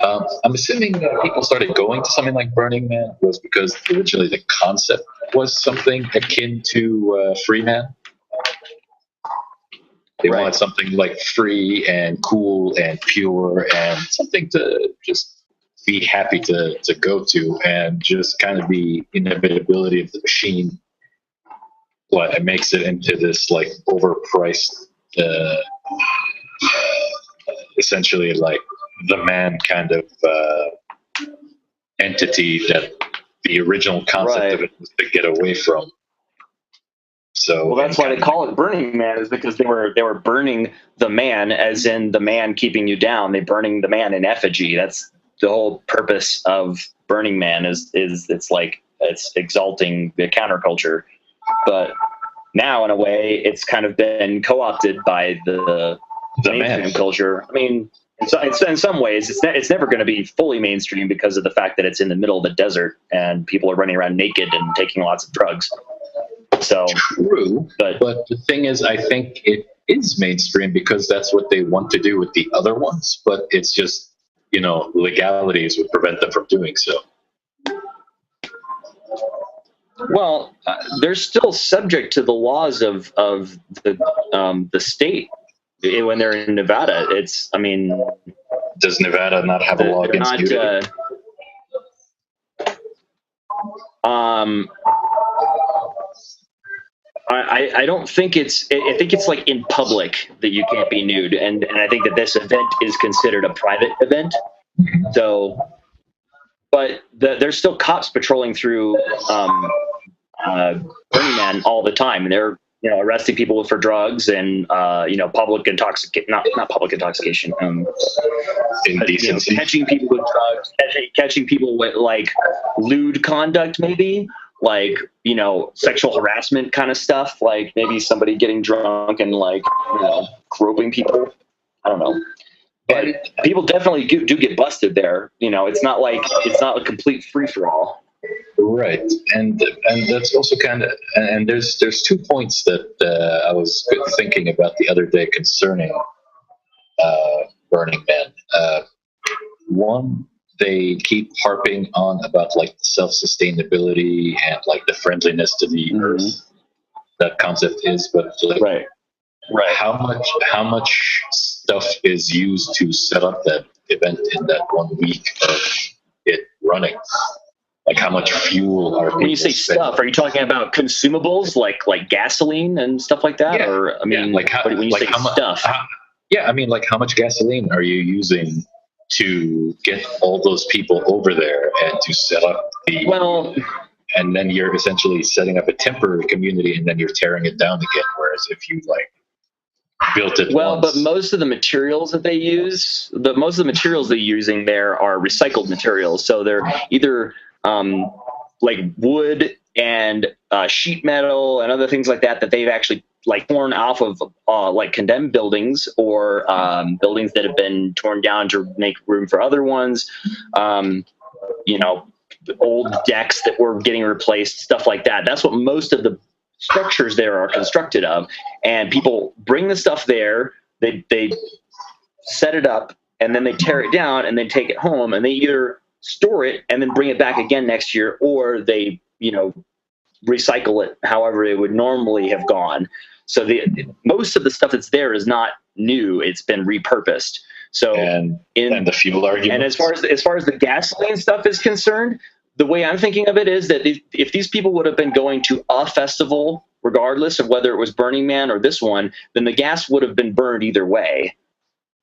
I'm assuming that people started going to something like Burning Man was because originally the concept was something akin to Free Man. They Right. wanted something like free and cool and pure and something to just be happy to go to, and just kind of the inevitability of the machine what it makes it into this like overpriced uh, essentially like the man kind of entity that the original concept Right. of it was to get away from. So Well, that's why they call it Burning Man, is because they were burning the man, as in the man keeping you down. They burning the man in effigy. That's the whole purpose of Burning Man. Is it's like it's exalting the counterculture, but now in a way it's kind of been co-opted by the mainstream man culture. I mean, in some ways, it's never going to be fully mainstream because of the fact that it's in the middle of the desert and people are running around naked and taking lots of drugs. So true, but the thing is, I think it is mainstream because that's what they want to do with the other ones. But it's just legalities would prevent them from doing so. Well, they're still subject to the laws of the state when they're in Nevada. Does Nevada not have a law against nudity? I don't think it's. I think it's like in public that you can't be nude, and I think that this event is considered a private event. So, but there's still cops patrolling through Burning Man all the time, and they're arresting people for drugs and public intoxication, not public intoxication, indecency, catching people with drugs, catching people with like lewd conduct, maybe. Like, sexual harassment kind of stuff, like maybe somebody getting drunk and like, groping people. I don't know. But people definitely do get busted there. It's not a complete free for all. Right. And that's also kind of, and there's 2 points that I was thinking about the other day concerning Burning Man. One, they keep harping on about like the self-sustainability and like the friendliness to the earth that concept is, but like, right, how much stuff is used to set up that event in that 1 week of it running? Like how much fuel are people when you say spending? Stuff, are you talking about consumables like gasoline and stuff like that? Yeah. Or like when you say stuff, I mean, like how much gasoline are you using to get all those people over there and to set up and then you're essentially setting up a temporary community and then you're tearing it down again. Whereas if you like built it once. But most of the materials that they use, most of the materials they're using there are recycled materials. So they're either like wood and sheet metal and other things like that they've actually like torn off of like condemned buildings or buildings that have been torn down to make room for other ones. Old decks that were getting replaced, stuff like that. That's what most of the structures there are constructed of. And people bring the stuff there, they set it up, and then they tear it down and then take it home, and they either store it and then bring it back again next year, or they recycle it however it would normally have gone. So most of the stuff that's there is not new; it's been repurposed. So and the fuel argument. And as far as the gasoline stuff is concerned, the way I'm thinking of it is that if these people would have been going to a festival, regardless of whether it was Burning Man or this one, then the gas would have been burned either way.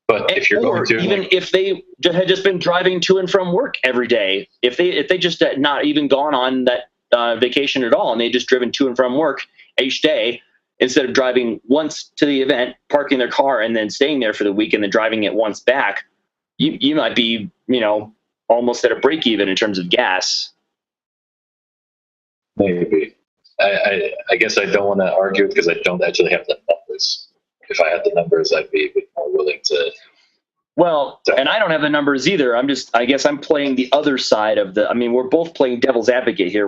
But if you're going to, even if they had just been driving to and from work every day, if they just had not even gone on that vacation at all, and they just driven to and from work each day, instead of driving once to the event, parking their car, and then staying there for the week, and then driving it once back, you might be, almost at a break even in terms of gas. Maybe. I guess I don't want to argue it because I don't actually have the numbers. If I had the numbers, I'd be a bit more willing to. Well, and I don't have the numbers either. I guess I'm playing the other side of we're both playing devil's advocate here.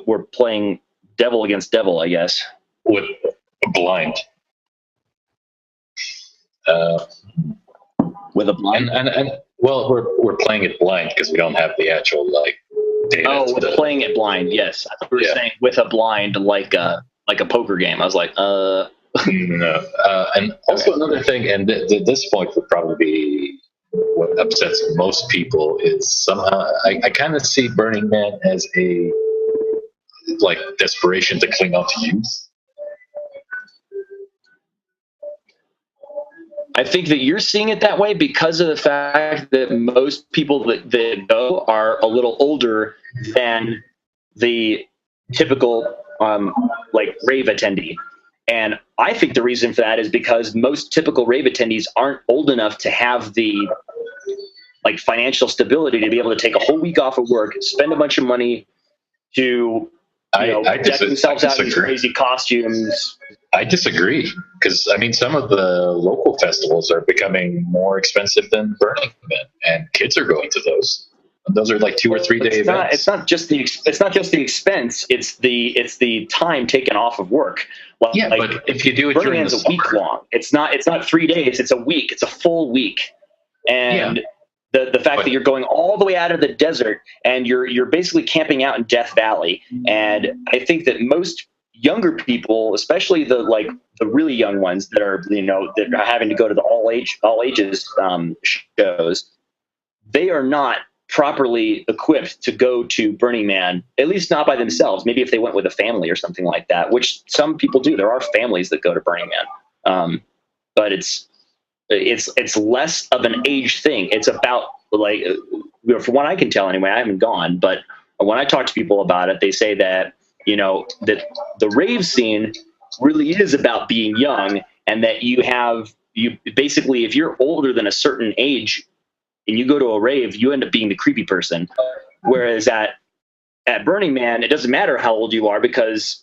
We're playing devil against devil, I guess. With blind. With a blind. And Well, we're playing it blind because we don't have the actual like data. Oh, we're playing it blind. Yes, I thought we were saying with a blind, like a poker game. I was like, No. And also another thing, and this point would probably be what upsets most people is somehow I kind of see Burning Man as a like desperation to cling on to youth. I think that you're seeing it that way because of the fact that most people that go are a little older than the typical like rave attendee. And I think the reason for that is because most typical rave attendees aren't old enough to have the like financial stability to be able to take a whole week off of work, spend a bunch of money to deck themselves out in these crazy costumes. I disagree because I mean some of the local festivals are becoming more expensive than Burning Man, and kids are going to those. Those are like 2 or 3 day events. It's not just the expense. It's the time taken off of work. Like, yeah, but if you do it Burning during Man's the a week long. It's not 3 days. It's a week. It's a full week. And the fact that you're going all the way out of the desert and you're basically camping out in Death Valley. And I think that most younger people, especially the really young ones that are that are having to go to the all ages shows, they are not properly equipped to go to Burning Man, at least not by themselves. Maybe if they went with a family or something like that, which some people do. There are families that go to Burning Man, but it's less of an age thing. It's about like, from what I can tell anyway, I haven't gone, but when I talk to people about it, they say that that the rave scene really is about being young, and that you basically, if you're older than a certain age and you go to a rave, you end up being the creepy person. Whereas at Burning Man, it doesn't matter how old you are, because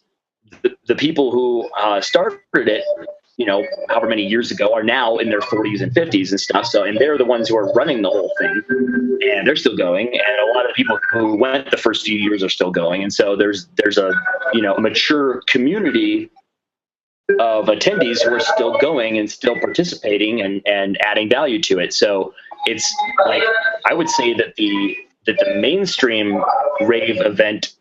the people who started it, however many years ago, are now in their 40s and 50s and stuff. So, and they're the ones who are running the whole thing, and they're still going. And a lot of people who went the first few years are still going. And so there's a mature community of attendees who are still going and still participating and adding value to it. So it's like, I would say that the mainstream rave event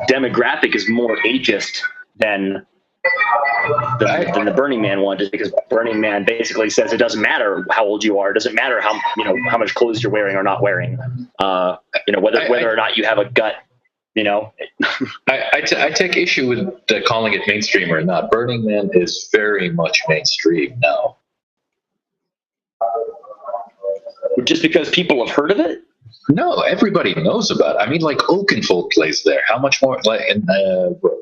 demographic is more ageist than the Burning Man one, just because Burning Man basically says it doesn't matter how old you are, it doesn't matter how much clothes you're wearing or not wearing, whether or not you have a gut. I take issue with calling it mainstream or not. Burning Man is very much mainstream now. Just because people have heard of it? No, everybody knows about it. I mean, like Oakenfold plays there. How much more? Like, and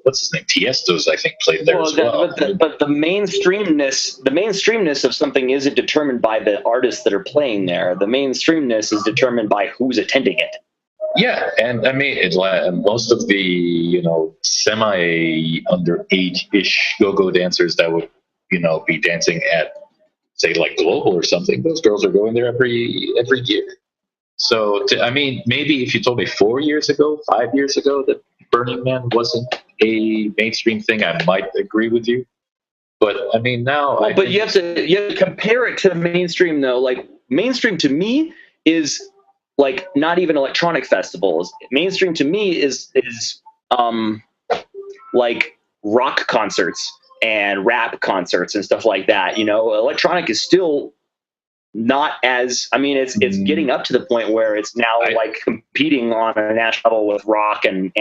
what's his name? Tiesto's, I think, played there as well. But the mainstreamness of something isn't determined by the artists that are playing there. The mainstreamness is determined by who's attending it. Yeah, and I mean, most of the semi underage-ish go-go dancers that would be dancing at, say, like Global or something, those girls are going there every year. So, I mean, maybe if you told me 4 years ago, 5 years ago that Burning Man wasn't a mainstream thing, I might agree with you. But I mean, now, but you have to compare it to the mainstream, though. Like, mainstream to me is like not even electronic festivals. Mainstream to me is like rock concerts and rap concerts and stuff like that. Electronic is still not as, I mean, it's getting up to the point where it's now like competing on a national level with rock and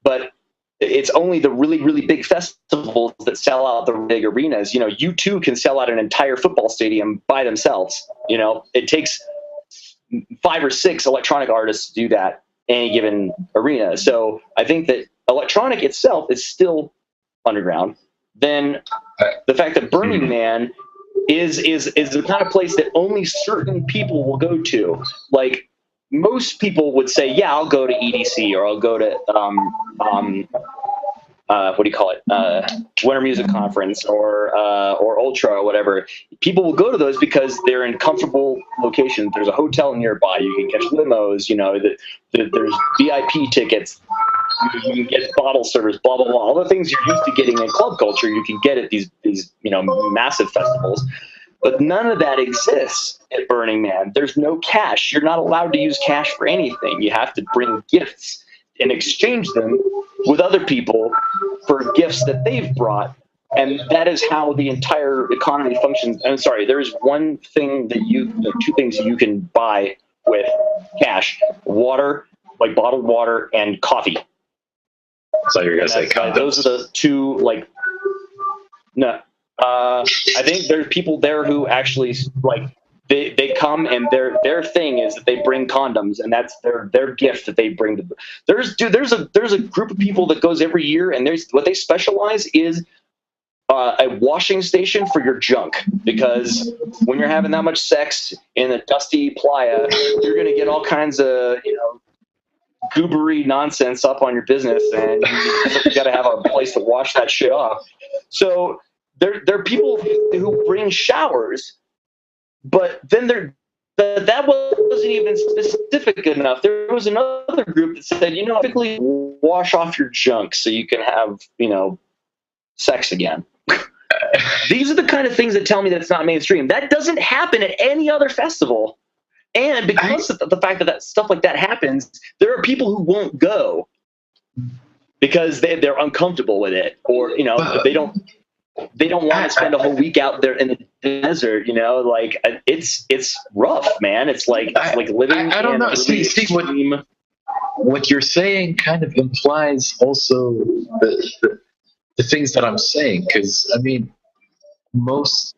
but it's only the really, really big festivals that sell out the big arenas. U2 can sell out an entire football stadium by themselves. It takes 5 or 6 electronic artists to do that in any given arena. So I think that electronic itself is still underground. Then the fact that Burning Man is the kind of place that only certain people will go to. Like, most people would say, yeah, I'll go to EDC, or I'll go to what do you call it, Winter Music Conference, or Ultra, or whatever. People will go to those because they're in comfortable locations. There's a hotel nearby. You can catch limos. There's VIP tickets. You can get bottle service. Blah blah blah. All the things you're used to getting in club culture, you can get at these massive festivals. But none of that exists at Burning Man. There's no cash. You're not allowed to use cash for anything. You have to bring gifts and exchange them with other people for gifts that they've brought. And that is how the entire economy functions. I'm sorry, there is one thing two things you can buy with cash: water, like bottled water, and coffee. So you're gonna say condoms. Those are the two, like, no. I think there's people there who actually, like, they come and their thing is that they bring condoms, and that's their gift that they bring to. There's a group of people that goes every year, and what they specialize is a washing station for your junk, because when you're having that much sex in a dusty playa, you're gonna get all kinds of goobery nonsense up on your business, and you got to have a place to wash that shit off. So there are people who bring showers, but then that wasn't even specific enough. There was another group that said, typically wash off your junk so you can have, sex again. These are the kind of things that tell me that it's not mainstream. That doesn't happen at any other festival. And because of the fact that stuff like that happens, there are people who won't go because they're uncomfortable with it, or they don't want to spend a whole week out there in the desert. Like it's rough, man. It's like living. I don't know. See what you're saying kind of implies also the things that I'm saying, because I mean most.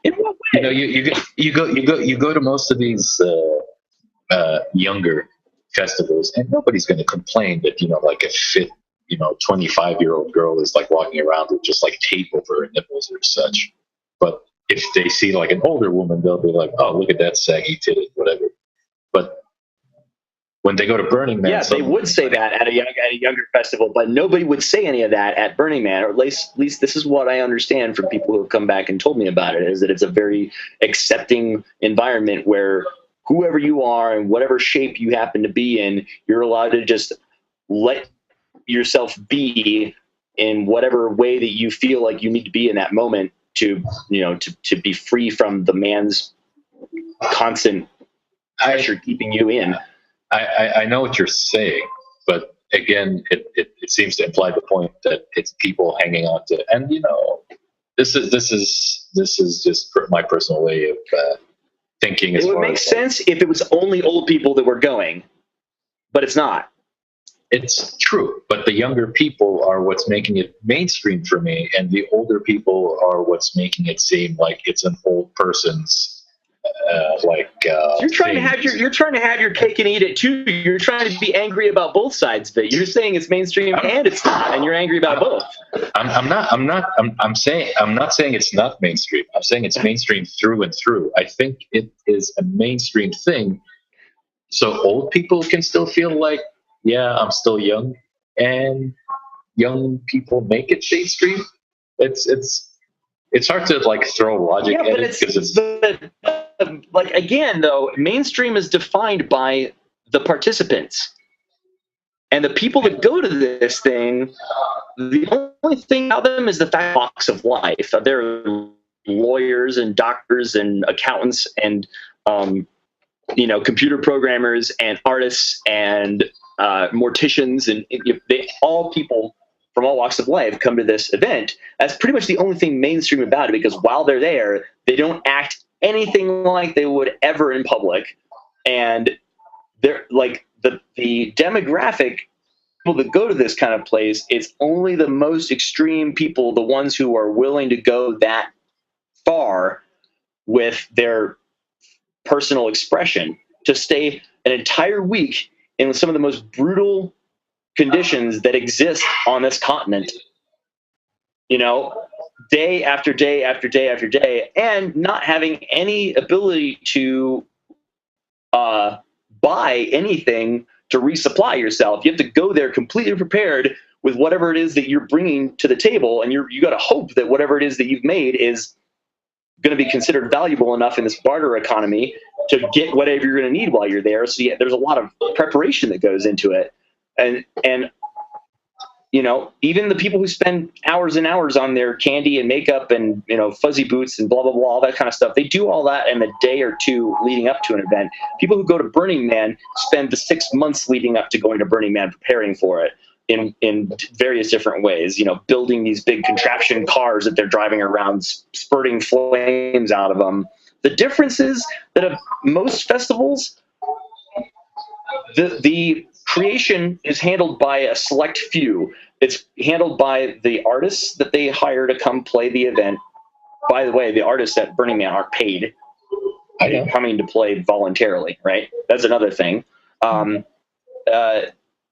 In what way? You go to most of these younger festivals, and nobody's going to complain that like a fit 25-year-old girl is like walking around with just like tape over her nipples or such. But if they see like an older woman, they'll be like, "Oh, look at that saggy titty," whatever. But when they go to Burning Man, they would say that at a younger festival, but nobody would say any of that at Burning Man. Or at least this is what I understand from people who have come back and told me about it, is that it's a very accepting environment where whoever you are and whatever shape you happen to be in, you're allowed to just let yourself be in whatever way that you feel like you need to be in that moment to be free from the man's constant pressure keeping you in. I know what you're saying, but again, it seems to imply the point that it's people hanging on to, and this is just my personal way of thinking. It would make sense if it was only old people that were going, but it's not. It's true, but the younger people are what's making it mainstream for me, and the older people are what's making it seem like it's an old person's. You're trying to have your cake and eat it too. You're trying to be angry about both sides of it. You're saying it's mainstream and it's not, and you're angry about both. I'm not saying it's not mainstream. I'm saying it's mainstream through and through. I think it is a mainstream thing, so old people can still feel like, yeah, I'm still young, and young people make it mainstream. It's hard to like throw logic at it, because like, again, though, mainstream is defined by the participants, and the people that go to this thing. The only thing about them is the facts of life. They're lawyers and doctors and accountants and computer programmers and artists and morticians, and they all people from all walks of life come to this event. That's pretty much the only thing mainstream about it, because while they're there, they don't act anything like they would ever in public, and they're like the demographic people that go to this kind of place. It's only the most extreme people, the ones who are willing to go that far with their personal expression, to stay an entire week in some of the most brutal conditions that exist on this continent, day after day after day after day, and not having any ability to buy anything to resupply yourself. You have to go there completely prepared with whatever it is that you're bringing to the table, and you got to hope that whatever it is that you've made is going to be considered valuable enough in this barter economy to get whatever you're going to need while you're there. So there's a lot of preparation that goes into it. And you know, even the people who spend hours and hours on their candy and makeup and, you know, fuzzy boots and blah, blah, blah, all that kind of stuff, they do all that in a day or two leading up to an event. People who go to Burning Man spend the 6 months leading up to going to Burning Man preparing for it in various different ways, you know, building these big contraption cars that they're driving around, spurting flames out of them. The difference is that at most festivals, the creation is handled by a select few. It's handled by the artists that they hire to come play the event. By the way, the artists at Burning Man aren't paid. They're coming to play voluntarily, right? That's another thing. And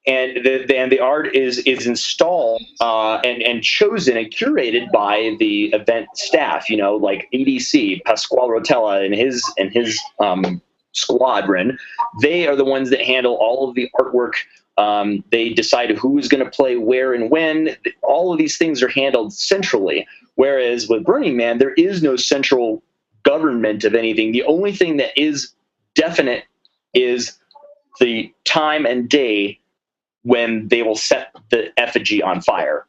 the art is installed and chosen and curated by the event staff. You know, like ADC Pasquale Rotella and his squadron. They are the ones that handle all of the artwork. They decide who's going to play where and when. All of these things are handled centrally. Whereas with Burning Man, there is no central government of anything. The only thing that is definite is the time and day when they will set the effigy on fire.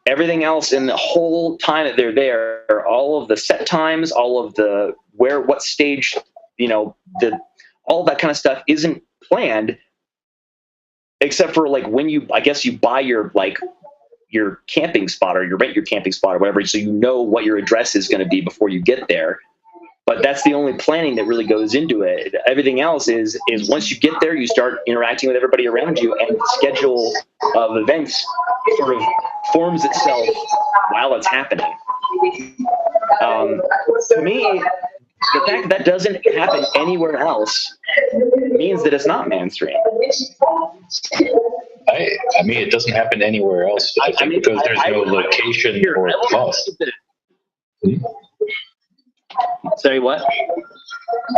Everything else in the whole time that they're there, all of the set times, all of the what stage, you know, all that kind of stuff isn't planned, except for like when you buy your camping spot, or you rent your camping spot or whatever, so you know what your address is going to be before you get there. But that's the only planning that really goes into it. Everything else is once you get there, you start interacting with everybody around you, and the schedule of events sort of forms itself while it's happening. To me, the fact that doesn't happen anywhere else means that it's not mainstream. I mean, it doesn't happen anywhere else. I mean, because there's no location or cost. Sorry, what?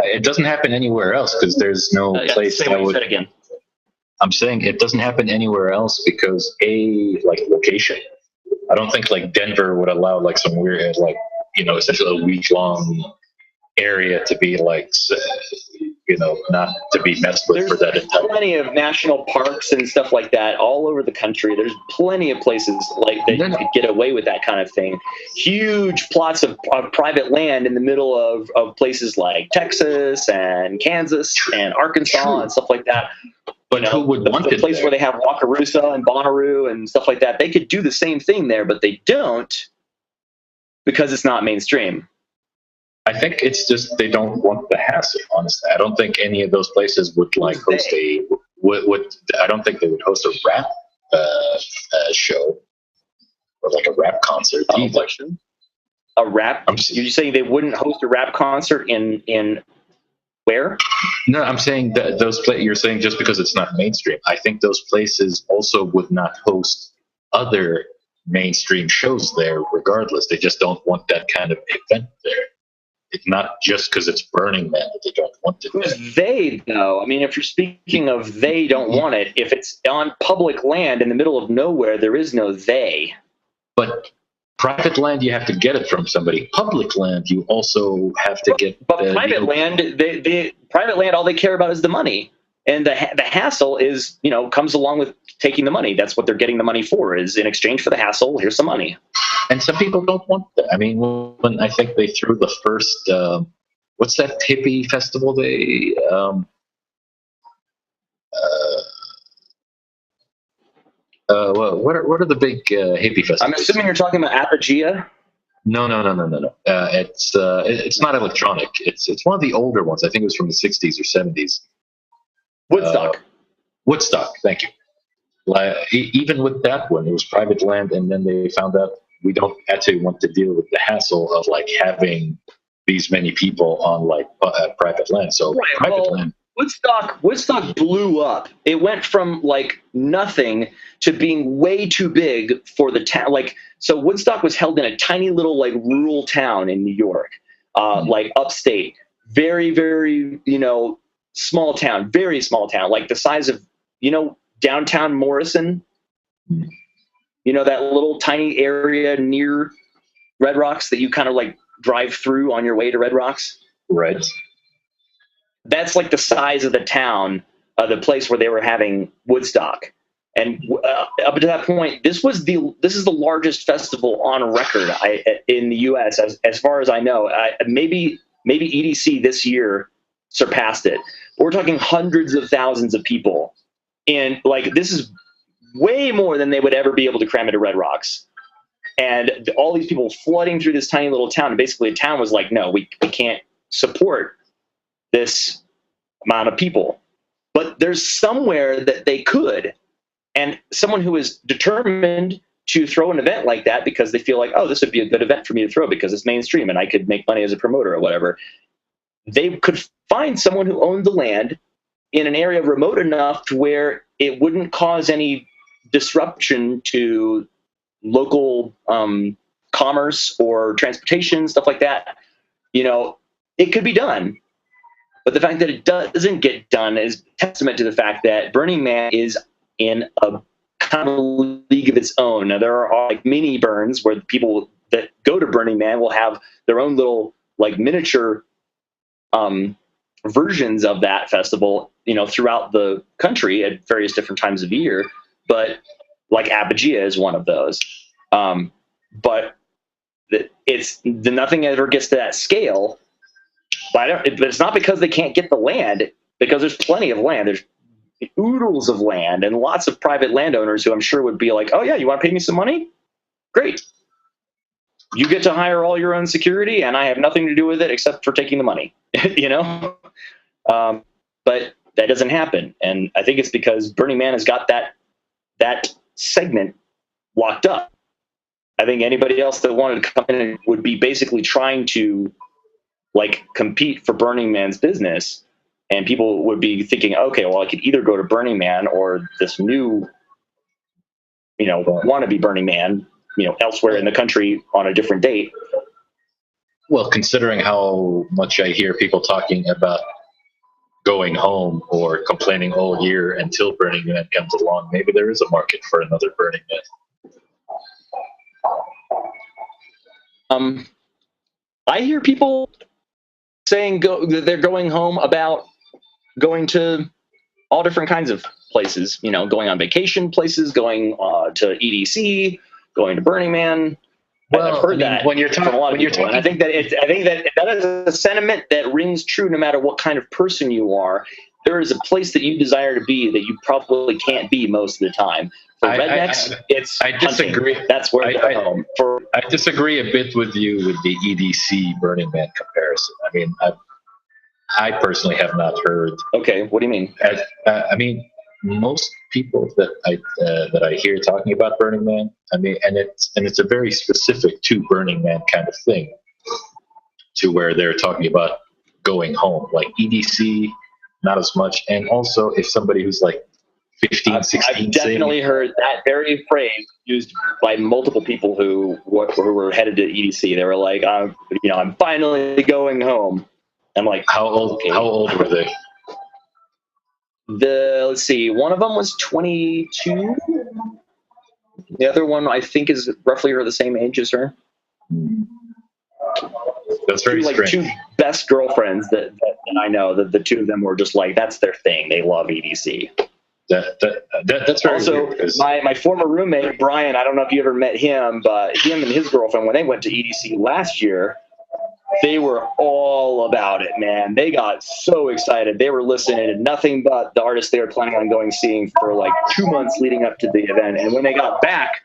It doesn't happen anywhere else because there's no place that would. Said again. I'm saying it doesn't happen anywhere else because location. I don't think like Denver would allow like some weird essentially a week-long area to be like, not to be messed with. There's for that entire. Plenty of national parks and stuff like that all over the country. There's plenty of places like that you could get away with that kind of thing. Huge plots of private land in the middle of places like Texas and Kansas and Arkansas and stuff like that. But who would want the place there? Where they have Wakarusa and Bonnaroo and stuff like that? They could do the same thing there, but they don't because it's not mainstream. I think it's just they don't want the hassle. Honestly, I don't think any of those places would like host I don't think they would host a rap show or like a rap concert. A rap? You're saying they wouldn't host a rap concert in where? No, I'm saying that you're saying just because it's not mainstream. I think those places also would not host other mainstream shows there, regardless. They just don't want that kind of event there. It's not just because it's Burning Man that they don't want it. Who's they, though? I mean, if you're speaking of they don't want it, if it's on public land in the middle of nowhere, there is no they. But private land, you have to get it from somebody. Public land, you also have to get. But private land, private land, all they care about is the money, and the hassle is, comes along with taking the money. That's what they're getting the money for. Is in exchange for the hassle, here's some money. And some people don't want that. I mean, when I think they threw the first, what's that hippie festival? What are the big hippie festivals? I'm assuming you're talking about Apogea. No. It's not electronic. It's one of the older ones. I think it was from the 60s or 70s. Woodstock. Woodstock. Thank you. Even with that one, it was private land, and then they found out we don't actually want to deal with the hassle of like having these many people on like private land. So private land. Woodstock blew up. It went from like nothing to being way too big for the town. So Woodstock was held in a tiny little like rural town in New York, like upstate. Very, very, small town, very small town, like the size of, downtown Morrison. That little tiny area near Red Rocks that you kind of like drive through on your way to Red Rocks. Right. That's like the size of the town, the place where they were having Woodstock. And up to that point, this is the largest festival on record in the U.S. as far as I know. Maybe EDC this year surpassed it. We're talking hundreds of thousands of people, and like this is way more than they would ever be able to cram into Red Rocks. And all these people flooding through this tiny little town, and basically the town was like, no, we can't support this amount of people. But there's somewhere that they could. And someone who is determined to throw an event like that because they feel like, oh, this would be a good event for me to throw because it's mainstream and I could make money as a promoter or whatever. They could find someone who owned the land in an area remote enough to where it wouldn't cause any disruption to local commerce or transportation, stuff like that. You know, it could be done. But the fact that it doesn't get done is testament to the fact that Burning Man is in a kind of league of its own. Now, there are like mini burns where the people that go to Burning Man will have their own little like miniature versions of that festival, you know, throughout the country at various different times of year. But like Apogea is one of those. But nothing ever gets to that scale. But it's not because they can't get the land, because there's plenty of land. There's oodles of land and lots of private landowners who I'm sure would be like, oh yeah, you want to pay me some money? Great. You get to hire all your own security and I have nothing to do with it except for taking the money, you know? But that doesn't happen. And I think it's because Burning Man has got that segment locked up. I think anybody else that wanted to come in would be basically trying to like compete for Burning Man's business. And people would be thinking, okay, well, I could either go to Burning Man or this new, you know, wannabe Burning Man, you know, elsewhere in the country on a different date. Well, considering how much I hear people talking about going home or complaining all year until Burning Man comes along, maybe there is a market for another Burning Man. I hear people saying they're going home about going to all different kinds of places, you know, going on vacation places, going to EDC, going to Burning Man. Well, I've heard that when you're from a lot of people, and I think that is a sentiment that rings true no matter what kind of person you are. There is a place that you desire to be that you probably can't be most of the time. For rednecks, I disagree. Hunting. That's where they're home. I disagree a bit with you with the EDC Burning Man comparison. I mean, I personally have not heard. Okay, what do you mean? I mean, most people that I hear talking about Burning Man, I mean, and it's a very specific to Burning Man kind of thing, to where they're talking about going home. Like EDC, not as much. And also, if somebody who's like 15, 16, I've definitely heard that very phrase used by multiple people who were headed to EDC. They were like, you know, I'm finally going home. I'm like, how old? Okay. How old were they? Let's see. One of them was 22. The other one, I think, is roughly the same age as her. That's very strange. Two best girlfriends that I know. That the two of them were just like, that's their thing. They love EDC. That's very also weird, my former roommate Brian. I don't know if you ever met him, but him and his girlfriend, when they went to EDC last year, they were all about it, man. They got so excited. They were listening to nothing but the artists they were planning on going seeing for like 2 months leading up to the event. And when they got back,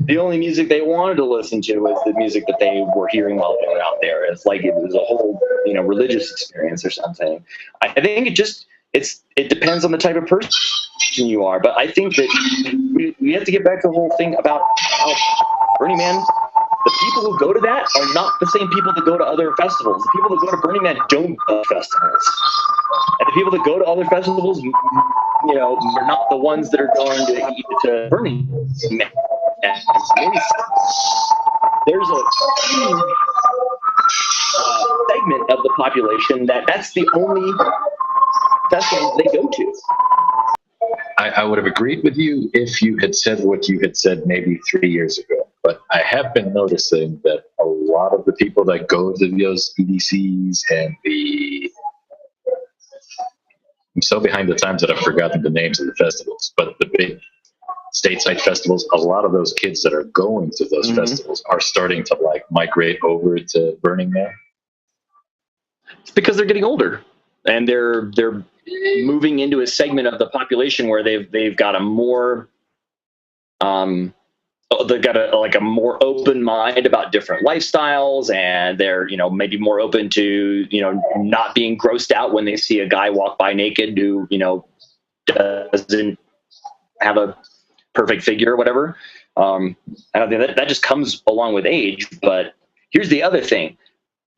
the only music they wanted to listen to was the music that they were hearing while they were out there. It's like it was a whole, you know, religious experience or something. I think it depends on the type of person you are. But I think that we have to get back to the whole thing about how Burning Man, the people who go to that are not the same people that go to other festivals. The people that go to Burning Man don't go to festivals. And the people that go to other festivals, you know, are not the ones that are going to Burning Man. There's a huge segment of the population that's the only festival they go to. I would have agreed with you if you had said what you had said maybe 3 years ago. But I have been noticing that a lot of the people that go to those EDCs and I'm so behind the times that I've forgotten the names of the festivals, but the big stateside festivals, a lot of those kids that are going to those festivals are starting to like migrate over to Burning Man. It's because they're getting older and they're moving into a segment of the population where they've got a more they've got a more open mind about different lifestyles, and they're, maybe more open to, not being grossed out when they see a guy walk by naked who, doesn't have a perfect figure or whatever. I don't think that just comes along with age. But here's the other thing.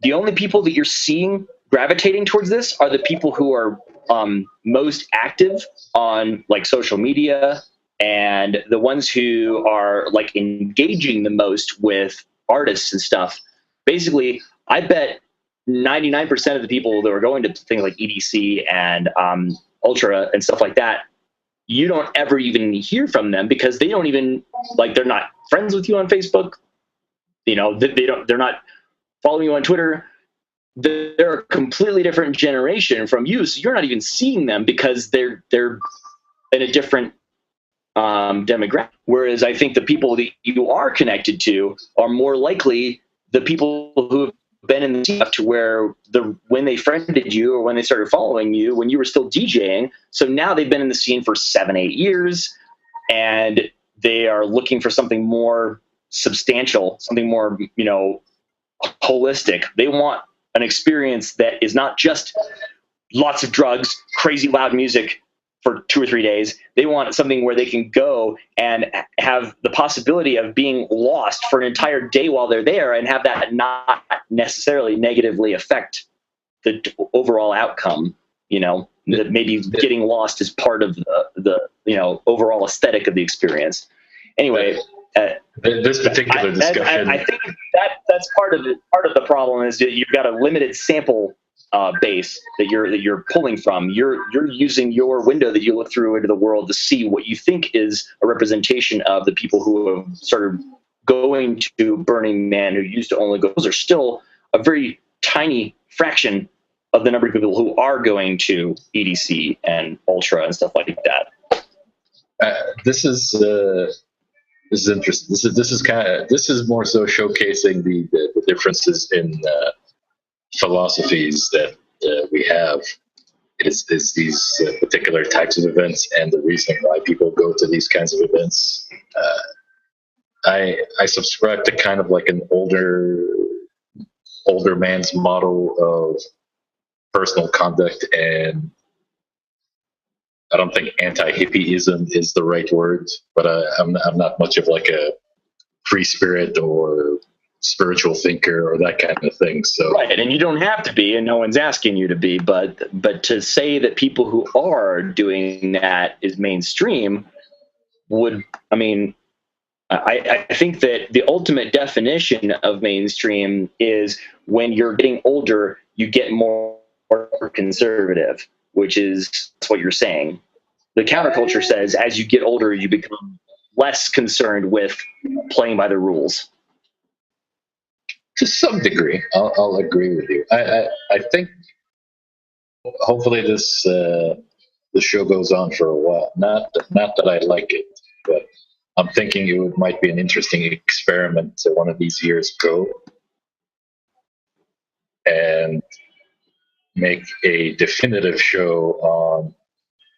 The only people that you're seeing gravitating towards this are the people who are most active on like social media, and the ones who are like engaging the most with artists and stuff. Basically, I bet 99% of the people that are going to things like EDC and Ultra and stuff like that, you don't ever even hear from them because they don't even, like, they're not friends with you on Facebook. They're not following you on Twitter. They're a completely different generation from you, so you're not even seeing them because they're in a different demographic. Whereas I think the people that you are connected to are more likely the people who have been in the scene up to where when they friended you or when they started following you when you were still DJing. So now they've been in the scene for 7-8 years, and they are looking for something more substantial, something more, holistic. They want an experience that is not just lots of drugs, crazy loud music for 2 or 3 days. They want something where they can go and have the possibility of being lost for an entire day while they're there, and have that not necessarily negatively affect the overall outcome. That maybe getting lost is part of the overall aesthetic of the experience. Anyway, this particular discussion, I think that's part of the problem is that you've got a limited sample base that you're pulling from. You're using your window that you look through into the world to see what you think is a representation of the people who have started going to Burning Man, who used to only go. Those are still a very tiny fraction of the number of people who are going to EDC and Ultra and stuff like that. This is interesting. This is more so showcasing the differences in philosophies that we have. Is these particular types of events and the reason why people go to these kinds of events. I subscribe to kind of like an older man's model of personal conduct, and I don't think anti-hippieism is the right word, but I'm not much of like a free spirit or spiritual thinker or that kind of thing. So right, and you don't have to be, and no one's asking you to be, but to say that people who are doing that is mainstream I think that the ultimate definition of mainstream is when you're getting older, you get more conservative, which is what you're saying. The counterculture says as you get older, you become less concerned with playing by the rules. To some degree, I'll agree with you. I think hopefully this the show goes on for a while. Not that I like it, but I'm thinking it might be an interesting experiment to one of these years go and make a definitive show on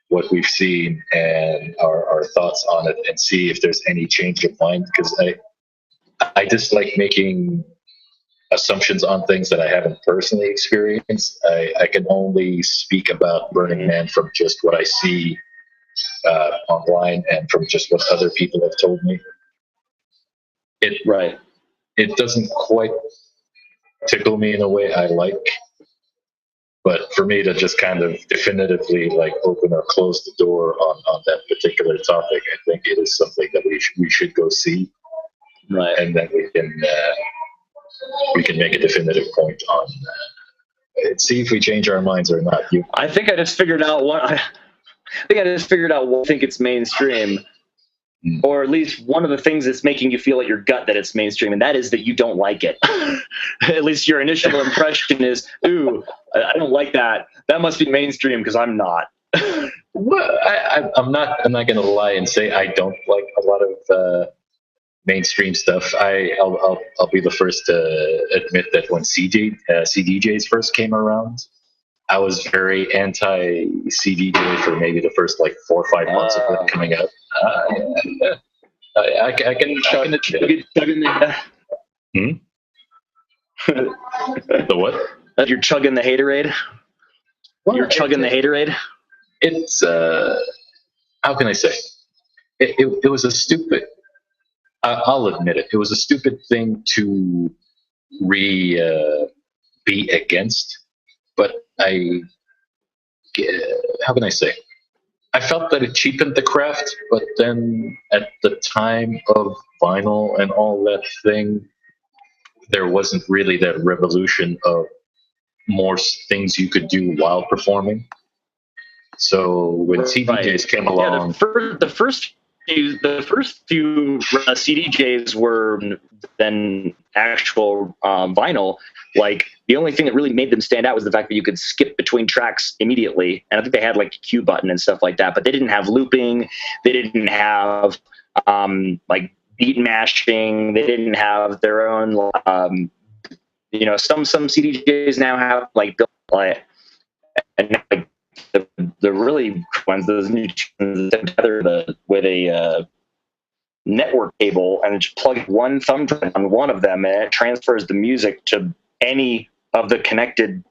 what we've seen and our thoughts on it, and see if there's any change of mind, because I dislike making assumptions on things that I haven't personally experienced. I can only speak about Burning Man from just what I see online and from just what other people have told me. It doesn't quite tickle me in a way I like, but for me to just kind of definitively like open or close the door on that particular topic, I think it is something that we should go see, and then we can make a definitive point on see if we change our minds or not. I think I just figured out what I think it's mainstream, or at least one of the things that's making you feel at your gut that it's mainstream, and that is that you don't like it. At least your initial impression is, ooh, I don't like that. That must be mainstream because I'm not. Well, I'm not going to lie and say I don't like a lot of mainstream stuff. I'll be the first to admit that when CDJs first came around, I was very anti CDJ for maybe the first like 4 or 5 months of it coming out. Yeah. I can admit it. Hmm? The what? You're chugging the haterade. Well, You're chugging the haterade. It's how can I say? It was a stupid. I'll admit it. It was a stupid thing to be against, but how can I say? I felt that it cheapened the craft, but then at the time of vinyl and all that thing, there wasn't really that revolution of more things you could do while performing. So when CDJs came along, the first few CDJs were then actual vinyl. Like the only thing that really made them stand out was the fact that you could skip between tracks immediately, and I think they had like a cue button and stuff like that. But they didn't have looping. They didn't have like beat mashing. They didn't have their own. Some CDJs now have like built like and like the really ones, those new tunes together with a network cable, and just plug one thumb drive on one of them, and it transfers the music to any of the connected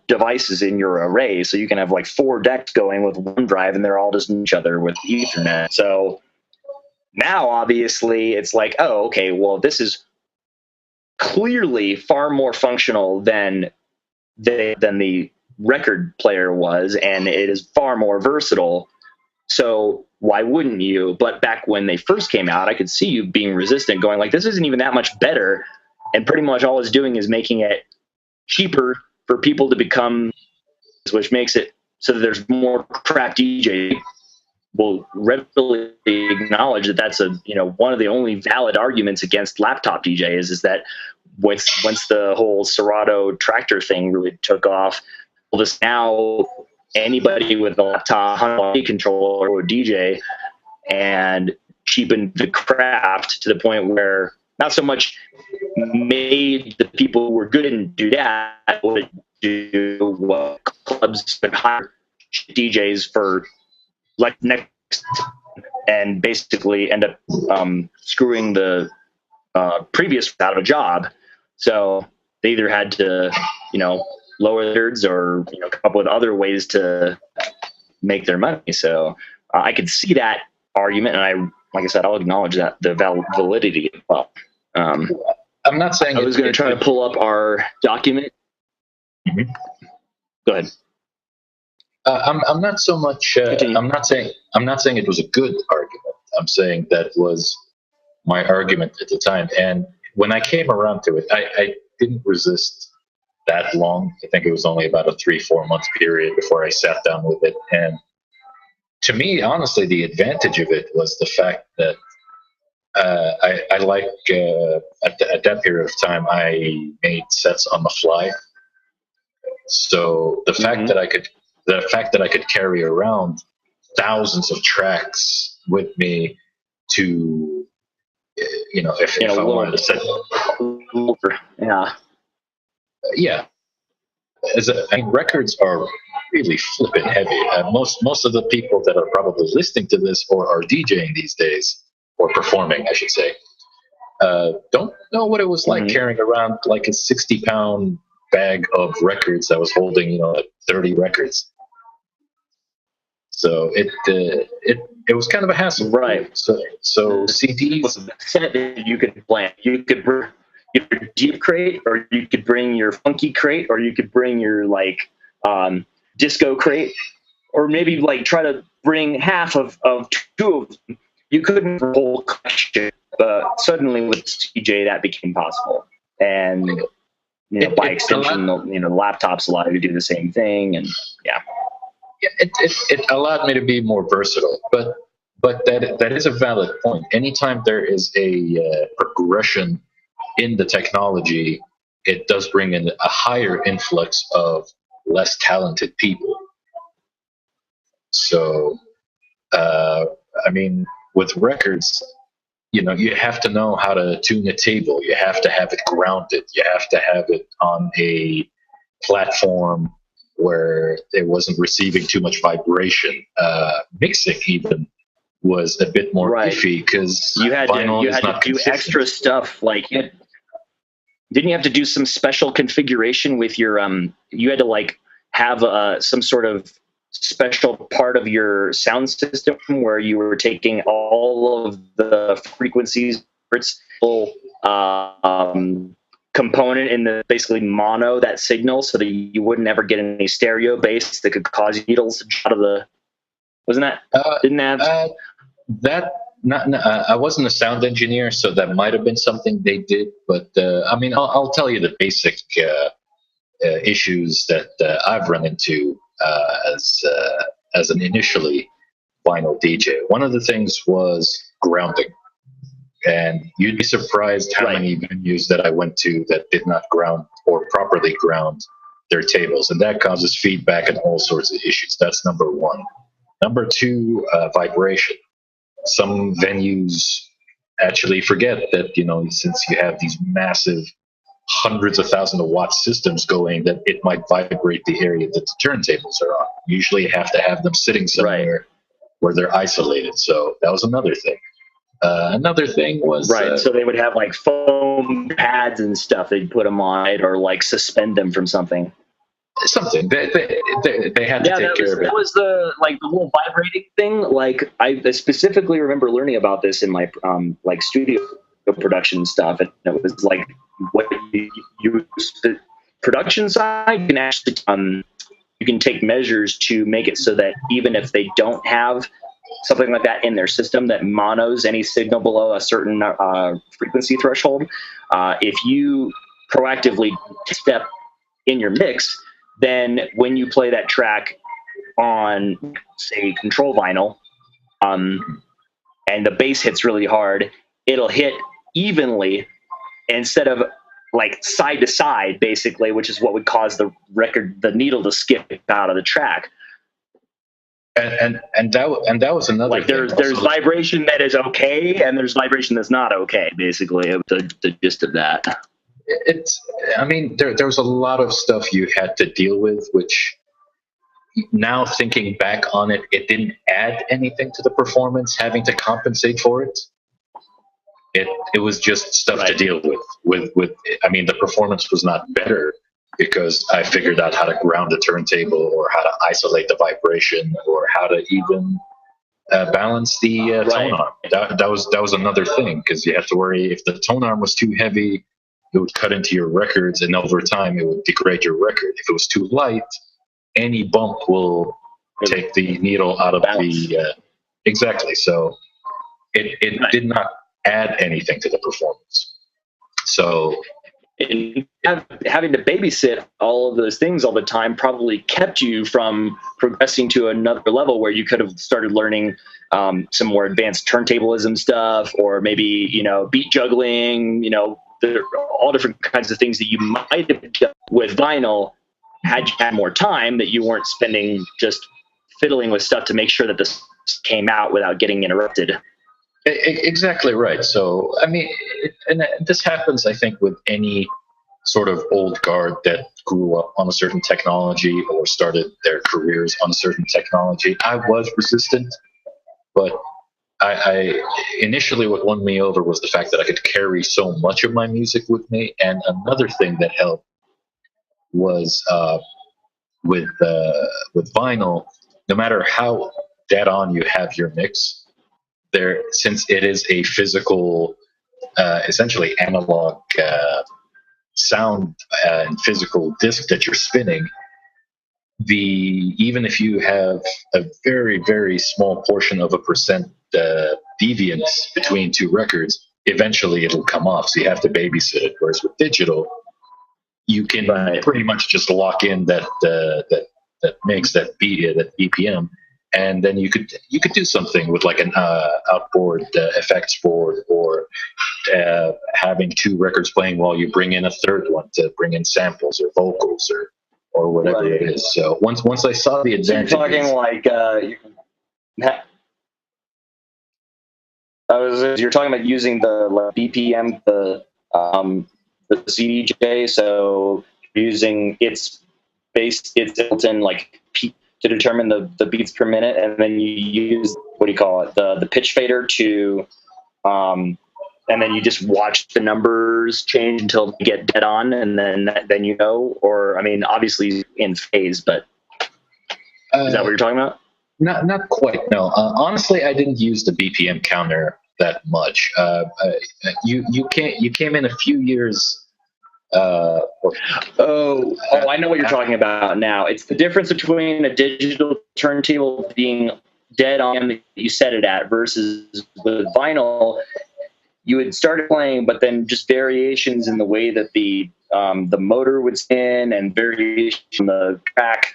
devices in your array. So you can have like 4 decks going with one drive, and they're all just each other with Ethernet. So now, obviously, it's like, oh, okay, well, this is clearly far more functional than the record player was, and it is far more versatile. So why wouldn't you? But back when they first came out, I could see you being resistant, going like, this isn't even that much better, and pretty much all it's doing is making it cheaper for people to become, which makes it so that there's more crap DJ will readily acknowledge that that's one of the only valid arguments against laptop DJs is that once the whole Serato tractor thing really took off, well, this now anybody with a laptop controller or DJ, and cheapened the craft to the point where not so much made the people who were good and do that would do what clubs would hire DJs for like next and basically end up screwing the previous out of a job. So they either had to, lower their bids or come up with other ways to make their money. So I could see that argument, and like I said, I'll acknowledge that the validity as well. I'm not saying I was going to try to pull up our document. Mm-hmm. Go ahead. I'm not so much. I'm not saying it was a good argument. I'm saying that was my argument at the time. And when I came around to it, I didn't resist that long. I think it was only about a 3-4 month period before I sat down with it. And to me, honestly, the advantage of it was the fact that I like at that period of time I made sets on the fly. So the fact that I could carry around thousands of tracks with me to, if I wanted to set, yeah. Records are really flippin' heavy. Most of the people that are probably listening to this or are DJing these days, or performing, I should say, don't know what it was like carrying around like a 60-pound bag of records that was holding, like 30 records. So it was kind of a hassle, right? So CDs. You could plan. You could bring your deep crate, or you could bring your funky crate, or you could bring your disco crate, or maybe try to bring half of 2 of them. You couldn't bring the whole collection, but suddenly with CJ that became possible, and by extension, laptops allow you to do the same thing, and yeah. It allowed me to be more versatile, but that is a valid point. Anytime there is a progression in the technology, it does bring in a higher influx of less talented people. So, I mean, with records, you have to know how to tune a table. You have to have it grounded. You have to have it on a platform where it wasn't receiving too much vibration. Mixing even was a bit more iffy because you had to do consistent. extra stuff. Like, didn't you have to do some special configuration with your you had to like have some sort of special part of your sound system where you were taking all of the frequencies, its full component in the basically mono that signal, so that you wouldn't ever get any stereo bass that could cause needles to out of the. Wasn't that? Didn't that? That not I wasn't a sound engineer, so that might have been something they did. But I mean, I'll tell you the basic issues that I've run into as an initially vinyl DJ. One of the things was grounding, and you'd be surprised how many venues that I went to that did not ground or properly ground their tables, and that causes feedback and all sorts of issues. That's number one. Number two, vibration. Some venues actually forget that, since you have these massive hundreds of thousands of watt systems going, that it might vibrate the area that the turntables are on. Usually you have to have them sitting somewhere where they're isolated. So that was another thing. Another thing was... so they would have like foam pads and stuff. They'd put them on it or like suspend them from something. Something they had to take care of it. That was the whole vibrating thing. Like I specifically remember learning about this in my like studio production stuff, and it was like what you the production side you can actually you can take measures to make it so that even if they don't have something like that in their system that monos any signal below a certain frequency threshold, if you proactively step in your mix, then when you play that track on, say, control vinyl, and the bass hits really hard, it'll hit evenly instead of like side to side, basically, which is what would cause the needle to skip out of the track. And that was another like thing. There's vibration that is okay, and there's vibration that's not okay. Basically, the gist of that. There was a lot of stuff you had to deal with, which now thinking back on it, it didn't add anything to the performance, having to compensate for it. It was just stuff to deal with. The performance was not better because I figured out how to ground the turntable or how to isolate the vibration or how to even balance the tone arm. That was another thing, because you have to worry if the tone arm was too heavy, it would cut into your records, and over time it would degrade your record. If it was too light, any bump will take the needle out of the exactly. So it did not add anything to the performance. So having to babysit all of those things all the time probably kept you from progressing to another level where you could have started learning some more advanced turntablism stuff, or maybe beat juggling. There are all different kinds of things that you might have done with vinyl had you had more time, that you weren't spending just fiddling with stuff to make sure that this came out without getting interrupted. Exactly right. So, and this happens, I think, with any sort of old guard that grew up on a certain technology or started their careers on a certain technology. I was resistant, but I initially what won me over was the fact that I could carry so much of my music with me. And another thing that helped was with vinyl, no matter how dead on you have your mix, since it is a physical, essentially analog sound and physical disc that you're spinning, even if you have a very, very small portion of a percent deviance between two records, eventually it'll come off. So you have to babysit it. Whereas with digital, you can pretty much just lock in that mix, that BPM, and then you could do something with like an outboard effects board, or having two records playing while you bring in a third one to bring in samples or vocals or or whatever Right. it is. So once I saw the So you're advantages, talking like you're talking about using the like, BPM, the CDJ. So using it's built in like to determine the beats per minute, and then you use what do you call it, the pitch fader to and then you just watch the numbers change until they get dead on, and then you know, or I mean, obviously in phase, but is that what you're talking about? not quite. No, honestly, I didn't use the BPM counter that much. You came in a few years. I know what you're talking about now. It's the difference between a digital turntable being dead on that you set it at versus with vinyl. You had started playing, but then just variations in the way that the motor would spin and variation in the track,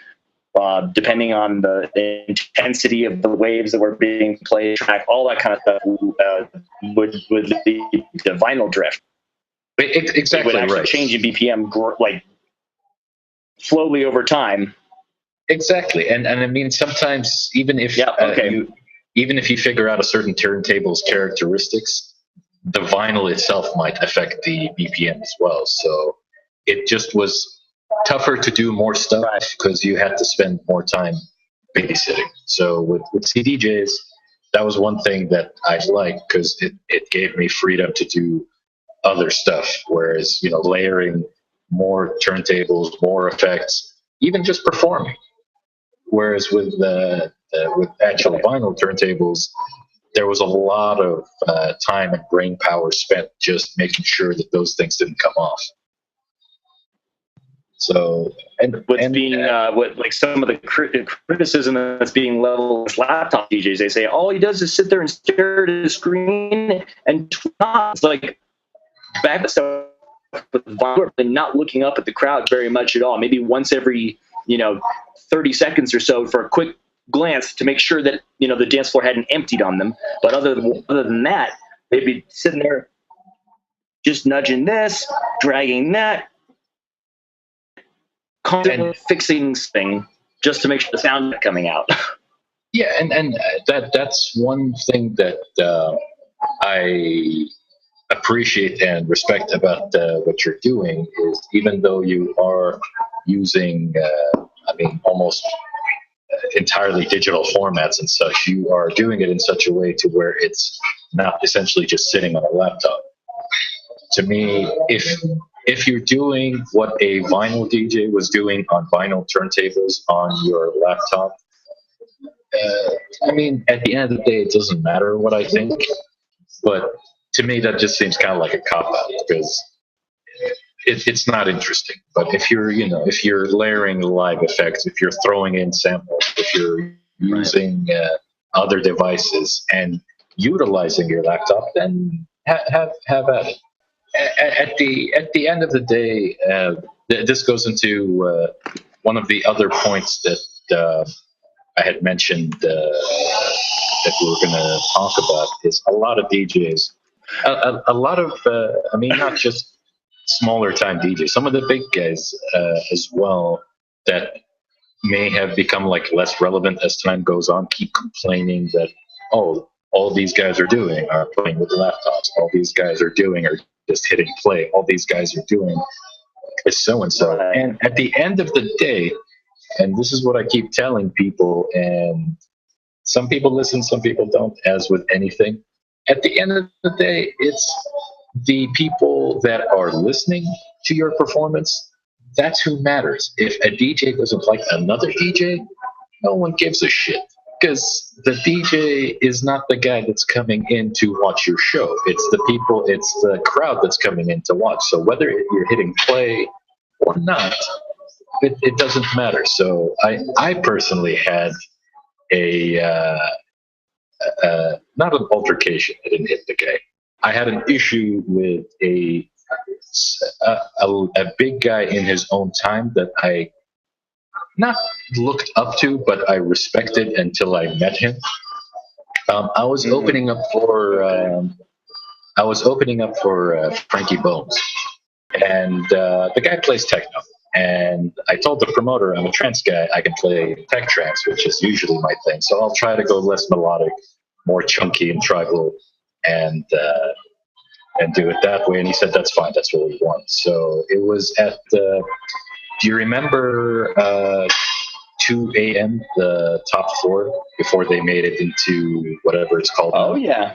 depending on the intensity of the waves that were being played, track, all that kind of stuff would lead to vinyl drift. Exactly, it would actually right. change in BPM like slowly over time. Exactly, and I mean sometimes even if you figure out a certain turntable's characteristics, the vinyl itself might affect the BPM as well. So it just was tougher to do more stuff because you had to spend more time babysitting. So with CDJs, that was one thing that I liked because it gave me freedom to do other stuff. Whereas, layering more turntables, more effects, even just performing. Whereas with with actual vinyl turntables, there was a lot of time and brain power spent just making sure that those things didn't come off. So, like some of the criticism that's being leveled at laptop DJs, they say all he does is sit there and stare at his screen and it's like back stuff with vinyl and not looking up at the crowd very much at all. Maybe once every 30 seconds or so for a quick glance to make sure that the dance floor hadn't emptied on them. But other than that, they'd be sitting there just nudging this, dragging that, constantly fixing thing just to make sure the sound is coming out. Yeah, and that's one thing that I appreciate and respect about what you're doing is even though you are using, almost entirely digital formats and such, you are doing it in such a way to where it's not essentially just sitting on a laptop. To me, if you're doing what a vinyl DJ was doing on vinyl turntables on your laptop, at the end of the day, it doesn't matter what I think, but to me, that just seems kind of like a cop-out because it's not interesting. But if you're layering live effects, if you're throwing in samples, if you're using other devices and utilizing your laptop, then have at it. At the end of the day, this goes into one of the other points that I had mentioned that we were going to talk about is a lot of DJs, a lot of not just smaller time DJs, some of the big guys as well that may have become like less relevant as time goes on, keep complaining that all these guys are doing are playing with laptops. All these guys are doing are just hitting play. All these guys are doing is so and so. And at the end of the day, and this is what I keep telling people, and some people listen, some people don't, as with anything. At the end of the day, it's the people that are listening to your performance. That's who matters. If a DJ doesn't like another DJ, no one gives a shit. Because the DJ is not the guy that's coming in to watch your show. It's the crowd that's coming in to watch. So whether you're hitting play or not, it doesn't matter. So I personally had not an altercation. I didn't hit the guy. I had an issue with a big guy in his own time that I not looked up to, but I respected until I met him. I was opening up for Frankie Bones, and the guy plays techno. And I told the promoter, I'm a trance guy. I can play tech trance, which is usually my thing. So I'll try to go less melodic, more chunky and tribal, and do it that way. And he said, that's fine. That's what we want. So it was at, do you remember 2 a.m., the top floor, before they made it into whatever it's called now? Oh, yeah.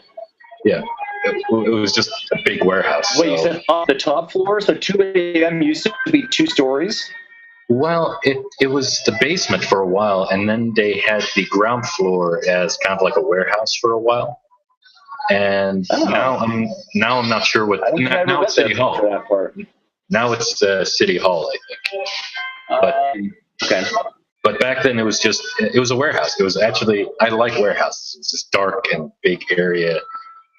Yeah. It was just a big warehouse. Wait, you said on the top floor? So 2 a.m. used to be 2 stories? Well, it was the basement for a while, and then they had the ground floor as kind of like a warehouse for a while. And now I'm not sure what. Now it's City Hall. For that part. Now it's City Hall, I think. But okay. But back then it was a warehouse. It was actually, I like warehouses. It's this dark and big area,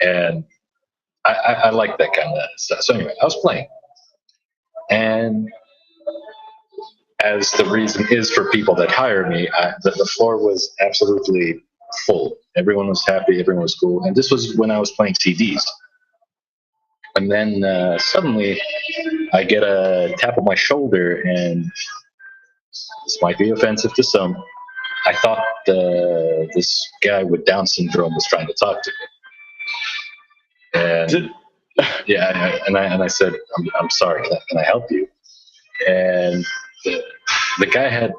and I like that kind of stuff. So anyway, I was playing, and as the reason is for people that hire me, the floor was absolutely full. Everyone was happy. Everyone was cool. And this was when I was playing CDs. And then suddenly I get a tap on my shoulder, and this might be offensive to some. I thought this guy with Down syndrome was trying to talk to me. And yeah, and I said, I'm sorry, can I help you? And the guy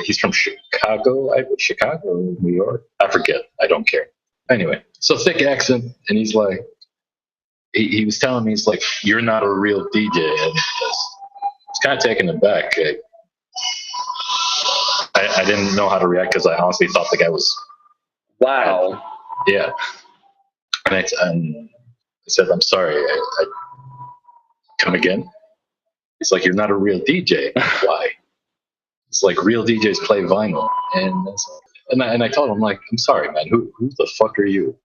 he's from Chicago, New York, I forget, I don't care. Anyway, so thick accent, and he's like, he was telling me, he's like, you're not a real DJ, and it's kind of taken aback. I didn't know how to react because I honestly thought the guy was. Wow. Yeah. And I said, I'm sorry. I come again? He's like, you're not a real DJ. Why? It's like, real DJs play vinyl. And I told him, like, I'm sorry, man. Who the fuck are you?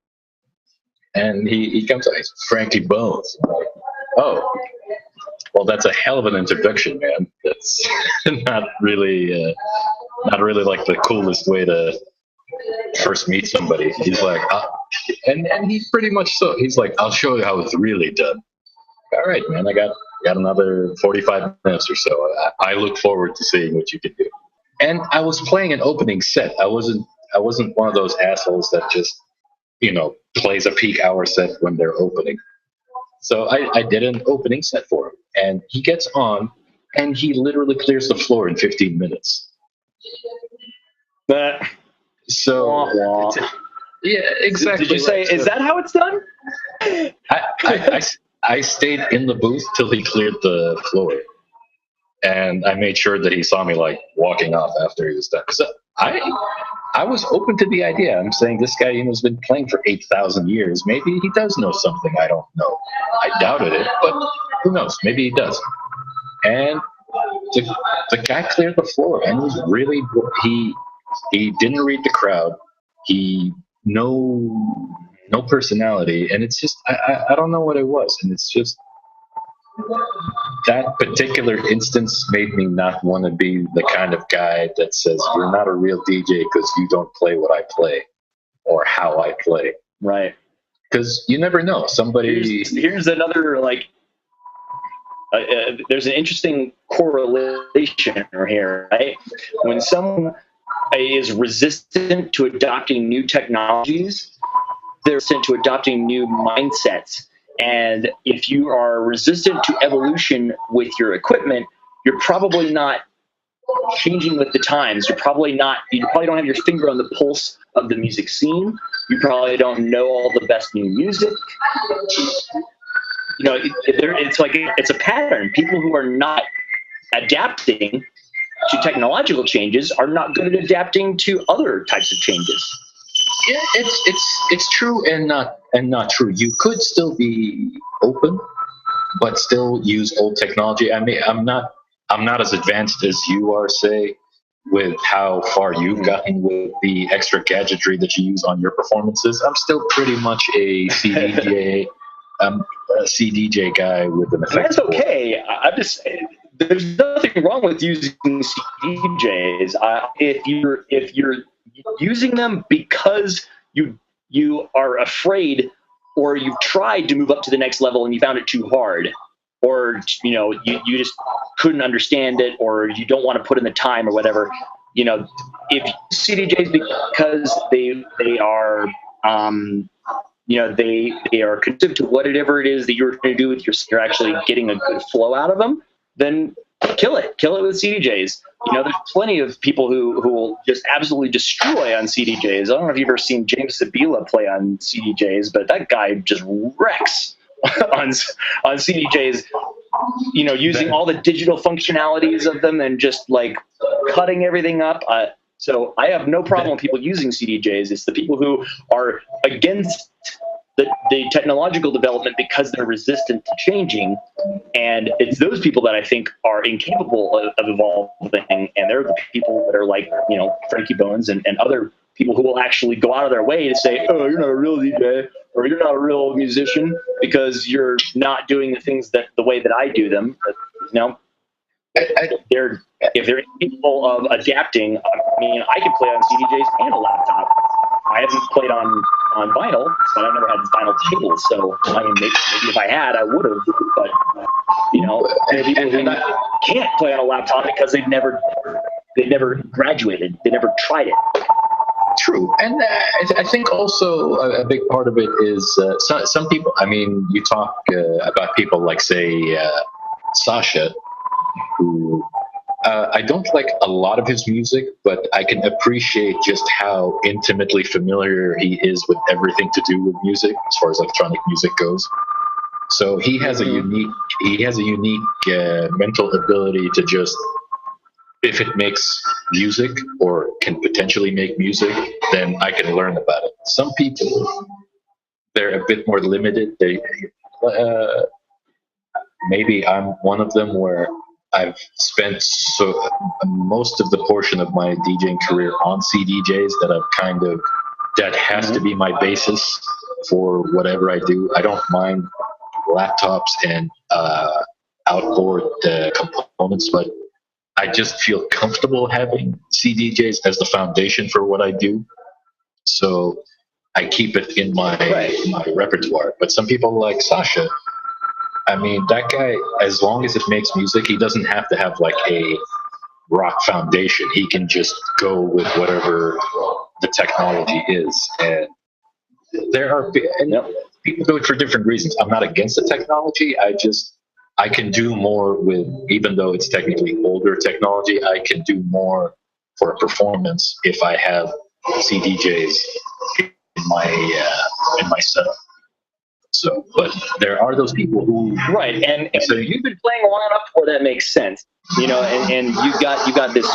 And he comes out, he's Frankie Bones. I'm like, oh, well, that's a hell of an introduction, man. That's not really like the coolest way to first meet somebody. He's like, and he's pretty much so. He's like, I'll show you how it's really done. All right, man. I got another 45 minutes or so. I look forward to seeing what you can do. And I was playing an opening set. I wasn't one of those assholes that just, plays a peak hour set when they're opening. So I did an opening set for him, and he gets on, and he literally clears the floor in 15 minutes. So, yeah, exactly. Did you say, is that how it's done? I stayed in the booth till he cleared the floor, and I made sure that he saw me like walking off after he was done. Because I was open to the idea. I'm saying this guy, has been playing for 8,000 years. Maybe he does know something I don't know. I doubted it, but who knows? Maybe he does. And the guy cleared the floor, and was really he didn't read the crowd. He no personality, and it's just I don't know what it was, and it's just that particular instance made me not want to be the kind of guy that says you're not a real DJ because you don't play what I play or how I play. Right. Because you never know. Somebody. Here's another there's an interesting correlation here, right? When someone is resistant to adopting new technologies, they're resistant to adopting new mindsets. And if you are resistant to evolution with your equipment, you're probably not changing with the times. You probably don't have your finger on the pulse of the music scene. You probably don't know all the best new music. It's a pattern. People who are not adapting to technological changes are not good at adapting to other types of changes. Yeah, it's true and not true. You could still be open, but still use old technology. I mean, I'm not as advanced as you are, say, with how far you've gotten with the extra gadgetry that you use on your performances. I'm still pretty much a CDJ. I'm a CDJ guy with an effect. That's okay. I'm just saying, there's nothing wrong with using CDJs. If you're using them because you are afraid, or you've tried to move up to the next level and you found it too hard, or you just couldn't understand it, or you don't want to put in the time or whatever, if CDJs, because they are they are conducive to whatever it is that you're going to do with you're actually getting a good flow out of them, then kill it with CDJs. There's plenty of people who will just absolutely destroy on CDJs. I don't know if you've ever seen James Zabila play on CDJs, but that guy just wrecks on CDJs, using all the digital functionalities of them and just like cutting everything up. So I have no problem with people using CDJs. It's the people who are against the technological development because they're resistant to changing. And it's those people that I think are incapable of evolving. And they're the people that are like, Frankie Bones and other people who will actually go out of their way to say, oh, you're not a real DJ, or you're not a real musician because you're not doing the things the way that I do them. If they're capable of adapting, I can play on CDJs and a laptop. I haven't played on vinyl, but I've never had vinyl tables. So maybe if I had, I would have. But there are people who can't play on a laptop because they've never graduated. They never tried it. True, and I think also a big part of it is some people. You talk about people like, say, Sasha, who I don't like a lot of his music, but I can appreciate just how intimately familiar he is with everything to do with music, as far as electronic music goes. So he has a unique mental ability to just, if it makes music or can potentially make music, then I can learn about it. Some people, they're a bit more limited. They maybe I'm one of them, where I've spent most of the portion of my DJing career on CDJs that has to be my basis for whatever I do. I don't mind laptops and outboard components, but I just feel comfortable having CDJs as the foundation for what I do. So I keep it in my repertoire. But some people like Sasha, that guy, as long as it makes music, he doesn't have to have like a rock foundation. He can just go with whatever the technology is. And people do it for different reasons. I'm not against the technology. I can do more with, even though it's technically older technology, I can do more for a performance if I have CDJs in my setup. So, but there are those people who and so you've been playing long enough where that makes sense, and you've got this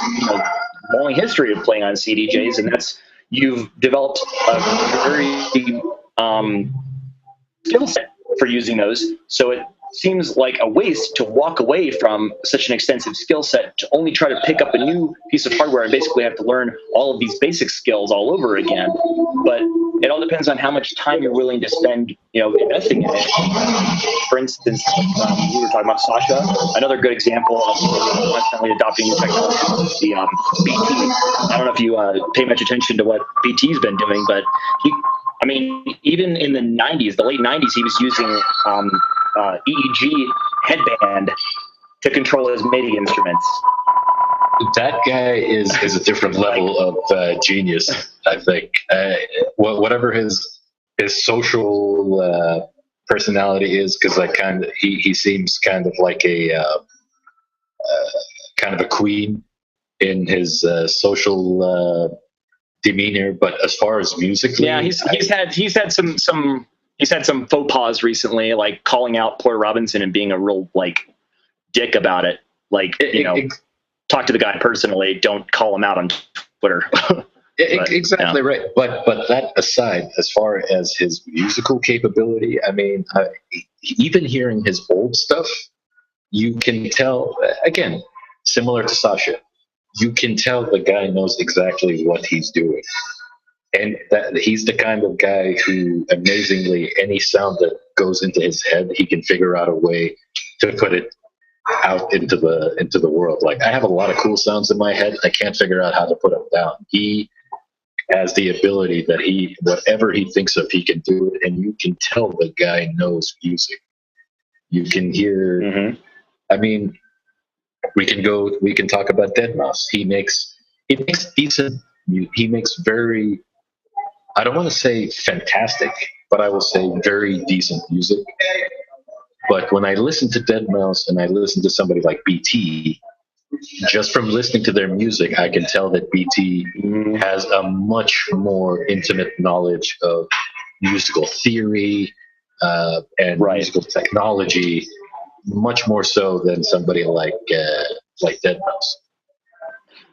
long history of playing on CDJs, and you've developed a very skill set for using those. So it seems like a waste to walk away from such an extensive skill set to only try to pick up a new piece of hardware and basically have to learn all of these basic skills all over again. But it all depends on how much time you're willing to spend, investing in it. For instance, we were talking about Sasha. Another good example of constantly adopting new technology is the BT. I don't know if you pay much attention to what BT's been doing, but even in the 90s, the late 90s, he was using EEG headband to control his MIDI instruments. That guy is a different level of genius, I think. Whatever his social personality is, because he seems kind of like a kind of a queen in his social demeanor. But as far as musically, he's had some faux pas recently, like calling out Porter Robinson and being a real dick about it. Talk to the guy personally. Don't call him out on Twitter. Exactly right. But that aside, as far as his musical capability, even hearing his old stuff, you can tell. Again, similar to Sasha, you can tell the guy knows exactly what he's doing. And that he's the kind of guy who, amazingly, any sound that goes into his head, he can figure out a way to put it out into the world. Like, I have a lot of cool sounds in my head. I can't figure out how to put them down. He has the ability that whatever he thinks of, he can do it, and you can tell the guy knows music. You can hear. We can talk about Dead Mouse. He makes decent. He makes very. I don't want to say fantastic, but I will say very decent music. But when I listen to Dead Mouse and I listen to somebody like BT, just from listening to their music, I can tell that BT has a much more intimate knowledge of musical theory and musical technology, much more so than somebody like Dead Mouse.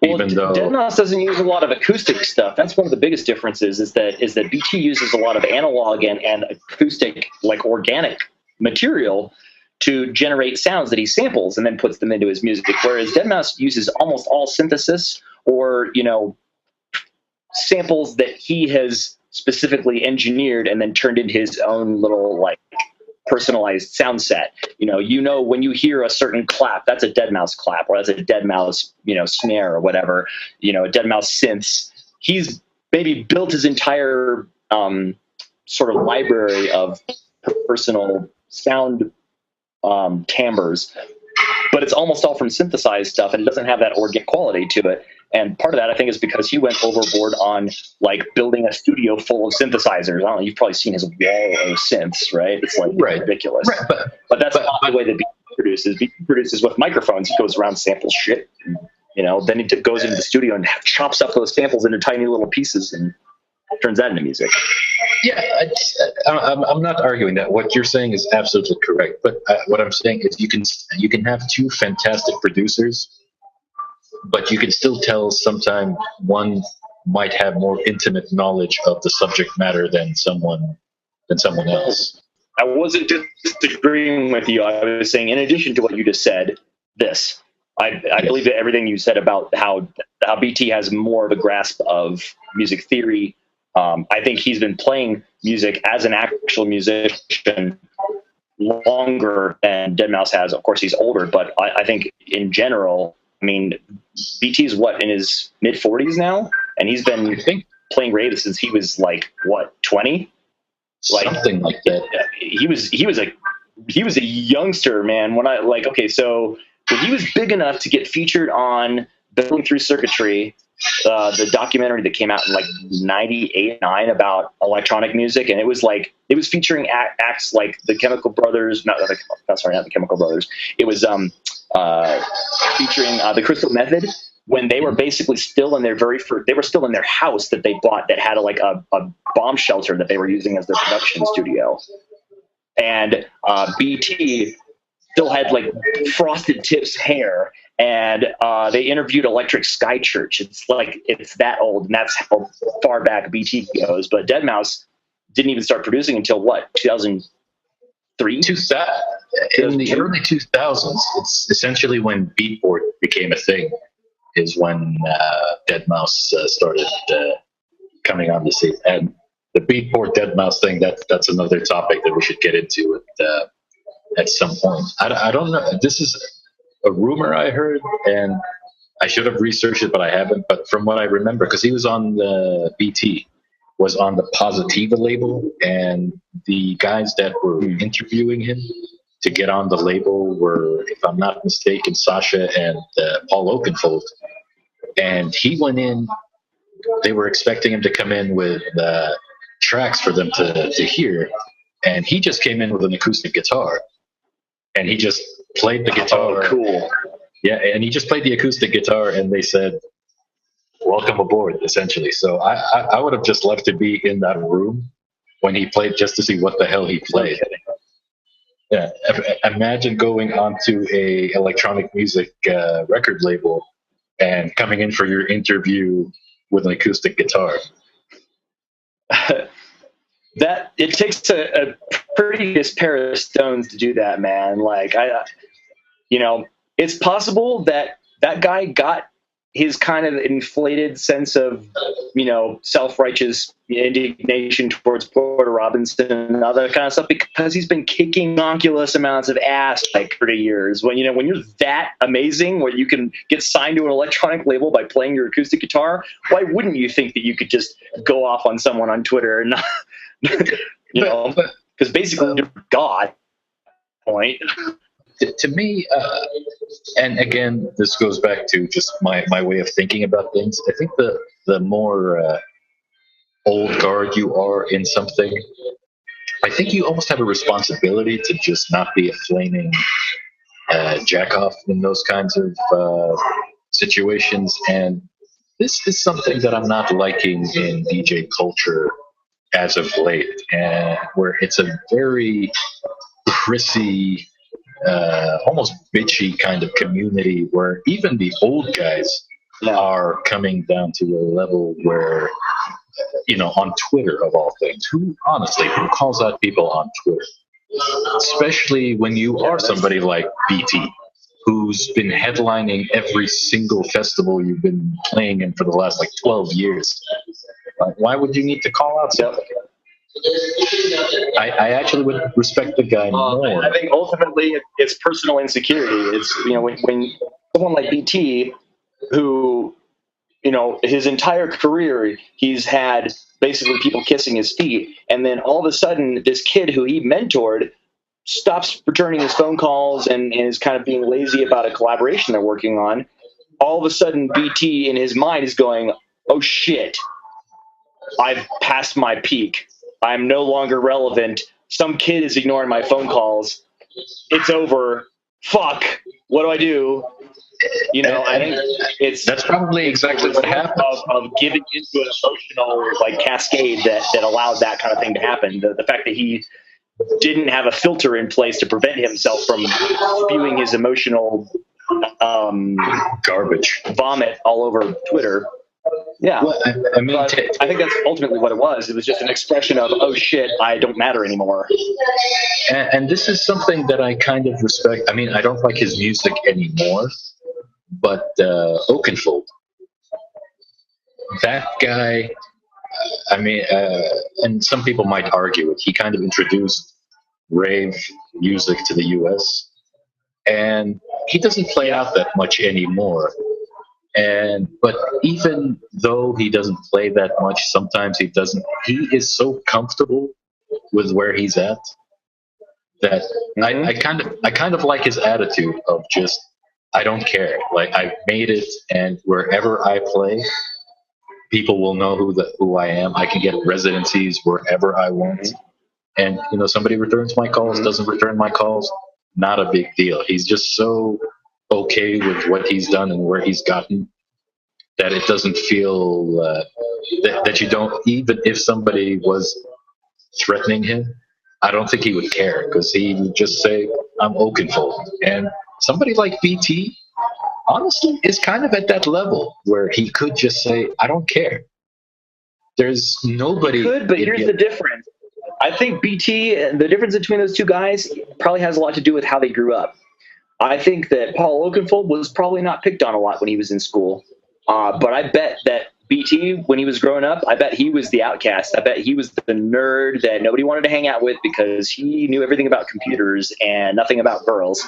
Well, Even though Dead Mouse doesn't use a lot of acoustic stuff. That's one of the biggest differences. Is that BT uses a lot of analog and acoustic, like organic material to generate sounds that he samples and then puts them into his music. Whereas Dead Mouse uses almost all synthesis or samples that he has specifically engineered and then turned into his own little like personalized sound set. When you hear a certain clap, that's a Dead Mouse clap, or that's a Dead Mouse, snare or whatever, a Dead Mouse synths. He's maybe built his entire sort of library of personal sound timbres, but it's almost all from synthesized stuff, and it doesn't have that organic quality to it. And part of that, I think, is because he went overboard on like building a studio full of synthesizers. I don't know, you've probably seen his wall of synths, right? It's like ridiculous. Right, but that's not the way that BT produces. BT produces with microphones. He goes around, samples shit, and, then he goes into the studio and chops up those samples into tiny little pieces and turns that into music. Yeah, I'm not arguing that. What you're saying is absolutely correct. But what I'm saying is you can have two fantastic producers, but you can still tell sometimes one might have more intimate knowledge of the subject matter than someone else. I wasn't disagreeing with you. I was saying, in addition to what you just said, this. I believe that everything you said about how BT has more of a grasp of music theory. I think he's been playing music as an actual musician longer than Dead Mouse has. Of course, he's older, but I think in general, BT's in his mid 40s now, and he's been playing rave since he was 20, something like that. He was a youngster, man. So when he was big enough to get featured on Building Through Circuitry, the documentary that came out in 98, 9 about electronic music, and it was featuring acts like the Chemical Brothers. Not the Chemical Brothers. It was featuring the Crystal Method, when they were basically still in their they were still in their house that they bought that had a bomb shelter that they were using as their production studio, and BT still had frosted tips hair. And they interviewed Electric Sky Church. It's that old, and that's how far back BT goes. But Dead Mouse didn't even start producing until 2003? In the early 2000s, it's essentially when Beatport became a thing, is when Dead Mouse started coming on the scene. And the Beatport Dead Mouse thing, that's another topic that we should get into at some point. I don't know. This is a rumor I heard, and I should have researched it, but I haven't. But from what I remember, because he was on the BT, was on the Positiva label, and the guys that were interviewing him to get on the label were, if I'm not mistaken, Sasha and Paul Oakenfold. And he went in. They were expecting him to come in with tracks for them to hear, and he just came in with an acoustic guitar, and he just played the guitar. Oh, cool. Yeah, and he just played the acoustic guitar, and they said, "Welcome aboard," essentially. So I would have just loved to be in that room when he played, just to see what the hell he played. Yeah, imagine going onto a electronic music record label and coming in for your interview with an acoustic guitar. That it takes a pretty pair of stones to do that, man. It's possible that guy got his kind of inflated sense of, self-righteous indignation towards Porter Robinson and all that kind of stuff because he's been kicking onculous amounts of ass for years. When you're that amazing, where you can get signed to an electronic label by playing your acoustic guitar, why wouldn't you think that you could just go off on someone on Twitter and not, because basically you're God. Point. To me, and again, this goes back to just my way of thinking about things. I think the more old guard you are in something, I think you almost have a responsibility to just not be a flaming jack off in those kinds of situations. And this is something that I'm not liking in DJ culture as of late, and where it's a very prissy, almost bitchy kind of community where even the old guys are coming down to a level where, on Twitter of all things, who calls out people on Twitter? Especially when you are somebody like BT, who's been headlining every single festival you've been playing in for the last 12 years. Why would you need to call out somebody? I actually would respect the guy more. I think ultimately it's personal insecurity. It's, when someone like BT, who, his entire career, he's had basically people kissing his feet. And then all of a sudden, this kid who he mentored stops returning his phone calls and is kind of being lazy about a collaboration they're working on. All of a sudden, BT in his mind is going, oh shit, I've passed my peak. I'm no longer relevant. Some kid is ignoring my phone calls. It's over. Fuck. What do I do? I think that's probably exactly what happened. Of giving into an emotional cascade that allowed that kind of thing to happen. The fact that he didn't have a filter in place to prevent himself from spewing his emotional garbage vomit all over Twitter. Yeah, well, I mean, I think that's ultimately what it was. It was just an expression of, oh shit, I don't matter anymore. And this is something that I kind of respect. I mean, I don't like his music anymore, but Oakenfold, that guy, I mean, and some people might argue it, he kind of introduced rave music to the US, and he doesn't play out that much anymore. But even though he doesn't play that much, sometimes he is so comfortable with where he's at that I kind of like his attitude of just, I don't care. I've made it, and wherever I play, people will know who I am. I can get residencies wherever I want. And somebody returns my calls, doesn't return my calls, not a big deal. He's just so okay with what he's done and where he's gotten that it doesn't feel that you don't, even if somebody was threatening him, I don't think he would care, because he would just say, I'm Oakenfold. And somebody like BT, honestly, is kind of at that level where he could just say, I don't care. There's nobody. He could, but here's the difference. I think BT, the difference between those two guys probably has a lot to do with how they grew up. I think that Paul Oakenfold was probably not picked on a lot when he was in school. But I bet that BT, when he was growing up, I bet he was the outcast. I bet he was the nerd that nobody wanted to hang out with because he knew everything about computers and nothing about girls.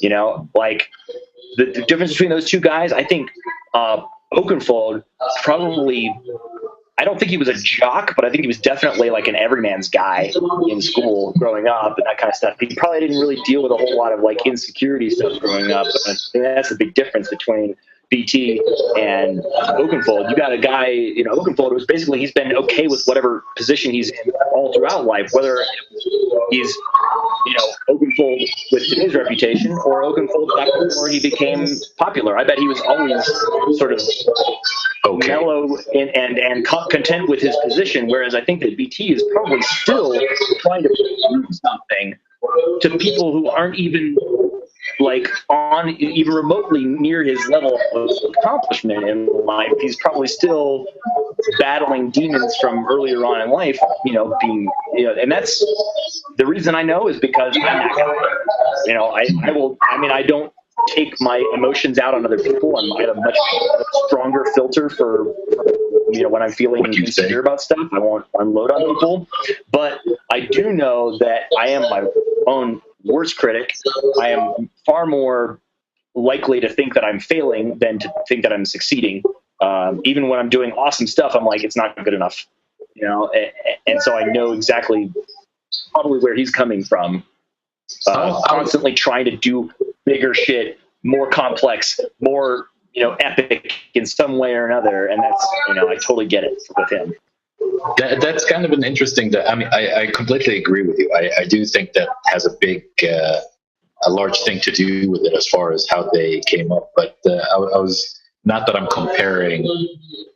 The difference between those two guys, I think Oakenfold probably, I don't think he was a jock, but I think he was definitely an everyman's guy in school growing up and that kind of stuff. He probably didn't really deal with a whole lot of insecurity stuff growing up. But I think that's the big difference between BT and Oakenfold. You got a guy, Oakenfold, who's basically, he's been okay with whatever position he's in all throughout life, whether he's, Oakenfold with his reputation or Oakenfold back before he became popular. I bet he was always sort of mellow and content with his position, whereas I think that BT is probably still trying to prove something to people who aren't even on even remotely near his level of accomplishment in life. He's probably still battling demons from earlier on in life, and that's the reason I know is because I'm that guy. I don't take my emotions out on other people. I have a much stronger filter for when I'm feeling insecure about stuff. I won't unload on people, but I do know that I am my own worst critic. I am far more likely to think that I'm failing than to think that I'm succeeding. Even when I'm doing awesome stuff, I'm like, it's not good enough, and so I know exactly probably where he's coming from. constantly trying to do bigger shit, more complex, more, epic in some way or another. And that's, I totally get it with him. That's kind of an interesting. I mean, I completely agree with you. I do think that has a large thing to do with it as far as how they came up. But I was not that I'm comparing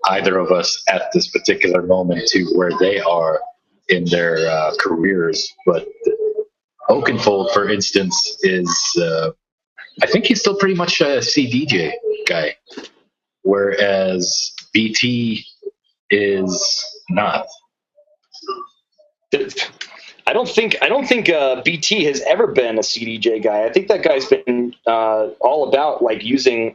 either of us at this particular moment to where they are in their careers. But Oakenfold, for instance, is I think he's still pretty much a CDJ guy, whereas BT is not. I don't think BT has ever been a CDJ guy. I think that guy's been all about like using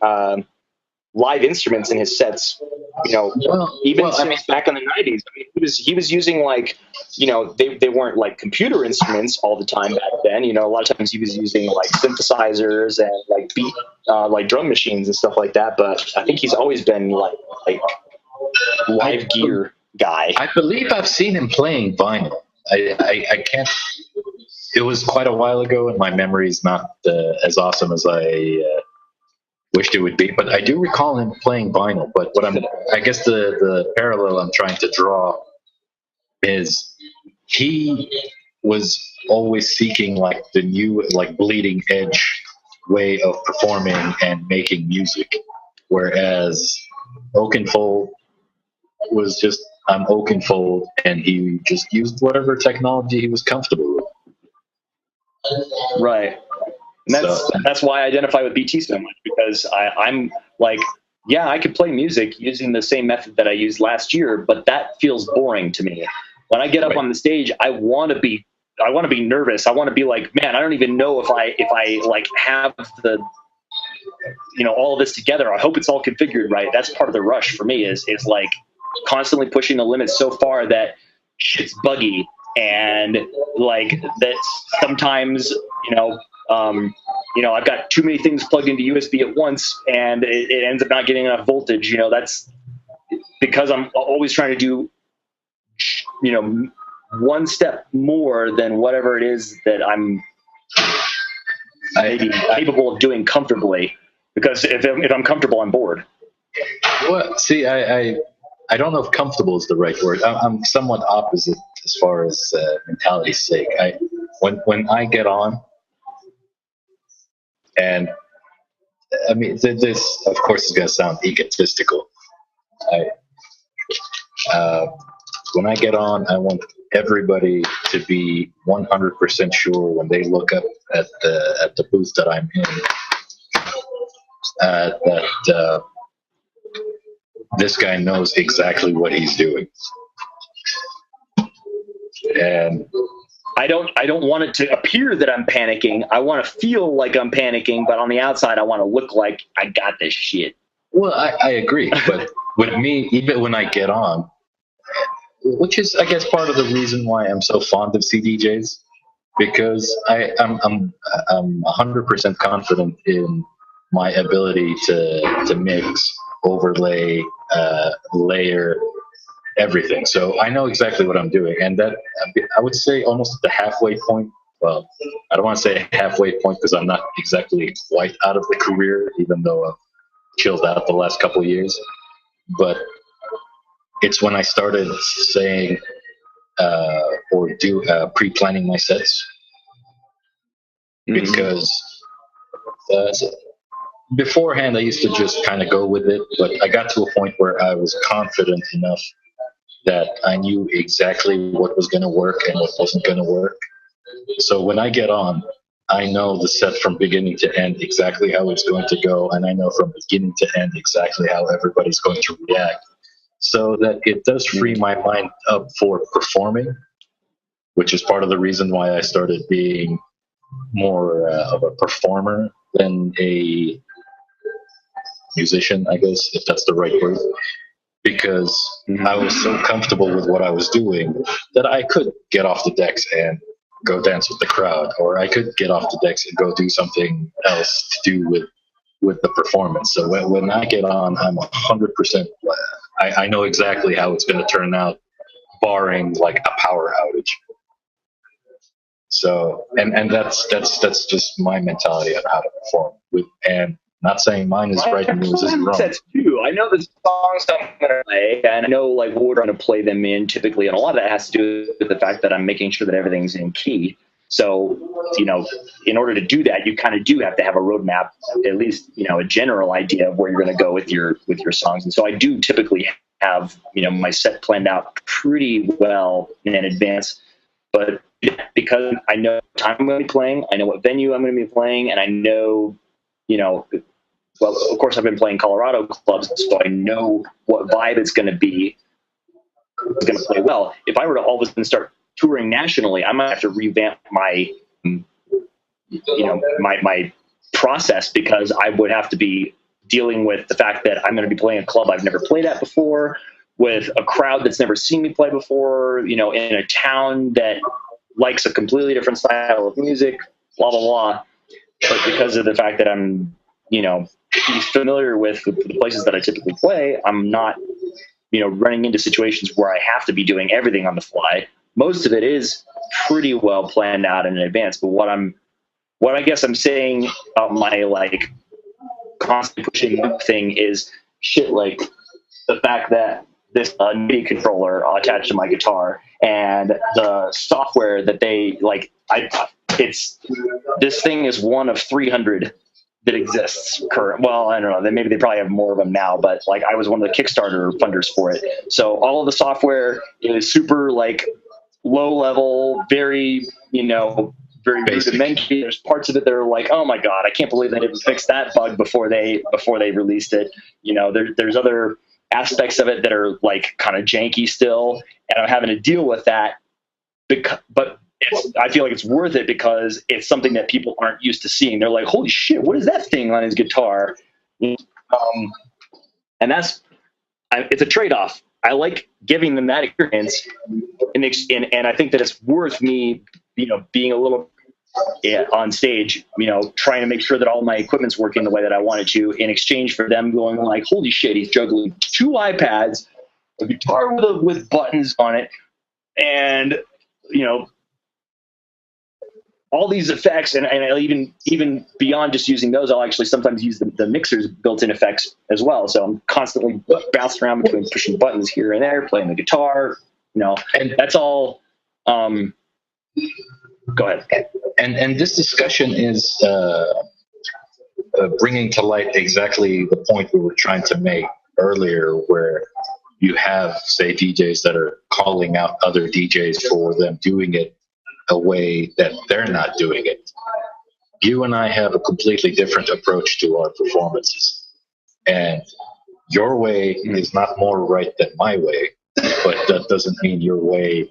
live instruments in his sets. Since back in the 90s. I mean, he was using like, they weren't like computer instruments all the time back then. A lot of times he was using like synthesizers and like beat like drum machines and stuff like that. But I think he's always been like live gear guy. I believe I've seen him playing vinyl. I can't. It was quite a while ago, and my memory's not as awesome as I wished it would be. But I do recall him playing vinyl. But I guess the parallel I'm trying to draw is he was always seeking like the new, like bleeding edge way of performing and making music, whereas Oakenfold was just, I'm Oakenfold, and he just used whatever technology he was comfortable with. Right. And that's why I identify with BT so much, because I'm like, yeah, I could play music using the same method that I used last year, but that feels boring to me. When I get up on the stage, I want to be nervous. I want to be like, man, I don't even know if I like have the, all of this together. I hope it's all configured right. That's part of the rush for me is like constantly pushing the limits so far that shit's buggy, and like that sometimes, I've got too many things plugged into USB at once, and it ends up not getting enough voltage. That's because I'm always trying to do, one step more than whatever it is that I'm maybe capable of doing comfortably. Because if I'm comfortable, I'm bored. Well, see, I don't know if comfortable is the right word. I'm somewhat opposite as far as mentality's sake. When I get on, and I mean, this of course is going to sound egotistical. When I get on, I want everybody to be 100% sure when they look up at the booth that I'm in, that this guy knows exactly what he's doing. And I don't want it to appear that I'm panicking. I want to feel like I'm panicking, but on the outside, I want to look like I got this shit. Well, I agree, but with me, even when I get on, which is, I guess, part of the reason why I'm so fond of CDJs, because I'm 100% confident in my ability to mix, overlay, layer, everything. So I know exactly what I'm doing, and that I would say almost at the halfway point. Well, I don't want to say halfway point because I'm not exactly quite out of the career, even though I've chilled out the last couple of years. But it's when I started saying or do pre-planning my sets, because beforehand I used to just kind of go with it, but I got to a point where I was confident enough that I knew exactly what was going to work and what wasn't going to work. So when I get on, I know the set from beginning to end exactly how it's going to go, and I know from beginning to end exactly how everybody's going to react, so that it does free my mind up for performing, which is part of the reason why I started being more of a performer than a musician, I guess, if that's the right word. Because I was so comfortable with what I was doing that I could get off the decks and go dance with the crowd, or I could get off the decks and go do something else to do with the performance. So when I get on, I'm 100%. I know exactly how it's going to turn out, barring like a power outage. So, and that's just my mentality on how to perform with, and not saying mine is right and yours is wrong. Sets too. I know the songs I'm gonna play, and I know like what we're going to play them in typically, and a lot of that has to do with the fact that I'm making sure that everything's in key. So, in order to do that, you kind of do have to have a roadmap, at least a general idea of where you're going to go with your songs. And so I do typically have my set planned out pretty well in advance. But because I know what time I'm going to be playing, I know what venue I'm going to be playing, and I know, well, of course, I've been playing Colorado clubs, so I know what vibe it's going to be. It's going to play well. If I were to all of a sudden start touring nationally, I might have to revamp my, my process, because I would have to be dealing with the fact that I'm going to be playing a club I've never played at before, with a crowd that's never seen me play before, in a town that likes a completely different style of music, blah, blah, blah. But because of the fact that I'm, familiar with the places that I typically play, I'm not, running into situations where I have to be doing everything on the fly. Most of it is pretty well planned out in advance. But what I guess I'm saying about my like constantly pushing thing is shit like the fact that this MIDI controller attached to my guitar and the software that they like, this thing is one of 300 that exists current. Well, I don't know. Maybe they probably have more of them now, but like I was one of the Kickstarter funders for it. So all of the software is super like low level, very, very rudimentary. There's parts of it that are like, oh my God, I can't believe they didn't fix that bug before they released it. There's other aspects of it that are like kind of janky still, and I'm having to deal with that. But I feel like it's worth it because it's something that people aren't used to seeing. They're like, holy shit, what is that thing on his guitar? And it's a trade-off. I like giving them that experience, and I think that it's worth me, being a little on stage, trying to make sure that all my equipment's working the way that I want it to, in exchange for them going like, holy shit, he's juggling 2 iPads, a guitar with buttons on it, and all these effects, and even beyond just using those, I'll actually sometimes use the mixer's built-in effects as well. So I'm constantly bouncing around between pushing buttons here and there, playing the guitar, and that's all. Go ahead. And this discussion is bringing to light exactly the point we were trying to make earlier, where you have, say, DJs that are calling out other DJs for them doing it a way that they're not doing it. You and I have a completely different approach to our performances. And your way is not more right than my way, but that doesn't mean your way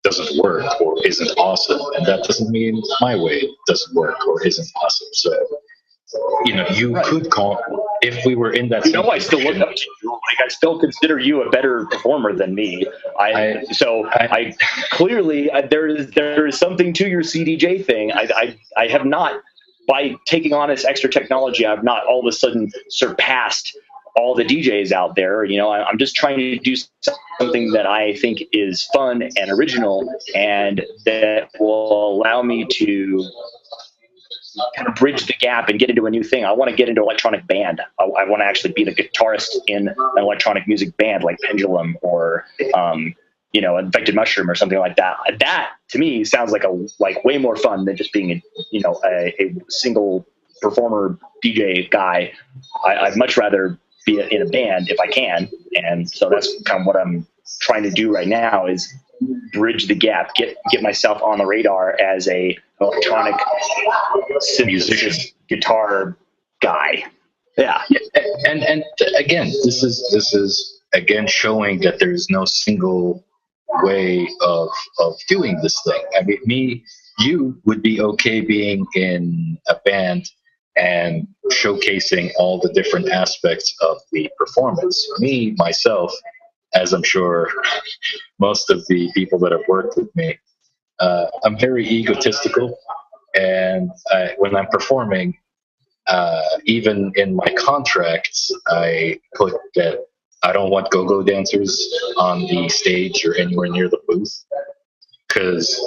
doesn't work or isn't awesome. And that doesn't mean my way doesn't work or isn't awesome. So, you could call, if we were in that situation. I still look up to you. Like, I still consider you a better performer than me. I clearly, there is something to your CDJ thing. I have not, by taking on this extra technology, I've not all of a sudden surpassed all the DJs out there. I'm just trying to do something that I think is fun and original, and that will allow me to kind of bridge the gap and get into a new thing. I want to get into electronic band. I want to actually be the guitarist in an electronic music band like Pendulum or, Infected Mushroom or something like that. That to me sounds like way more fun than just being a single performer DJ guy. I'd much rather be in a band if I can. And so that's kind of what I'm trying to do right now, is bridge the gap, get myself on the radar as a electronic musician, guitar guy. Yeah. And again, this is again showing that there is no single way of doing this thing. I mean, you would be okay being in a band and showcasing all the different aspects of the performance. Me, myself, as I'm sure most of the people that have worked with me, I'm very egotistical. And when I'm performing, even in my contracts, I put that I don't want go-go dancers on the stage or anywhere near the booth, because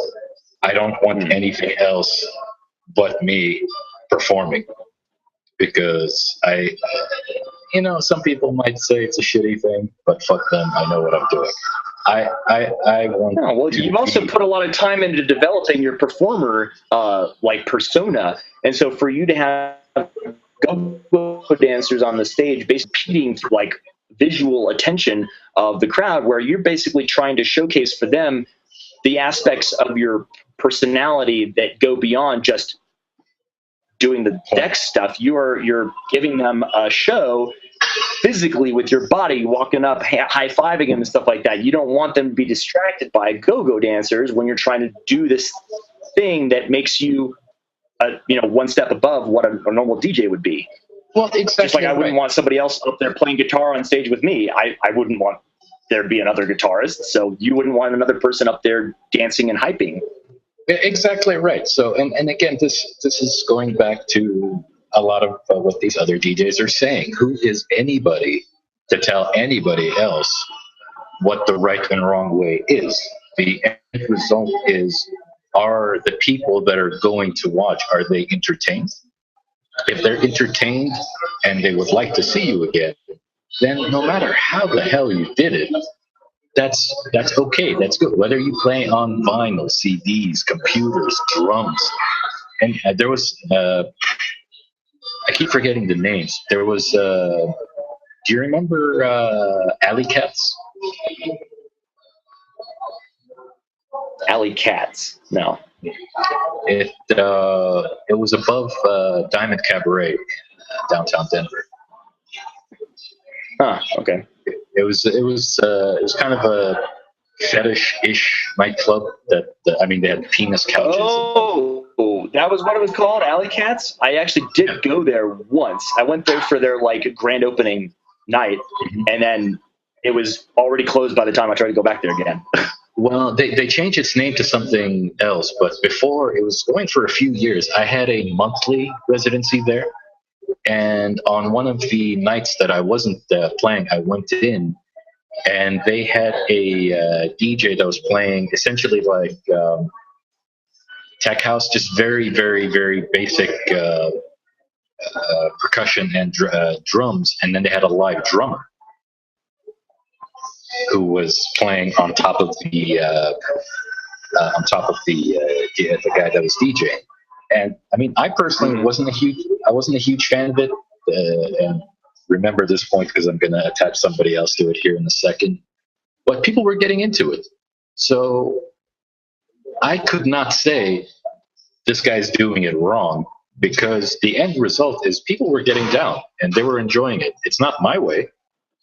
I don't want anything else but me performing, because some people might say it's a shitty thing, but fuck them. I know what I'm doing. I want. Oh, well, you've also put a lot of time into developing your performer like persona, and so for you to have go dancers on the stage, basically competing for like visual attention of the crowd, where you're basically trying to showcase for them the aspects of your personality that go beyond just doing the deck stuff. You're giving them a show physically with your body, walking up, high-fiving them and stuff like that. You don't want them to be distracted by go-go dancers when you're trying to do this thing that makes you one step above what a normal DJ would be. Well, exactly. Just like I wouldn't want somebody else up there playing guitar on stage with me. I wouldn't want there to be another guitarist, so you wouldn't want another person up there dancing and hyping. Exactly right. So, and again, this is going back to a lot of what these other DJs are saying. Who is anybody to tell anybody else what the right and wrong way is? The end result is, are the people that are going to watch, are they entertained? If they're entertained and they would like to see you again, then no matter how the hell you did it, that's okay. That's good. Whether you play on vinyl, CDs, computers, drums, and there was I keep forgetting the names. There was do you remember Alley Cats? Alley Cats? No. It was above Diamond Cabaret in downtown Denver. Huh. Okay. It was kind of a fetish-ish nightclub that they had penis couches. Oh, that was what it was called, Alley Cats? I actually did go there once. I went there for their like grand opening night, and then it was already closed by the time I tried to go back there again. Well, they changed its name to something else, but before, it was going for a few years. I had a monthly residency there, and on one of the nights that I wasn't playing, I went in, and they had a DJ that was playing essentially like tech house, just very, very, very basic percussion and drums, and then they had a live drummer who was playing on top of the guy that was DJing. And I personally wasn't a huge fan of it. And remember this point because I'm going to attach somebody else to it here in a second. But people were getting into it, so I could not say this guy's doing it wrong, because the end result is people were getting down and they were enjoying it. It's not my way,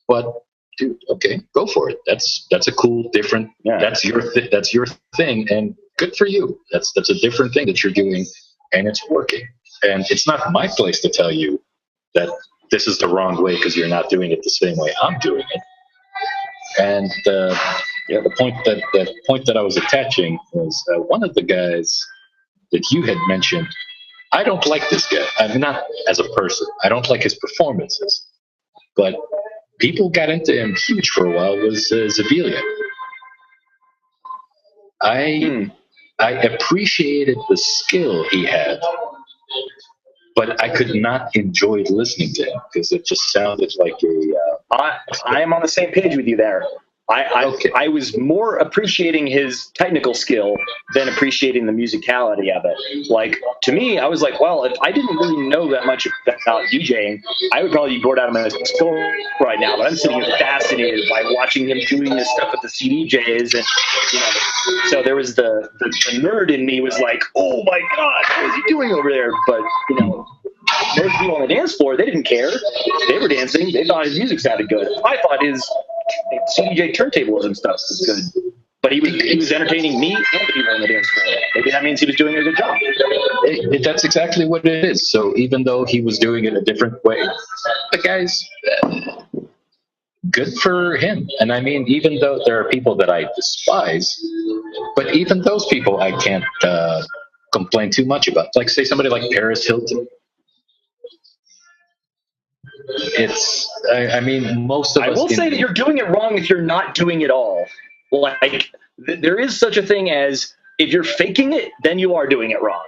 but dude, okay, go for it. That's a cool, different. Yeah. That's your thing, and good for you. That's a different thing that you're doing, and it's working. And it's not my place to tell you that this is the wrong way because you're not doing it the same way I'm doing it. And the point that I was attaching was one of the guys that you had mentioned. I don't like this guy. I'm not as a person. I don't like his performances, but people got into him huge for a while. Was Zabilia. I appreciated the skill he had, but I could not enjoy listening to him because it just sounded like I am on the same page with you there. I was more appreciating his technical skill than appreciating the musicality of it. Like, to me, I was like, well, if I didn't really know that much about DJing, I would probably be bored out of my skull right now. But I'm sitting here fascinated by watching him doing this stuff with the CDJs, and so there was the nerd in me was like, oh my god, what is he doing over there? But most people on the dance floor, they didn't care. They were dancing. They thought his music sounded good. I thought his CDJ turntablism stuff was good. But he was entertaining me and the people on the dance floor. Maybe that means he was doing a good job. That's exactly what it is. So even though he was doing it a different way, the guy's good for him. And even though there are people that I despise, but even those people I can't complain too much about. Like, say, somebody like Paris Hilton. Most of us. I will say that you're doing it wrong if you're not doing it all. Like, there is such a thing as if you're faking it, then you are doing it wrong.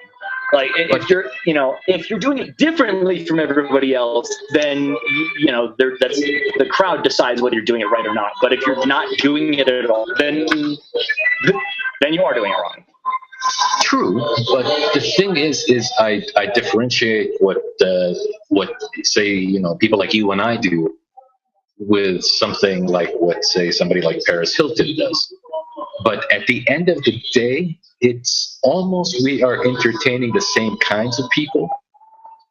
Like if you're, you know, if you're doing it differently from everybody else, then you know, that's the crowd decides whether you're doing it right or not. But if you're not doing it at all, then you are doing it wrong. True, but the thing is I differentiate what say, you know, people like you and I do with something like what, say, somebody like Paris Hilton does. But at the end of the day, it's almost, we are entertaining the same kinds of people,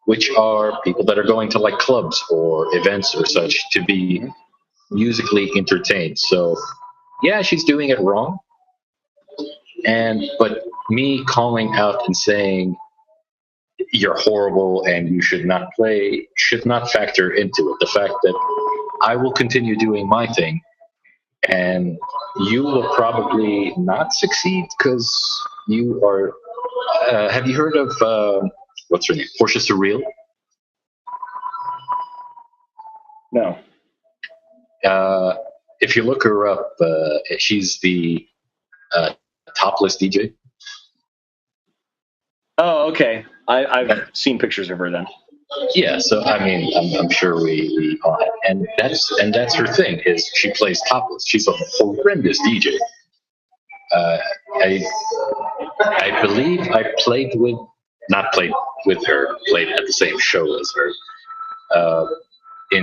which are people that are going to like clubs or events or such to be musically entertained. So yeah, she's doing it wrong. But me calling out and saying you're horrible and you should not play should not factor into it. The fact that I will continue doing my thing and you will probably not succeed because you are. Have you heard of what's her name? Portia Surreal? No. If you look her up, she's the topless DJ. Oh, okay. I've seen pictures of her then. Yeah, so I mean, I'm sure we all have, and that's her thing, is she plays topless. She's a horrendous DJ. I believe I not played with her, played at the same show as her. It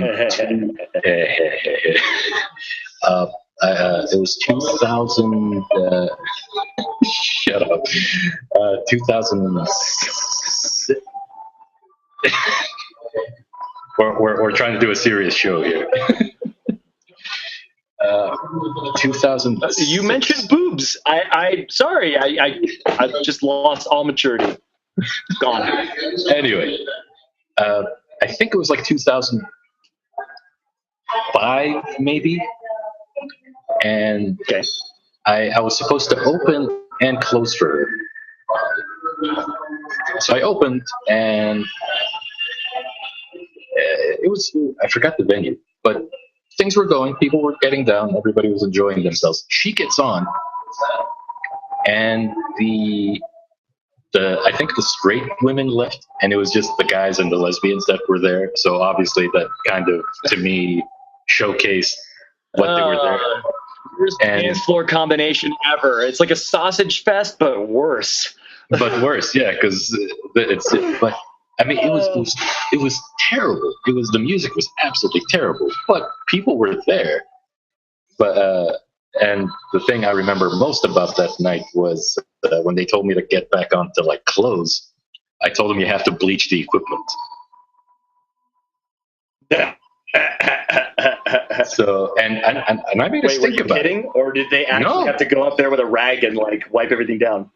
was 2000. Shut up. 2006. We're trying to do a serious show here. 2000. You mentioned boobs. I sorry. I just lost all maturity. Gone. Anyway, I think it was like 2005, maybe. And okay. I was supposed to open and close for her. So I opened, and it was, I forgot the venue, but things were going, people were getting down, everybody was enjoying themselves. She gets on, and I think the straight women left, and it was just the guys and the lesbians that were there. So obviously that kind of, to me, showcased what they were there. Worst dance floor combination ever. It's like a sausage fest, but worse. But worse, yeah, because but I mean, it was terrible. The music was absolutely terrible, but people were there. But and the thing I remember most about that night was when they told me to get back on to like close. I told them you have to bleach the equipment. So and I made us think about kidding? Or did they actually have to go up there with a rag and like wipe everything down?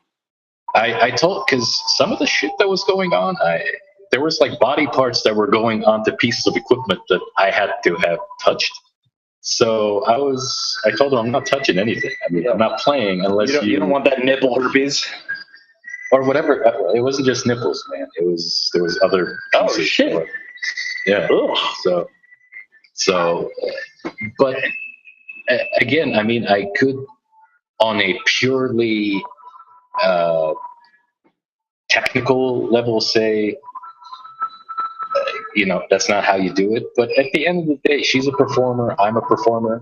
I told, because some of the shit that was going on, there was like body parts that were going onto pieces of equipment that I had to have touched. So I told them I'm not touching anything. I mean, I'm not playing unless you don't want that nipple herpes or whatever. It wasn't just nipples, man. There was other pieces. Oh shit! Yeah. Ugh. So, but again, I mean, I could, on a purely technical level, say, that's not how you do it. But at the end of the day, she's a performer. I'm a performer.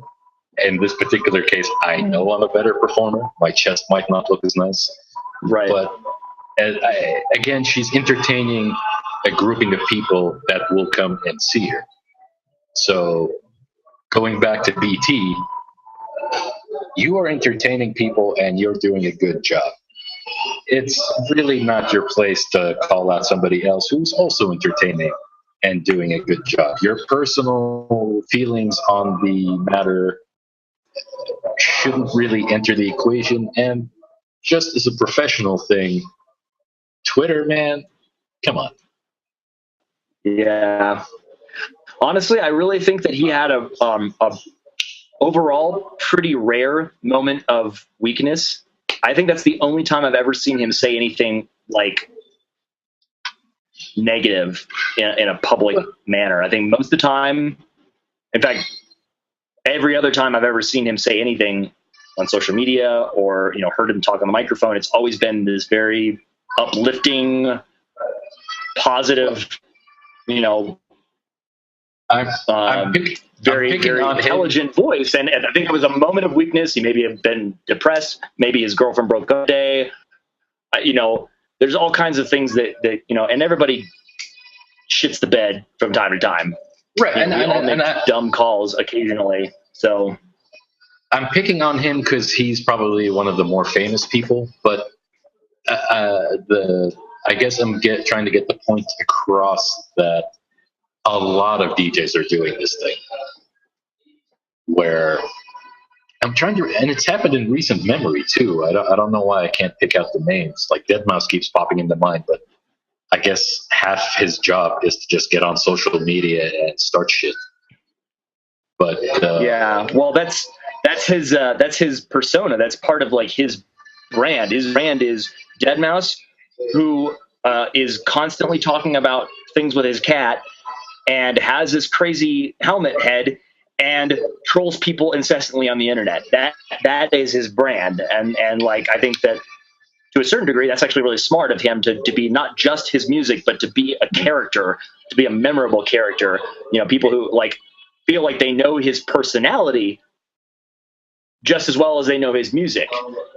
In this particular case, I know I'm a better performer. My chest might not look as nice. Right. But again, she's entertaining a grouping of people that will come and see her. So going back to BT, you are entertaining people and you're doing a good job. It's really not your place to call out somebody else who's also entertaining and doing a good job. Your personal feelings on the matter shouldn't really enter the equation. And just as a professional thing, Twitter, man, come on. Yeah. Honestly, I really think that he had a overall pretty rare moment of weakness. I think that's the only time I've ever seen him say anything like negative in a public manner. I think most of the time, in fact, every other time I've ever seen him say anything, on social media or heard him talk on the microphone, it's always been this very uplifting, positive, very intelligent voice. And I think it was a moment of weakness. He maybe had been depressed. Maybe his girlfriend broke up today. There's all kinds of things that and everybody shits the bed from time to time. Right. And we all make dumb calls occasionally. So I'm picking on him because he's probably one of the more famous people, but I guess I'm trying to get the point across that a lot of DJs are doing this thing where I'm trying to, and it's happened in recent memory too. I don't know why I can't pick out the names. Like Deadmau5 keeps popping into mind, but I guess half his job is to just get on social media and start shit. But yeah, well, that's his persona. That's part of like his brand. His brand is Deadmau5, who is constantly talking about things with his cat and has this crazy helmet head and trolls people incessantly on the internet. That is his brand, and like I think that to a certain degree, that's actually really smart of him to be not just his music, but to be a character, to be a memorable character. People who like feel like they know his personality just as well as they know his music,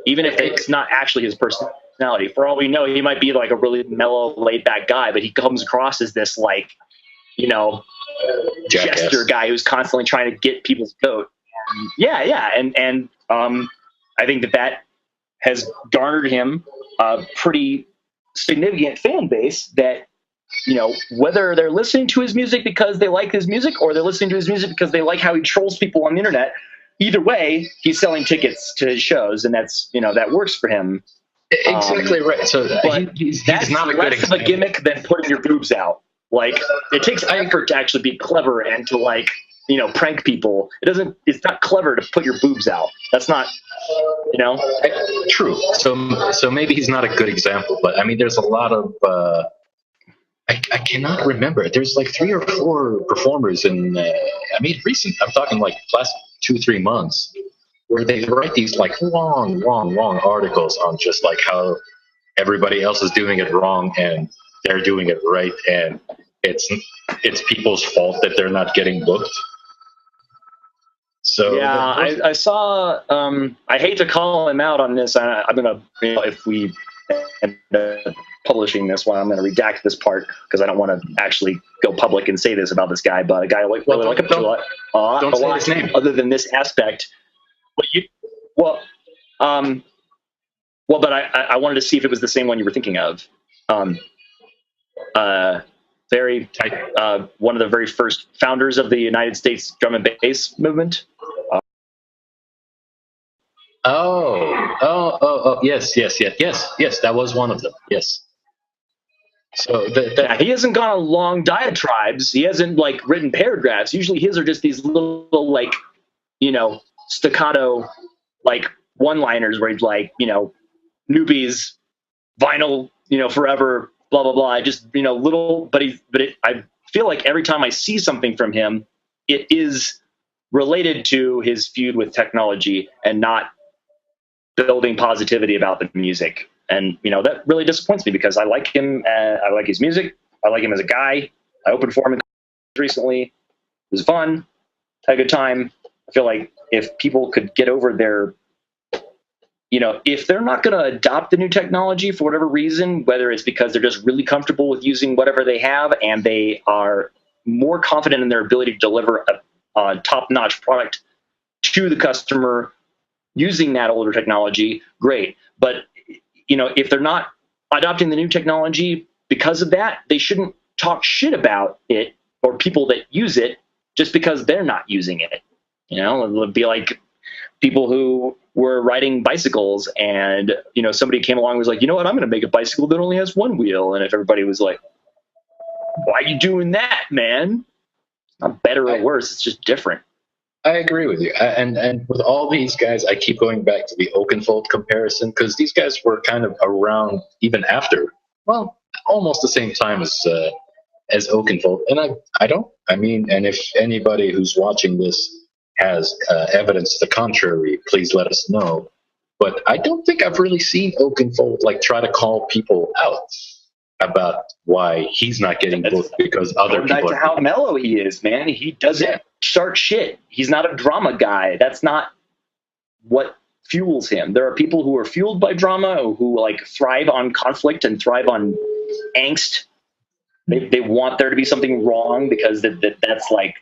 even if it's not actually his personality. For all we know, he might be like a really mellow, laid back guy, but he comes across as this like, jester guy who's constantly trying to get people's vote. And I think that has garnered him a pretty significant fan base that, whether they're listening to his music because they like his music or they're listening to his music because they like how he trolls people on the internet, either way, he's selling tickets to his shows, and that's, that works for him. Exactly right. So he's not a good example. Of a gimmick than putting your boobs out. Like, it takes effort to actually be clever and to like, prank people. It's not clever to put your boobs out. That's not, True. So maybe he's not a good example, but I mean, there's a lot of, I cannot remember. There's like 3 or 4 performers in, recent, I'm talking like last 2-3 months, where they write these like long articles on just like how everybody else is doing it wrong and they're doing it right, and it's people's fault that they're not getting booked. So yeah, I saw. I hate to call him out on this. I'm gonna, if we end up publishing this one, I'm gonna redact this part because I don't want to actually go public and say this about this guy. But a guy like don't say his name. Other than this aspect. But I wanted to see if it was the same one you were thinking of. One of the very first founders of the United States drum and bass movement. Yes. That was one of them. Yes. So he hasn't gone on long diatribes. He hasn't like written paragraphs. Usually his are just these little like, staccato like one-liners where he's like, newbies, vinyl, forever, blah blah blah. I just little, I feel like every time I see something from him, it is related to his feud with technology and not building positivity about the music. And that really disappoints me because I like him. I like his music. I like him as a guy. I opened for him recently. It was fun. Had a good time. I feel like if people could get over their, if they're not going to adopt the new technology for whatever reason, whether it's because they're just really comfortable with using whatever they have and they are more confident in their ability to deliver a top-notch product to the customer using that older technology, great. But, if they're not adopting the new technology because of that, they shouldn't talk shit about it or people that use it just because they're not using it. It would be like people who were riding bicycles and, somebody came along and was like, you know what, I'm going to make a bicycle that only has one wheel. And if everybody was like, why are you doing that, man? Not better or worse. It's just different. I agree with you. And with all these guys, I keep going back to the Oakenfold comparison because these guys were kind of around even after, well, almost the same time as Oakenfold. And and if anybody who's watching this has evidence to the contrary, please let us know. But I don't think I've really seen Oakenfold like try to call people out about why he's not getting booked because other people back to how mellow he is, man. He doesn't start shit. He's not a drama guy. That's not what fuels him. There are people who are fueled by drama, who like thrive on conflict and thrive on angst. They want there to be something wrong because that's like,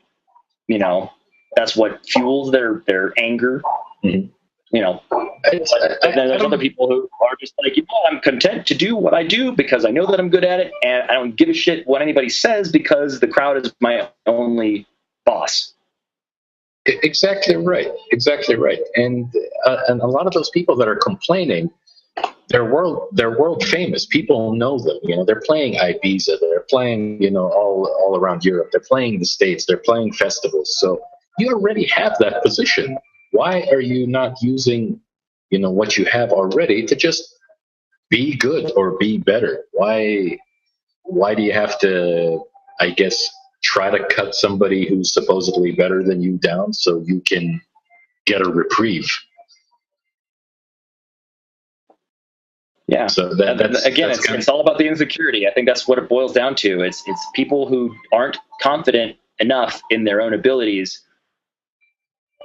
you know, that's what fuels their anger. Mm-hmm. You know, and then there's other people who are just like, you know, I'm content to do what I do because I know that I'm good at it, and I don't give a shit what anybody says because the crowd is my only boss. Exactly right. Exactly right. And a lot of those people that are complaining, they're world famous. People know them. You know, they're playing Ibiza. They're playing, you know, all around Europe. They're playing the States. They're playing festivals. So you already have that position. Why are you not using, you know, what you have already to just be good or be better? Why do you have to, I guess, try to cut somebody who's supposedly better than you down so you can get a reprieve? Yeah. So it's all about the insecurity. I think that's what it boils down to. It's people who aren't confident enough in their own abilities,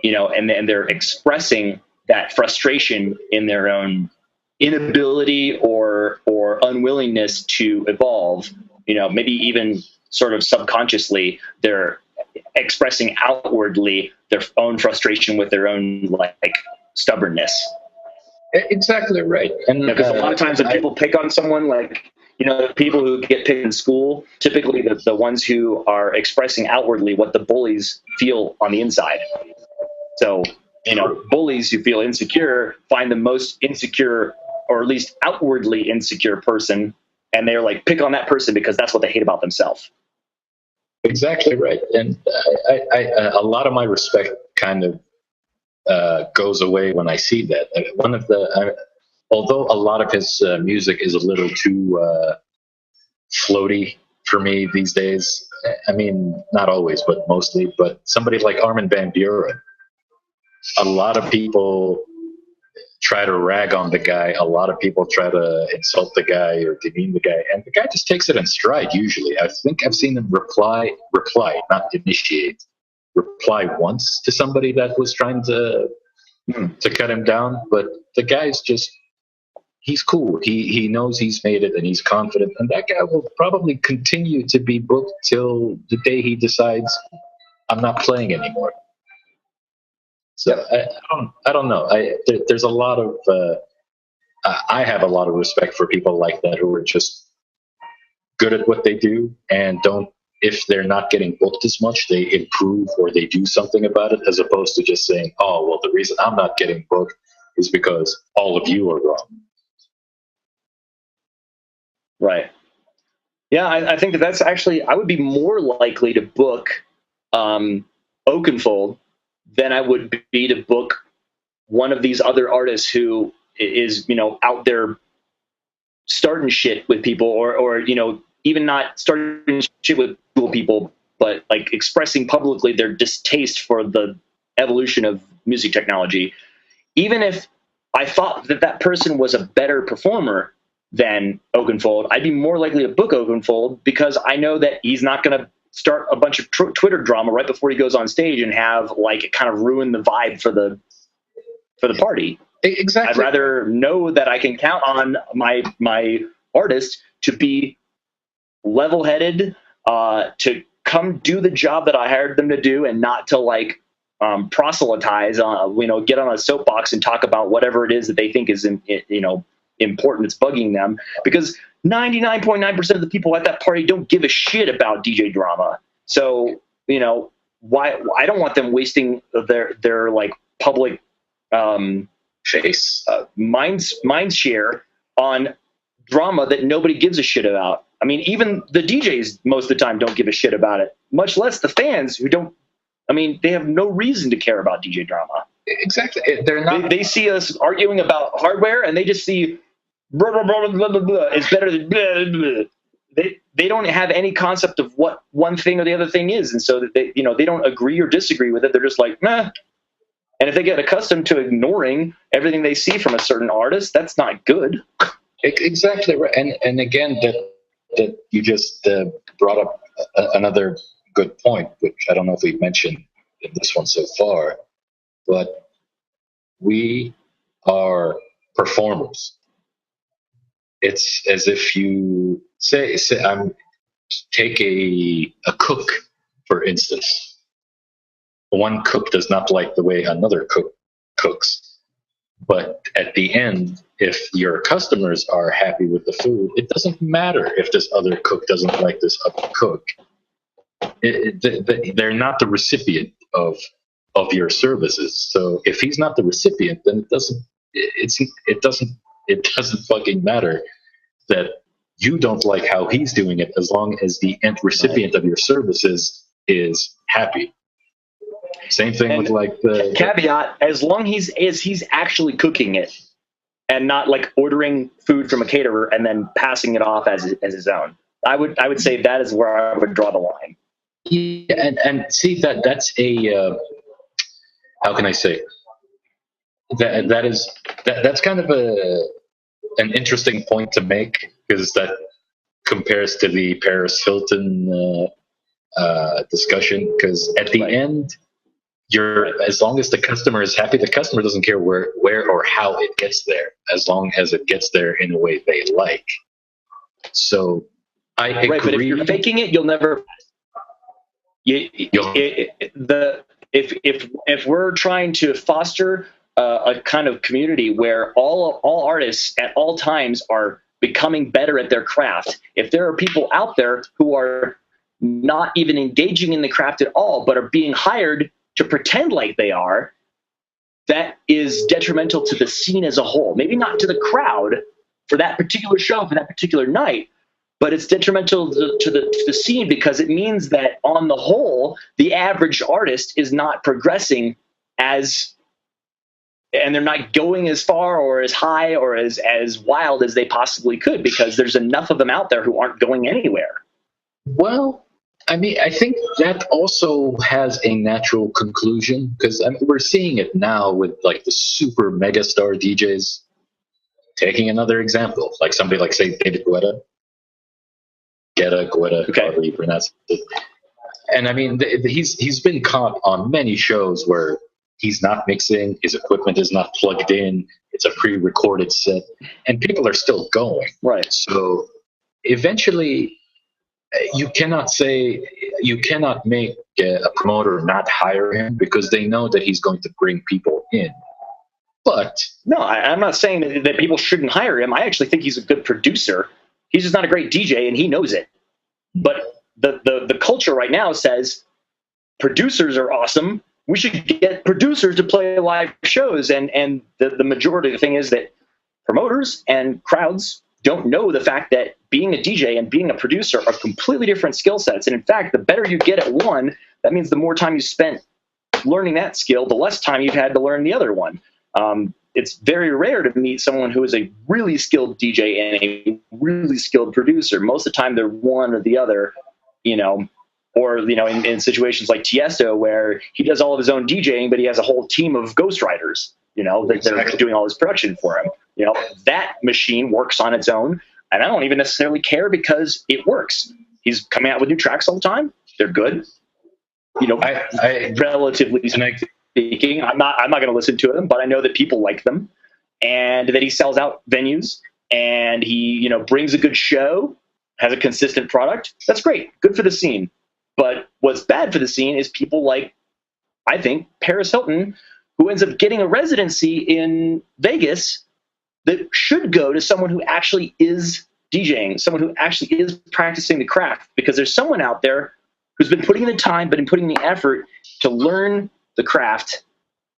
you know, and they're expressing that frustration in their own inability or unwillingness to evolve. You know, maybe even sort of subconsciously, they're expressing outwardly their own frustration with their own like stubbornness. Exactly right. And because a lot of times when people pick on someone, like, you know, the people who get picked in school, typically the ones who are expressing outwardly what the bullies feel on the inside. So, you know, bullies who feel insecure find the most insecure, or at least outwardly insecure person, and they're like, pick on that person because that's what they hate about themselves. Exactly right. And a lot of my respect kind of goes away when I see that. Although a lot of his music is a little too floaty for me these days. I mean, not always, but mostly. But somebody like Armin van Buuren, a lot of people try to rag on the guy. A lot of people try to insult the guy or demean the guy, and the guy just takes it in stride. Usually, I think I've seen him reply, not initiate, reply once to somebody that was trying to cut him down. But the guy's he's cool. He knows he's made it and he's confident, and that guy will probably continue to be booked till the day he decides I'm not playing anymore. So I don't know. There's a lot of I have a lot of respect for people like that who are just good at what they do and don't. If they're not getting booked as much, they improve or they do something about it, as opposed to just saying, "Oh, well, the reason I'm not getting booked is because all of you are wrong." Right. Yeah, I think that's actually, I would be more likely to book Oakenfold than I would be to book one of these other artists who is, you know, out there starting shit with people, or you know, even not starting shit with cool people, but like expressing publicly their distaste for the evolution of music technology. Even if I thought that person was a better performer than Oakenfold, I'd be more likely to book Oakenfold because I know that he's not going to start a bunch of Twitter drama right before he goes on stage and have like it kind of ruin the vibe for the party. Exactly. I'd rather know that I can count on my artist to be level-headed, to come do the job that I hired them to do, and not to like proselytize, you know, get on a soapbox and talk about whatever it is that they think is, you know, important. It's bugging them, because 99.9% of the people at that party don't give a shit about DJ drama. So, you know, why I don't want them wasting their like public mind share on drama that nobody gives a shit about. I mean, even the DJs most of the time don't give a shit about it, much less the fans who don't. I mean, they have no reason to care about DJ drama. Exactly. They're not. They see us arguing about hardware, and they just see blah, blah, blah, blah, blah, blah. It's better than blah, blah, blah. they don't have any concept of what one thing or the other thing is, and so that they don't agree or disagree with it. They're just like, meh. And if they get accustomed to ignoring everything they see from a certain artist, that's not good. Exactly right. And again, that you just brought up another good point, which I don't know if we've mentioned in this one so far, but we are performers. It's as if you say take a cook, for instance. One cook does not like the way another cook cooks. But at the end, if your customers are happy with the food, it doesn't matter if this other cook doesn't like this other cook. They're not the recipient of your services. So if he's not the recipient, then it doesn't fucking matter that you don't like how he's doing it, as long as the end recipient of your services is happy. Same thing with like the caveat, as long as he's actually cooking it and not like ordering food from a caterer and then passing it off as his own. I would say that is where I would draw the line. Yeah, and see that's a how can I say that's kind of an interesting point to make, because that compares to the Paris Hilton discussion, because at the end, as long as the customer is happy, the customer doesn't care where or how it gets there, as long as it gets there in a way they like. So I agree. Right, but if you're faking it, you'll never. If we're trying to foster a kind of community where all artists at all times are becoming better at their craft, if there are people out there who are not even engaging in the craft at all, but are being hired to pretend like they are, that is detrimental to the scene as a whole. Maybe not to the crowd for that particular show, for that particular night, but it's detrimental to the scene, because it means that on the whole, the average artist is not progressing and they're not going as far or as high or as wild as they possibly could, because there's enough of them out there who aren't going anywhere. Well, I mean, I think that also has a natural conclusion, because we're seeing it now with like the super megastar DJs. Taking another example, like somebody like, say, David Guetta, okay, however you pronounce it. And I mean, he's been caught on many shows where he's not mixing, his equipment is not plugged in, it's a pre-recorded set, and people are still going. Right. So eventually, you cannot make a promoter not hire him, because they know that he's going to bring people in. But no, I'm not saying that people shouldn't hire him. I actually think he's a good producer. He's just not a great DJ, and he knows it. But the culture right now says producers are awesome. We should get producers to play live shows, and the majority of the thing is that promoters and crowds don't know the fact that being a DJ and being a producer are completely different skill sets. And in fact, the better you get at one, that means the more time you spent learning that skill, the less time you've had to learn the other one. It's very rare to meet someone who is a really skilled DJ and a really skilled producer. Most of the time, they're one or the other, or in situations like Tiesto, where he does all of his own DJing, but he has a whole team of ghostwriters, that they're doing all his production for him. That machine works on its own, and I don't even necessarily care, because it works. He's coming out with new tracks all the time. They're good. Relatively speaking, I'm not going to listen to them, but I know that people like them, and that he sells out venues, and he brings a good show, has a consistent product. That's great, good for the scene. But what's bad for the scene is people like, I think, Paris Hilton, who ends up getting a residency in Vegas that should go to someone who actually is DJing, someone who actually is practicing the craft, because there's someone out there who's been putting in the time, but in putting in the effort to learn the craft,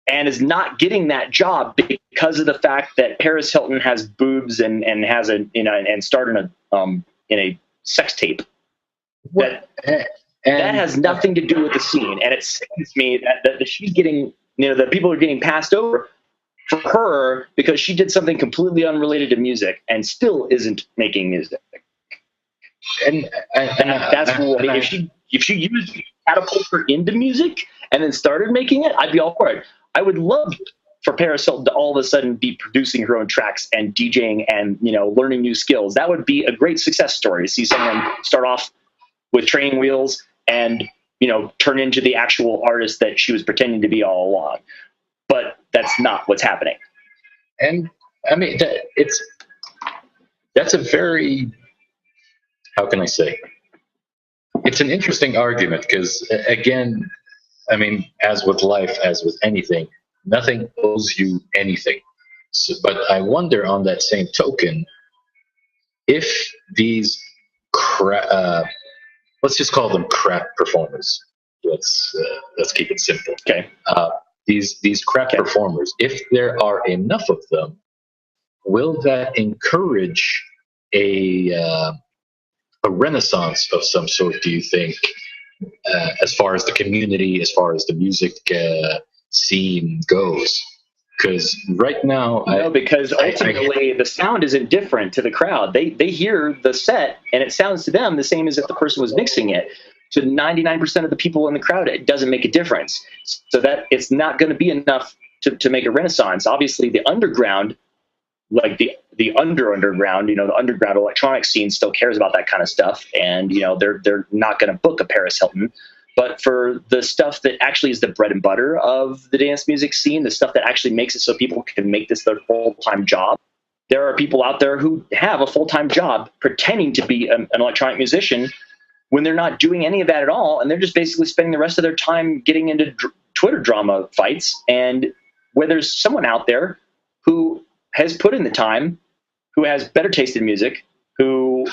and is not getting that job because of the fact that Paris Hilton has boobs and has and starred in a sex tape. That has nothing to do with the scene, and it saddens me that she's getting, that people are getting passed over for her because she did something completely unrelated to music and still isn't making music. That's what, if she used catapult her into music and then started making it, I'd be all for it. I would love for Paris Hilton to all of a sudden be producing her own tracks and DJing and, you know, learning new skills. That would be a great success story to see someone start off with training wheels and, you know, turn into the actual artist that she was pretending to be all along. But that's not what's happening. And I mean, that's a very, how can I say? It's an interesting argument because, again, I mean, as with life, as with anything, nothing owes you anything. So, but I wonder, on that same token, if these let's just call them crap performers. Let's keep it simple. Okay. These crap performers, if there are enough of them, will that encourage a renaissance of some sort, do you think, as far as the community, as far as the music scene goes? Because right now, because ultimately the sound isn't different to the crowd. They hear the set and it sounds to them the same as if the person was mixing it. To 99% of the people in the crowd, it doesn't make a difference. So that it's not going to be enough to make a renaissance. Obviously, the underground, like the underground, you know, the underground electronic scene still cares about that kind of stuff, and you know they're not going to book a Paris Hilton. But for the stuff that actually is the bread and butter of the dance music scene, the stuff that actually makes it so people can make this their full-time job, there are people out there who have a full-time job pretending to be an electronic musician when they're not doing any of that at all, and they're just basically spending the rest of their time getting into Twitter drama fights. And where there's someone out there who has put in the time, who has better taste in music, who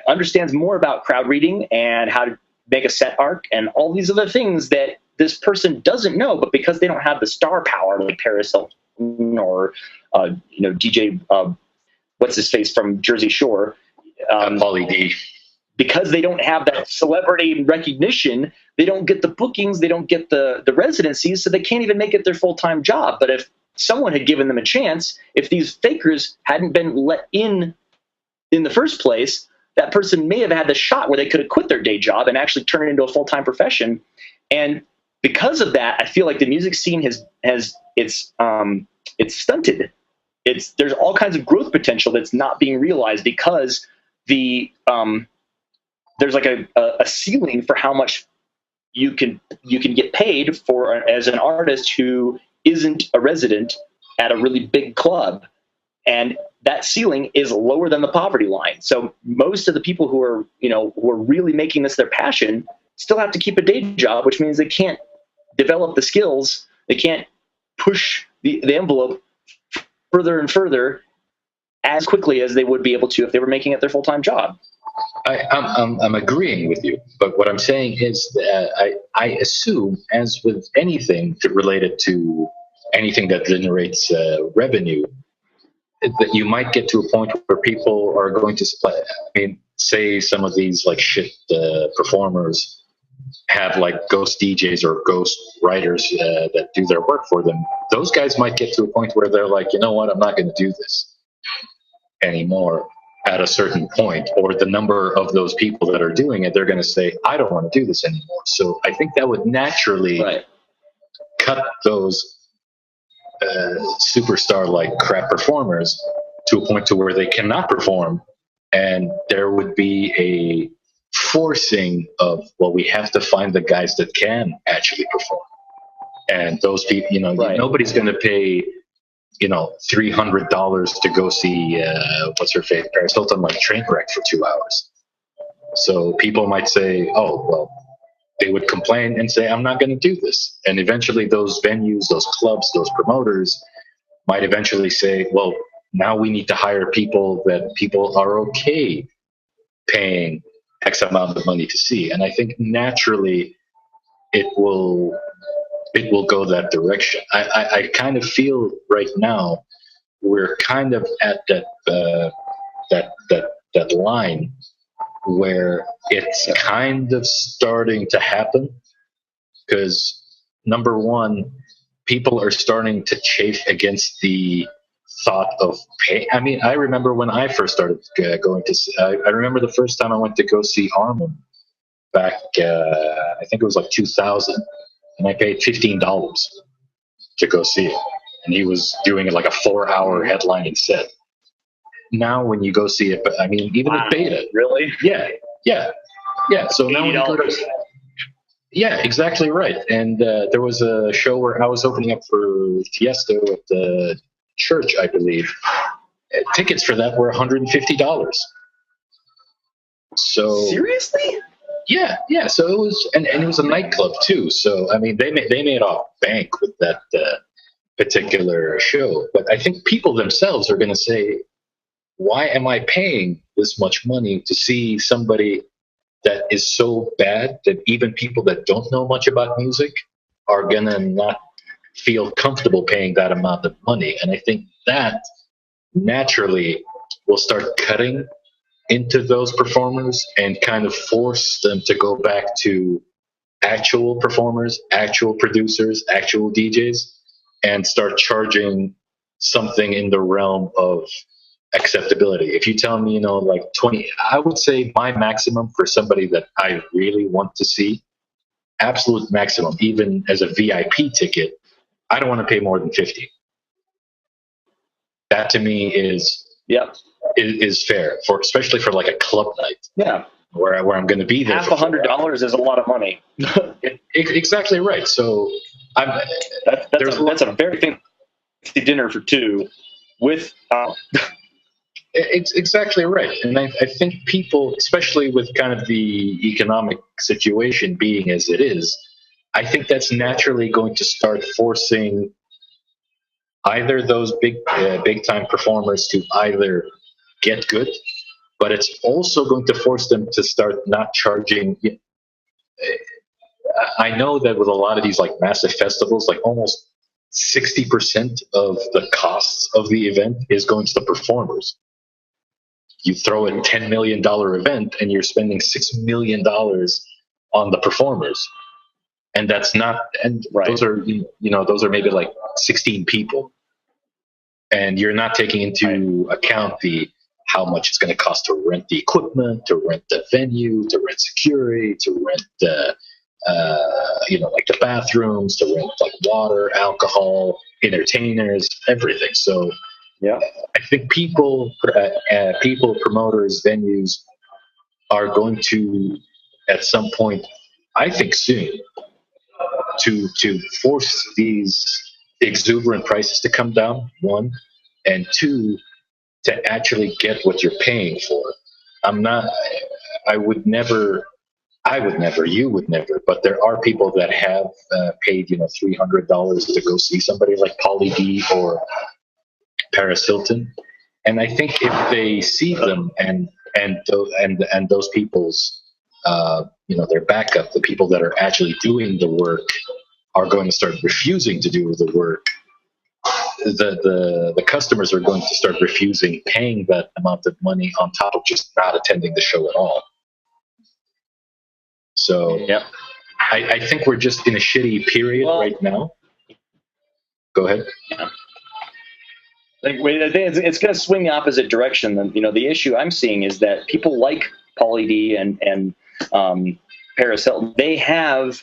understands more about crowd reading and how to make a set arc and all these other things that this person doesn't know, but because they don't have the star power like Paris Hilton or you know, DJ what's his face from Jersey Shore, Pauly D. Because they don't have that celebrity recognition, they don't get the bookings, they don't get the residencies, so they can't even make it their full-time job. But if someone had given them a chance, if these fakers hadn't been let in the first place, that person may have had the shot where they could have quit their day job and actually turn it into a full-time profession. And because of that, I feel like the music scene has it's stunted. There's all kinds of growth potential that's not being realized because there's like a ceiling for how much you can get paid for as an artist who isn't a resident at a really big club, and that ceiling is lower than the poverty line. So most of the people who are really making this their passion still have to keep a day job, which means they can't develop the skills, they can't push the envelope further and further as quickly as they would be able to if they were making it their full-time job. I'm agreeing with you, but what I'm saying is that I assume, as with anything related to anything that generates revenue, that you might get to a point where people are going to I mean, say some of these like shit performers have like ghost DJs or ghost writers that do their work for them. Those guys might get to a point where they're like, you know what, I'm not going to do this anymore at a certain point, or the number of those people that are doing it, they're going to say, I don't want to do this anymore. So I think that would naturally cut those superstar like crap performers to a point to where they cannot perform, and there would be a forcing of, well, we have to find the guys that can actually perform. And those people, nobody's going to pay $300 to go see what's her face, Paris Hilton, like train wreck for 2 hours. So people might say, oh, well, they would complain and say, I'm not going to do this. And eventually those venues, those clubs, those promoters might eventually say, well, now we need to hire people that people are okay paying X amount of money to see. And I think naturally it will go that direction. I kind of feel right now we're kind of at that line where it's kind of starting to happen, because number one, people are starting to chafe against the thought of pay. I mean, I remember when I first started going to. I remember the first time I went to go see Armin back. I think it was like 2000, and I paid $15 to go see it, and he was doing like a 4-hour headlining set. Now, when you go see it, but I mean, even at Beta, really, yeah, yeah, yeah. So now when you go to, yeah, exactly right. And there was a show where I was opening up for Tiesto at the church, I believe. Tickets for that were $150. So seriously? Yeah, yeah. So it was, and it was a nightclub too. So I mean, they made off bank with that particular show. But I think people themselves are going to say, "Why am I paying this much money to see somebody that is so bad that even people that don't know much about music are going to not feel comfortable paying that amount of money?" And I think that naturally will start cutting into those performers and kind of force them to go back to actual performers, actual producers, actual DJs, and start charging something in the realm of acceptability. If you tell me, like 20, I would say my maximum for somebody that I really want to see, absolute maximum, even as a VIP ticket, I don't want to pay more than 50. That to me is fair, for especially for like a club night. Yeah, where I'm going to be there. Half $100 is a lot of money. Exactly right. So that's a very fancy dinner for two with. It's exactly right. And I think people, especially with kind of the economic situation being as it is, I think that's naturally going to start forcing either those big time performers to either get good, but it's also going to force them to start not charging. I know that with a lot of these like massive festivals, like almost 60% of the costs of the event is going to the performers. You throw a $10 million event and you're spending $6 million on the performers. And that's not, and right. Those are maybe like 16 people. And you're not taking into account how much it's going to cost to rent the equipment, to rent the venue, to rent security, to rent like the bathrooms, to rent like water, alcohol, entertainers, everything. So yeah, I think people, promoters, venues are going to, at some point, I think soon, to force these exuberant prices to come down, one, and two, to actually get what you're paying for. I would never, you would never, but there are people that have paid, $300 to go see somebody like Pauly D or Paris Hilton. And I think if they see them and those people's, their backup, the people that are actually doing the work are going to start refusing to do the work, the customers are going to start refusing paying that amount of money on top of just not attending the show at all. So yeah, I think we're just in a shitty period right now. Go ahead. Yeah. I think it's going to swing the opposite direction. The issue I'm seeing is that people like Pauly D and Paris Hilton, they have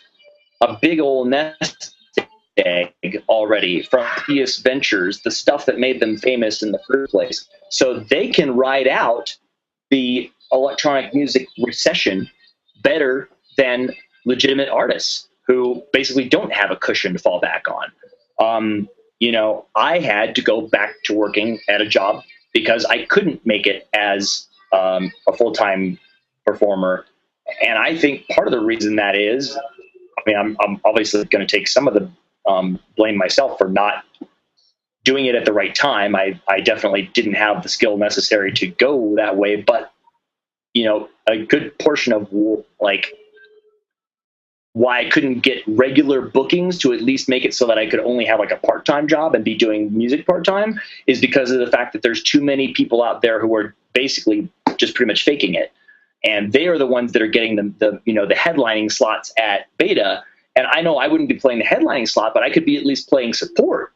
a big old nest egg already from previous ventures, the stuff that made them famous in the first place. So they can ride out the electronic music recession better than legitimate artists who basically don't have a cushion to fall back on. I had to go back to working at a job because I couldn't make it as a full-time performer. And I think part of the reason that is, I'm obviously going to take some of the blame myself for not doing it at the right time. I definitely didn't have the skill necessary to go that way. But, a good portion of why I couldn't get regular bookings to at least make it so that I could only have like a part-time job and be doing music part-time is because of the fact that there's too many people out there who are basically just pretty much faking it. And they are the ones that are getting the headlining slots at Beta. And I know I wouldn't be playing the headlining slot, but I could be at least playing support.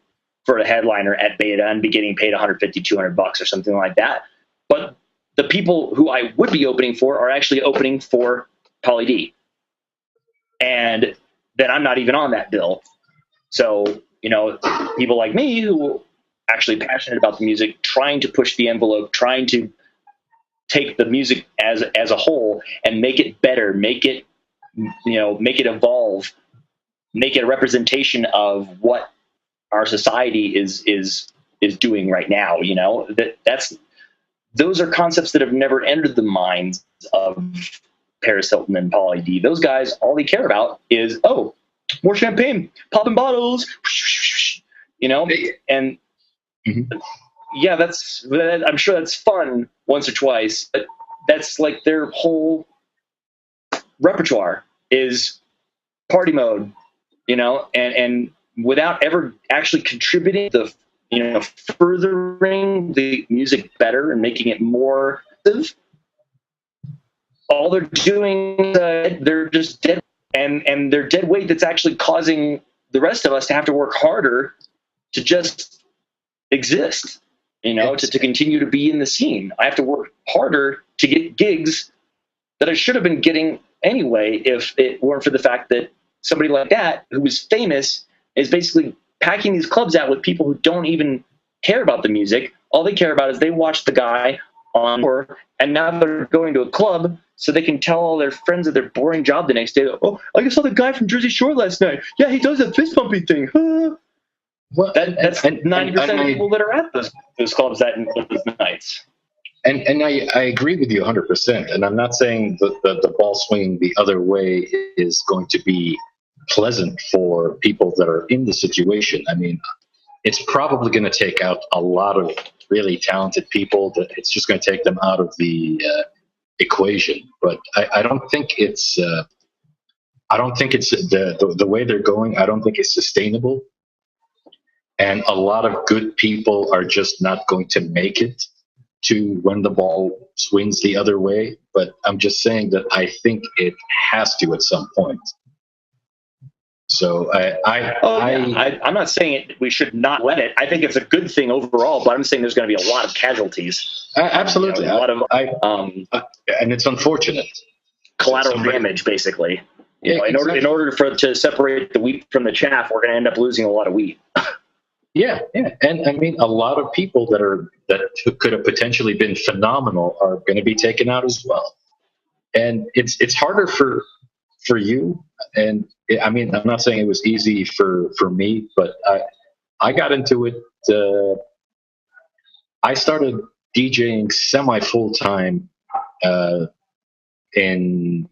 for a headliner at Beta and be getting paid 150, $200 or something like that. But the people who I would be opening for are actually opening for Pauly D. And then I'm not even on that bill. So, you know, people like me who are actually passionate about the music, trying to push the envelope, trying to take the music as a whole and make it better, make it, you know, make it evolve, make it a representation of what our society is doing right now. You know, those are concepts that have never entered the minds of Paris Hilton and Pauly D. Those guys, all they care about is, oh, more champagne, popping bottles, you know, and yeah, I'm sure that's fun once or twice, but that's like their whole repertoire is party mode, you know, and without ever actually contributing the, you know, furthering the music better and making it more effective. All they're doing, they're just dead, and they're dead weight that's actually causing the rest of us to have to work harder to just exist, you know, to continue to be in the scene. I have to work harder to get gigs that I should have been getting anyway if it weren't for the fact that somebody like that, who was famous, is basically packing these clubs out with people who don't even care about the music. All they care about is they watch the guy on tour, and now they're going to a club so they can tell all their friends of their boring job the next day. Oh, I just saw the guy from Jersey Shore last night. Yeah, he does that fist pumping thing. Well, that's 90% of people that are at those clubs those nights. And I agree with you 100%. And I'm not saying that the ball swinging the other way is going to be pleasant for people that are in the situation. I mean, it's probably going to take out a lot of really talented people. That it's just going to take them out of the equation. But I don't think it's the way they're going. I don't think it's sustainable. And a lot of good people are just not going to make it to when the ball swings the other way. But I'm just saying that I think it has to at some point. So I'm not saying we should not let it. I think it's a good thing overall, but I'm saying there's going to be a lot of casualties. Absolutely. You know, a lot of and it's unfortunate. Collateral damage, basically. You know, exactly. in order to separate the wheat from the chaff, we're going to end up losing a lot of wheat. Yeah, and I mean, a lot of people that could have potentially been phenomenal are going to be taken out as well, and it's harder for you. And I mean, I'm not saying it was easy for me, but I got into it. I started DJing semi full time in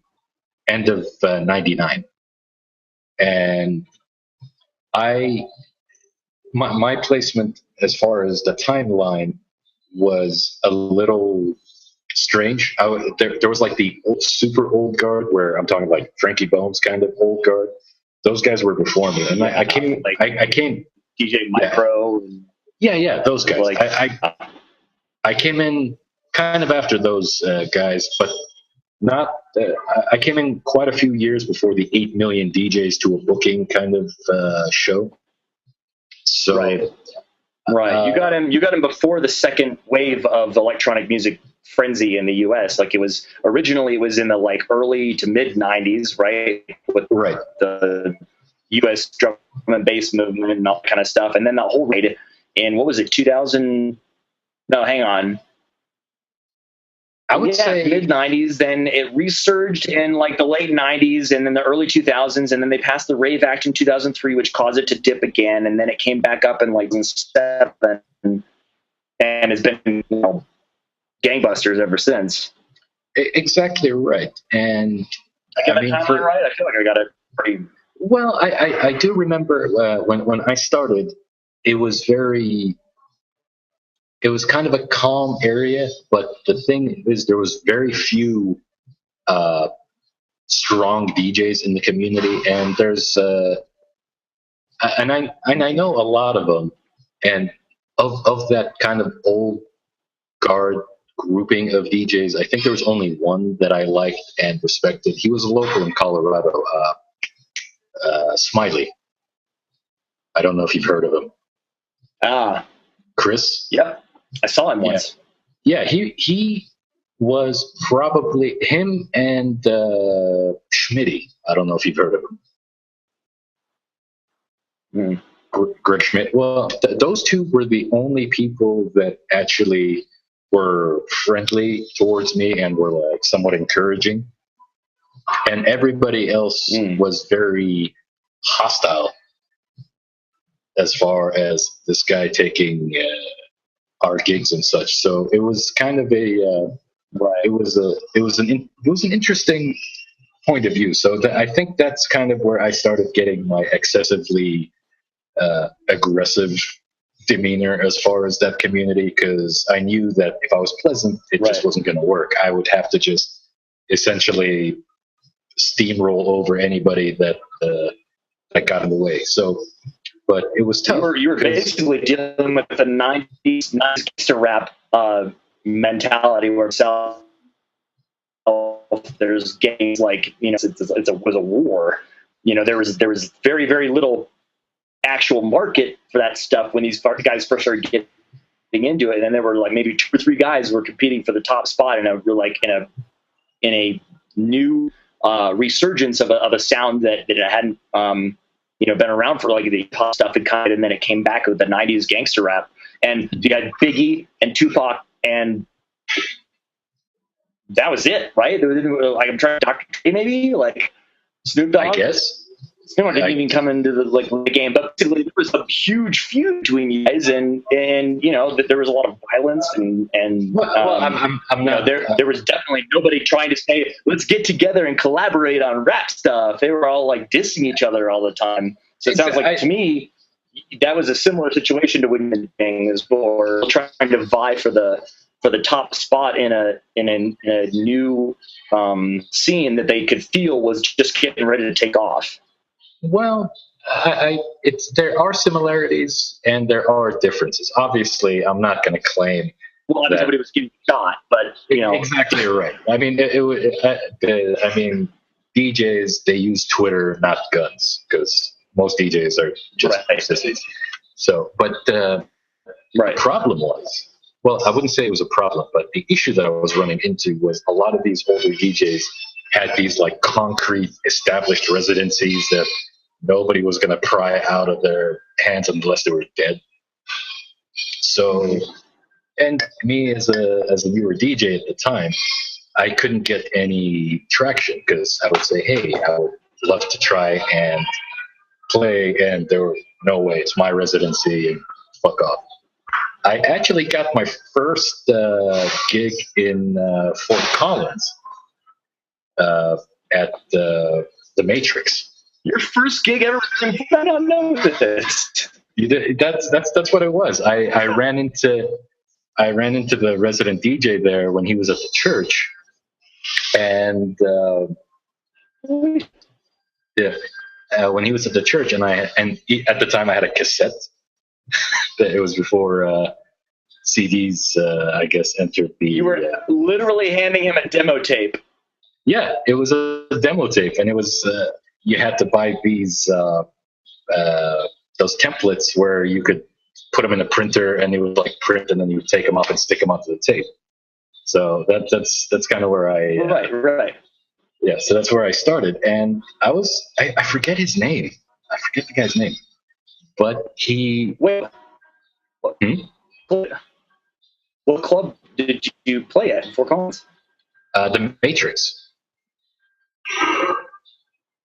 end of '99, and my placement as far as the timeline was a little strange. There was like the super old guard where I'm talking like Frankie Bones kind of old guard. Those guys were before me, and I came DJ Micro. Yeah, those guys. I came in kind of after those guys, but not. I came in quite a few years before the 8 million DJs to a booking kind of show. So, right. You got him before the second wave of electronic music frenzy in the U.S. Like originally it was in the like early to mid 90s, right? With the U.S. drum and bass movement and all that kind of stuff, and then the whole rate in what was it, 2000? No, hang on. I would say mid 90s. Then it resurged in like the late 90s and then the early 2000s, and then they passed the Rave Act in 2003, which caused it to dip again, and then it came back up in like 2007, and has been gangbusters ever since. Exactly right. And I mean, right? I feel like I got it pretty well. I do remember when I started, it was kind of a calm area, but the thing is, there was very few strong DJs in the community, and there's and I know a lot of them, and of that kind of old guard grouping of DJs, I think there was only one that I liked and respected. He was a local in Colorado, Smiley. I don't know if you've heard of him. Ah, Chris. yep. I saw him once. Yeah, he was probably him and Schmitty. I don't know if you've heard of him. Greg Schmidt. Well, those two were the only people that actually were friendly towards me and were like somewhat encouraging. And everybody else was very hostile as far as this guy taking our gigs and such. So it was kind of it was an interesting point of view. So I think that's kind of where I started getting my excessively aggressive demeanor as far as that community, because I knew that if I was pleasant, it just wasn't going to work. I would have to just essentially steamroll over anybody that got in the way. So, but it was tough. You were basically dealing with the 90s gangster rap mentality where there's gangs like, you know, it was a war. You know, there was very, very little actual market for that stuff when these guys first started getting into it. And then there were like maybe 2 or 3 guys who were competing for the top spot in a new resurgence of a sound that it hadn't been around for, like the pop stuff had kind of, and then it came back with the 90s gangster rap. And you had Biggie and Tupac, and that was it, right? Like, I'm trying Dr. Dre, maybe, like Snoop Dogg. I guess. Snoop Dogg didn't even come into the game, but basically there was a huge feud between you guys, and you know that there was a lot of violence and I'm not, there was definitely nobody trying to say let's get together and collaborate on rap stuff. They were all like dissing each other all the time. So it sounds like to me that was a similar situation to Women Things, or trying to vie for the top spot in a new scene that they could feel was just getting ready to take off. Well, there are similarities and there are differences. Obviously, I'm not going to claim. Well, somebody was getting shot, but you know exactly right. I mean, DJs, they use Twitter, not guns, because most DJs are just sissies. So, but the problem was, well, I wouldn't say it was a problem, but the issue that I was running into was a lot of these older DJs had these like concrete established residencies that nobody was going to pry out of their hands unless they were dead. So, and me as a newer DJ at the time, I couldn't get any traction because I would say, hey, I would love to try and play, and there were no way, it's my residency and fuck off. I actually got my first gig in Fort Collins at the Matrix. Your first gig ever? I don't know this. That's what it was. I ran into the resident DJ there when he was at the church, and when he was at the church, and at the time I had a cassette. It was before CDs, I guess, entered the. You were literally handing him a demo tape. Yeah, it was a demo tape, and it was. You had to buy these those templates where you could put them in a printer and it would like print, and then you would take them off and stick them onto the tape. So that's kind of where I right. Yeah, so that's where I started, and I forget his name. I forget the guy's name, but he. Wait. What club did you play at in Fort Collins? The Matrix.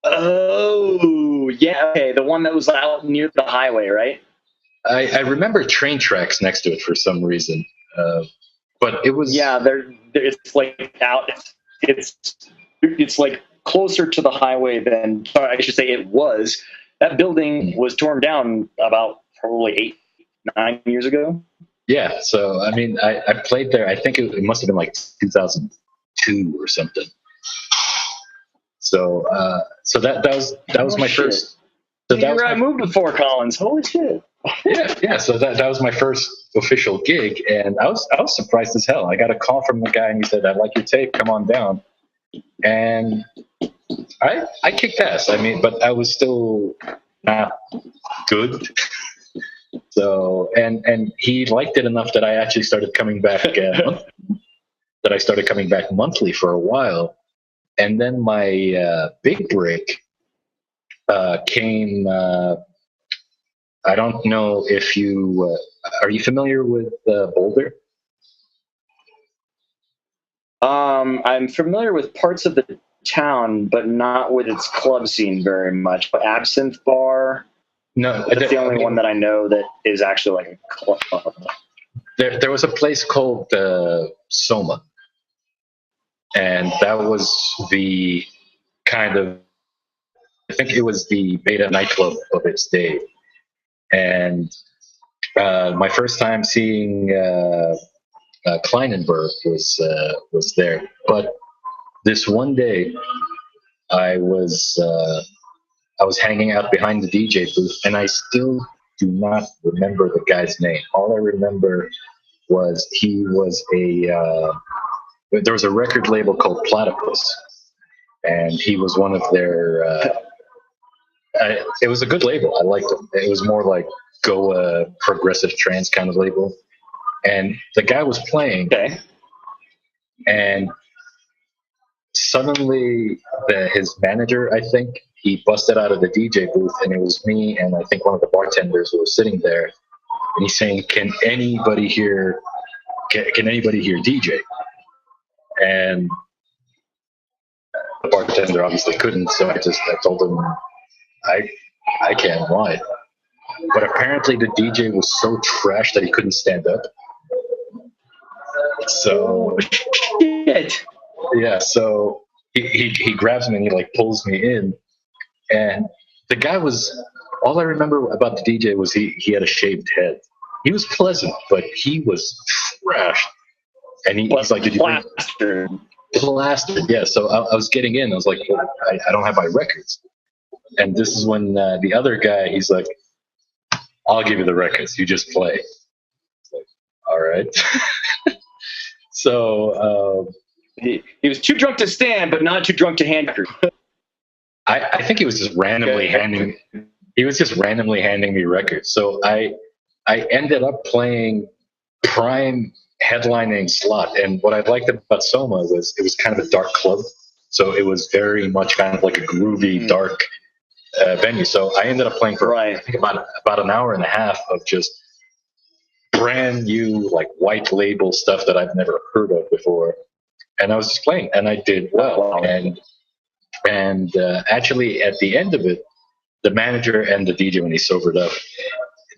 Oh, yeah. Okay, the one that was out near the highway, right? I remember train tracks next to it for some reason, but it was. Yeah, it's like out. It's like closer to the highway than. Sorry, I should say it was. That building was torn down about probably 8-9 years ago. Yeah, so I mean, I played there. I think it must have been like 2002 or something. So that was my first. So that was I moved to Fort Collins. Holy shit! Yeah. So that was my first official gig, and I was surprised as hell. I got a call from the guy, and he said, "I like your tape. Come on down." And I kicked ass. I mean, but I was still not good. So and he liked it enough that I actually started coming back. That I started coming back monthly for a while, and then my big break came. I don't know if you are you familiar with Boulder? I'm familiar with parts of the town, but not with its club scene very much. But Absinthe Bar, No, that's the only one that I know that is actually like a club. There was a place called Soma, and that was the kind of, I think it was the beta nightclub of its day. And my first time seeing Kleinenberg was there. But this one day, I was hanging out behind the DJ booth, and I still do not remember the guy's name. All I remember was he was there was a record label called Platypus, and he was one of their. It was a good label. I liked it. It was more like Goa progressive trance kind of label, and the guy was playing. Okay. And suddenly, his manager, I think, he busted out of the DJ booth, and it was me and I think one of the bartenders who were sitting there, and he's saying, "Can anybody hear? Can anybody hear DJ?" And the bartender obviously couldn't, so I told him, I can. Why? But apparently the DJ was so trash that he couldn't stand up. So shit. Yeah, so he grabs me and he like pulls me in, and the guy was. All I remember about the DJ was he had a shaved head. He was pleasant, but he was trash. And he's like, "Did you bring plastered?" Yeah. So I was getting in. I was like, well, I don't have my records. And this is when the other guy, he's like, "I'll give you the records. You just play." Like, all right. So he was too drunk to stand, but not too drunk to hand. I think he was just randomly handing. He was just randomly handing me records. So I ended up playing prime headlining slot. And what I liked about Soma was it was kind of a dark club. So it was very much kind of like a groovy, dark venue. So I ended up playing for I think about an hour and a half of just brand new like white label stuff that I've never heard of before. And I was just playing, and I did well. And actually, at the end of it, the manager and the DJ, when he sobered up,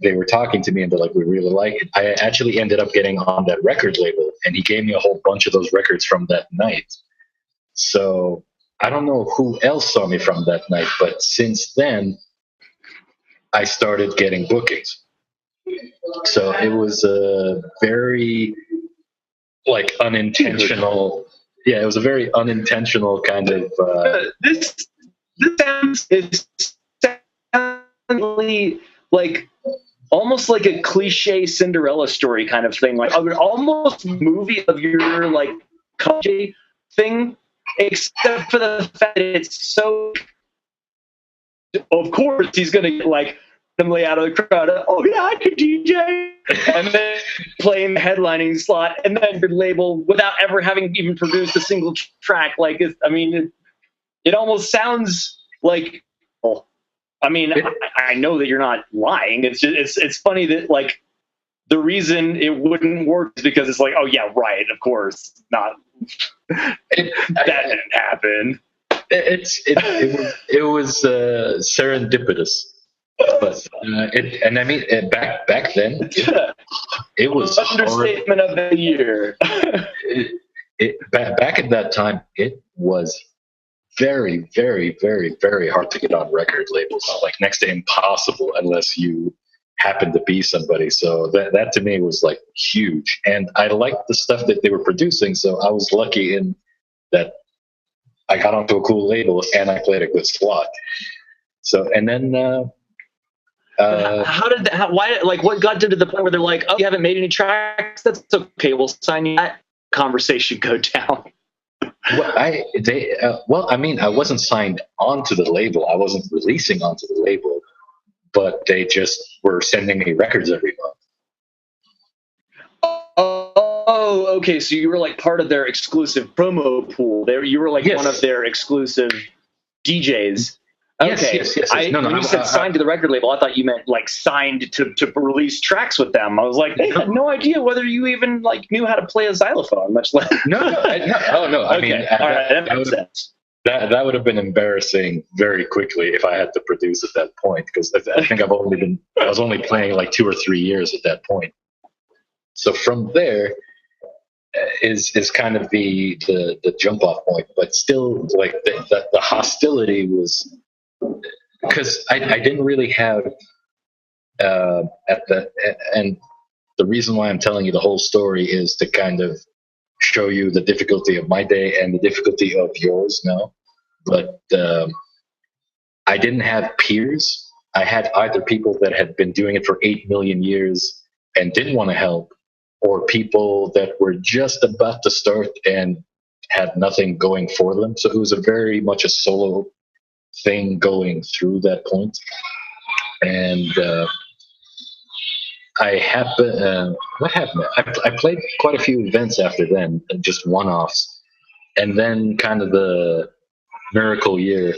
they were talking to me, and they're like, "We really like it." I actually ended up getting on that record label, and he gave me a whole bunch of those records from that night. So I don't know who else saw me from that night, but since then, I started getting bookings. So it was a very like unintentional. Yeah, it was a very unintentional kind of. This sounds like almost like a cliche Cinderella story kind of thing, like almost movie of your like country thing, except for the fact that it's so. Of course, he's gonna get like randomly out of the crowd. Oh yeah, I could DJ, and then play in the headlining slot, and then your label without ever having even produced a single track. Like, it almost sounds like. Well, I mean, I know that you're not lying. It's just it's funny that like the reason it wouldn't work is because it's like, oh yeah, right, of course, not that didn't happen. It was serendipitous, but and I mean back then it was understatement of the year. Back at that time, it was very, very, very, very hard to get on record labels. Like next to impossible unless you happen to be somebody. So that to me was like huge, and I liked the stuff that they were producing. So I was lucky in that. I got onto a cool label and I played a good slot. So, and then, how did that, why, like what got to the point where they're like, oh, you haven't made any tracks? That's okay. We'll sign you. That conversation go down. Well, I mean, I wasn't signed onto the label. I wasn't releasing onto the label. but they just were sending me records every month. Oh, okay. So you were like part of their exclusive promo pool. You were like Yes. one of their exclusive DJs. Yes, Okay. yes. When you said signed to the record label, I thought you meant like signed to release tracks with them. I was like, they had no idea whether you even like knew how to play a xylophone, much less. No. I mean, all right, that makes sense. That would have been embarrassing very quickly if I had to produce at that point, because I think I was only playing like 2 or 3 years at that point. So from there is kind of the jump off point, but still like the hostility was because I didn't really have and the reason why I'm telling you the whole story is to kind of show you the difficulty of my day and the difficulty of yours now. But I didn't have peers. I had either people that had been doing it for 8 million years and didn't want to help, or people that were just about to start and had nothing going for them. So it was a very much a solo thing going through that point. And what happened? I played quite a few events after then, just one-offs. And then kind of the miracle year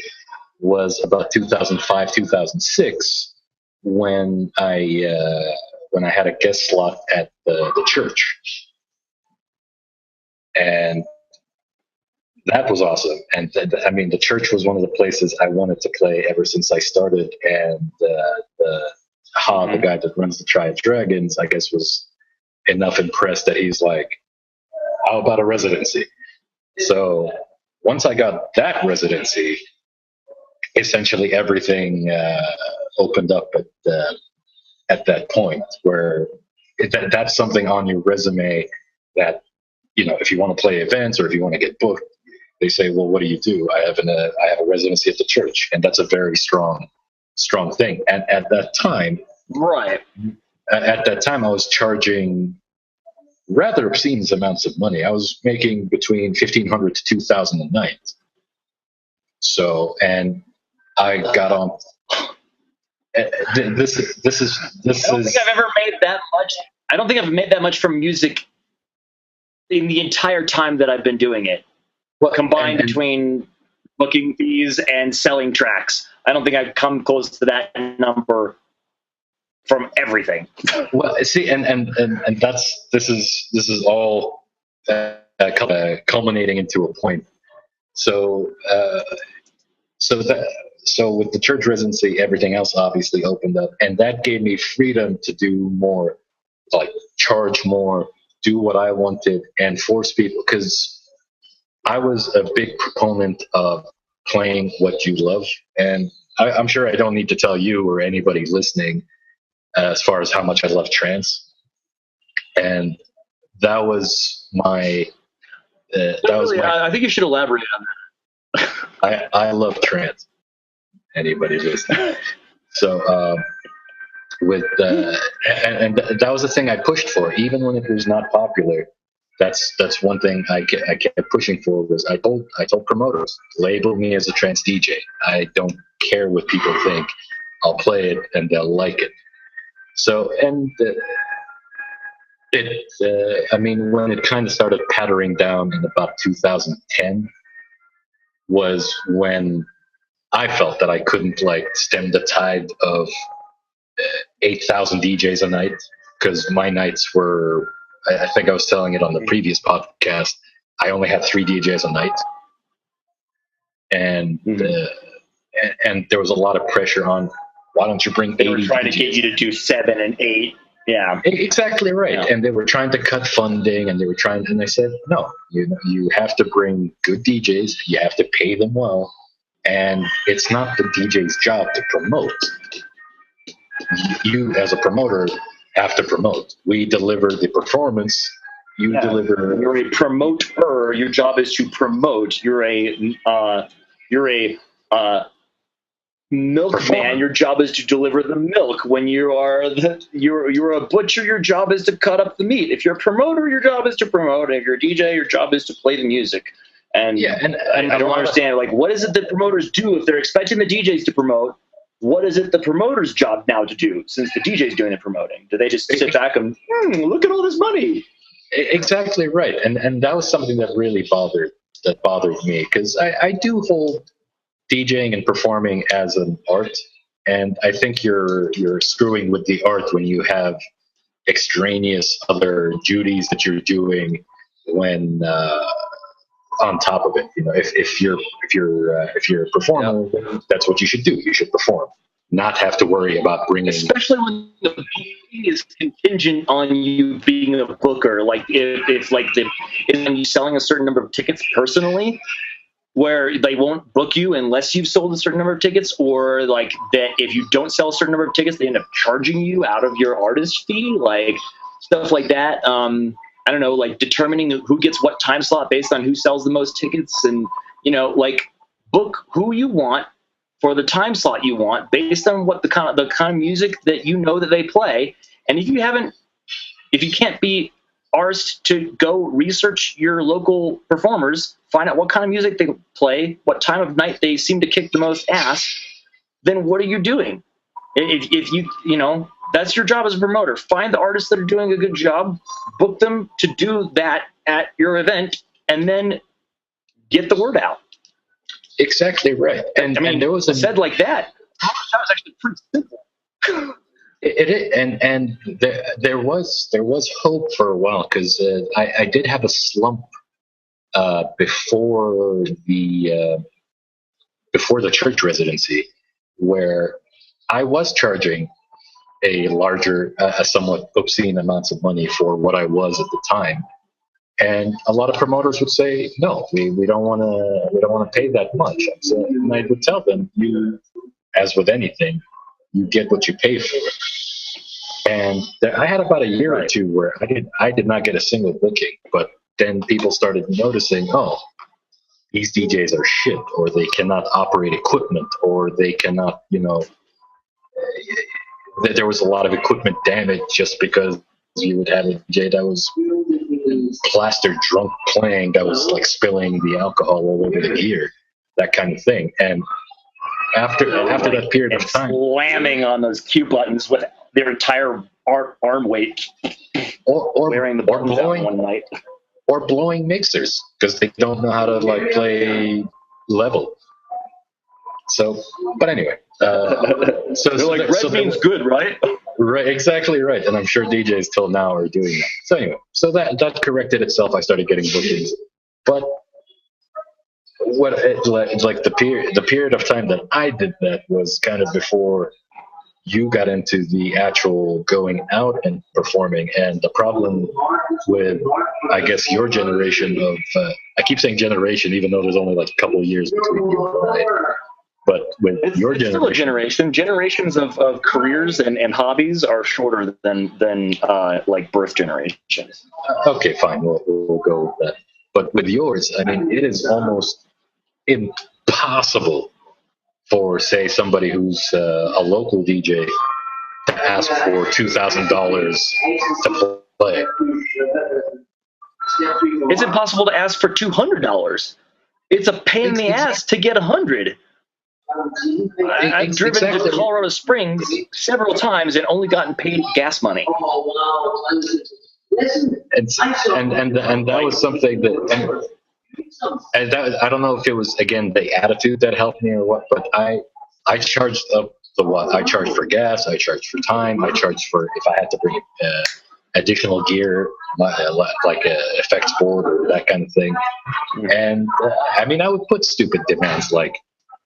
was about 2005, 2006, when I had a guest slot at the church. And that was awesome. And I mean, the church was one of the places I wanted to play ever since I started. And the guy that runs the Triad Dragons, I guess, was enough impressed that he's like, how about a residency? So once I got that residency, essentially everything opened up at that point, where that's something on your resume that, you know, if you want to play events or if you want to get booked, they say, well, what do you do? I have a residency at the church, and that's a very strong thing. And at that time, right? At that time, I was charging rather obscene amounts of money. I was making between $1,500 to $2,000 a night. So, and I got on. This is. I don't think I've ever made that much. I don't think I've made that much from music in the entire time that I've been doing it. Combined between booking fees and selling tracks, I don't think I've come close to that number from everything. Well, see, and this is all culminating into a point. So with the church residency, everything else obviously opened up, and that gave me freedom to do more, like charge more, do what I wanted, and force people, because I was a big proponent of playing what you love. And I'm sure I don't need to tell you or anybody listening as far as how much I love trance. And that was my... I think you should elaborate on that. I love trance. Anybody listening. So and that was the thing I pushed for, even when it was not popular. That's one thing I kept pushing for. Was I told promoters, label me as a trance DJ. I don't care what people think. I'll play it and they'll like it. So, and I mean, when it kind of started pattering down in about 2010 was when I felt that I couldn't like stem the tide of 8,000 DJs a night, because my nights were, I think I was telling it on the previous podcast, I only had 3 DJs a night. And and there was a lot of pressure on, why don't you bring 80 They were trying DJs? to get you to do 7 and 8. Yeah. Exactly right. Yeah. And they were trying to cut funding, and I said, no, you have to bring good DJs, you have to pay them well, and it's not the DJ's job to promote. You as a promoter have to promote. We deliver the performance. You deliver. You're a promoter. Your job is to promote. You're a milkman. Your job is to deliver the milk. When you're a butcher, your job is to cut up the meat. If you're a promoter, your job is to promote. If you're a DJ, your job is to play the music. And I don't understand, like, what is it that promoters do if they're expecting the DJs to promote? what is it the promoter's job now to do since the DJ's doing the promoting? Do they just sit back and look at all this money? Exactly right, and that was something that really bothered me, because I do hold DJing and performing as an art, and I think you're screwing with the art when you have extraneous other duties that you're doing when on top of it. You know, if you're a performer, that's what you should do. You should perform, not have to worry about bringing. Especially when the booking is contingent on you being a booker. Like if you selling a certain number of tickets personally, where they won't book you unless you've sold a certain number of tickets, or like that if you don't sell a certain number of tickets, they end up charging you out of your artist fee, like stuff like that. I don't know, like determining who gets what time slot based on who sells the most tickets, and like book who you want for the time slot you want based on what the kind of music that that they play. And if you can't be arsed to go research your local performers, find out what kind of music they play, what time of night they seem to kick the most ass, then what are you doing? If you that's your job as a promoter. Find the artists that are doing a good job, book them to do that at your event, and then get the word out. Exactly right. And there was said like that. That was actually pretty simple. There was hope for a while, because I did have a slump before the church residency, where I was charging a somewhat obscene amounts of money for what I was at the time, and a lot of promoters would say, no, we don't want to pay that much. And I would tell them, as with anything, you get what you pay for. And I had about a year or two where I did not get a single booking, but then people started noticing, oh, these DJs are shit, or they cannot operate equipment, or they cannot, there was a lot of equipment damage just because you would have a DJ that was plastered drunk playing, that was like spilling the alcohol all over the gear, that kind of thing. And after that period of time, slamming on those cue buttons with their entire arm weight, or wearing the buttons out one night, or blowing mixers because they don't know how to play level. So, but anyway, so they're like, red means good, right? Right, exactly right. And I'm sure DJs till now are doing that. So anyway, so that corrected itself. I started getting bookings, but the period of time that I did that was kind of before you got into the actual going out and performing. And the problem with, I guess, your generation of I keep saying generation even though there's only like a couple of years between you and I. But with your generation, still a generation. Generations of careers and hobbies are shorter than like birth generations. Okay, fine. We'll go with that. But with yours, I mean, it is almost impossible for, say, somebody who's a local DJ to ask for $2,000 to play. It's impossible to ask for $200. It's a pain in the ass to get $100. I've driven to Colorado Springs several times and only gotten paid gas money. And that was something that, and that, I don't know if it was again the attitude that helped me or what, but I charged up I charged for gas, I charged for time, I charged for if I had to bring additional gear like a effects board or that kind of thing. And I mean, I would put stupid demands like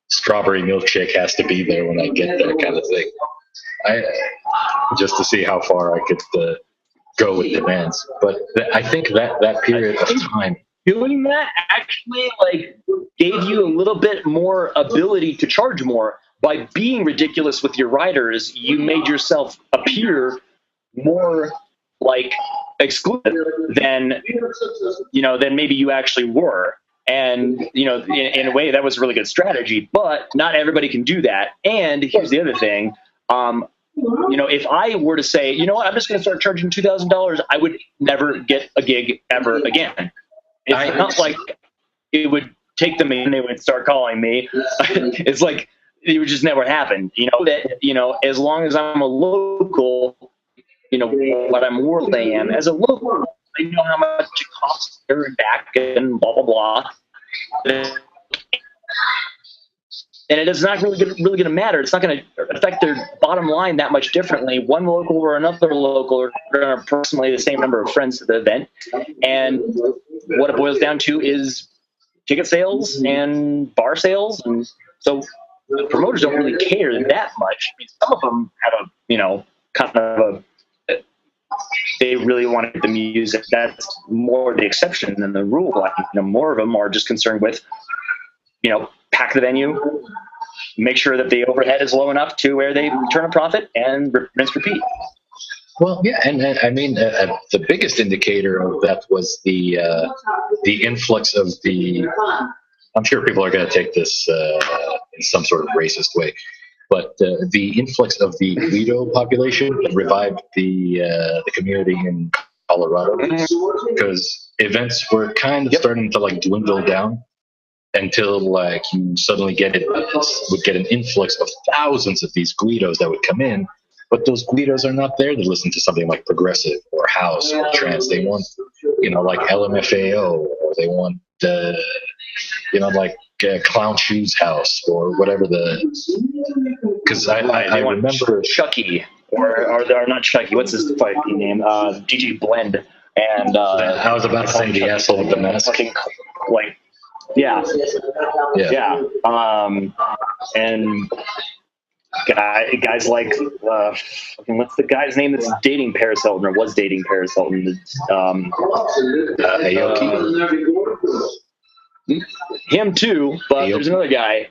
strawberry milkshake has to be there when I get there, kind of thing. Just to see how far I could go with demands. But I think that period of time, doing that actually gave you a little bit more ability to charge more. By being ridiculous with your riders, you made yourself appear more exclusive than maybe you actually were. And, in a way, that was a really good strategy, but not everybody can do that. And here's the other thing. If I were to say, you know what, I'm just going to start charging $2,000, I would never get a gig ever again. It's not like it would take them and they would start calling me. It's like it would just never happen. As long as I'm a local, what I'm worth I am as a local, I know how much it costs there and back and blah blah blah. And it's not really going to matter. It's not going to affect their bottom line that much differently. One local or another local are going to approximately the same number of friends to the event. And what it boils down to is ticket sales and bar sales. And so the promoters don't really care that much. I mean, some of them have they really wanted the music. That's more the exception than the rule. I think more of them are just concerned with, pack the venue, make sure that the overhead is low enough to where they turn a profit, and rinse, repeat. Well, yeah, and I mean, the biggest indicator of that was the influx of the. I'm sure people are going to take this in some sort of racist way, but the influx of the Guido population revived the community in Colorado, because events were kind of starting to dwindle down, until you suddenly would get an influx of thousands of these Guidos that would come in, but those Guidos are not there to listen to something like progressive or house or trance. They want, like LMFAO, or they want, Clown Shoes House or whatever because I remember Chucky or not Chucky. What's his fucking name? DJ Blend. And I was about to say the asshole with the mask. Yeah. And guys like what's the guy's name that's dating Paris Hilton or was dating Paris Hilton? Aoki. Him too, but Aoki. There's another guy.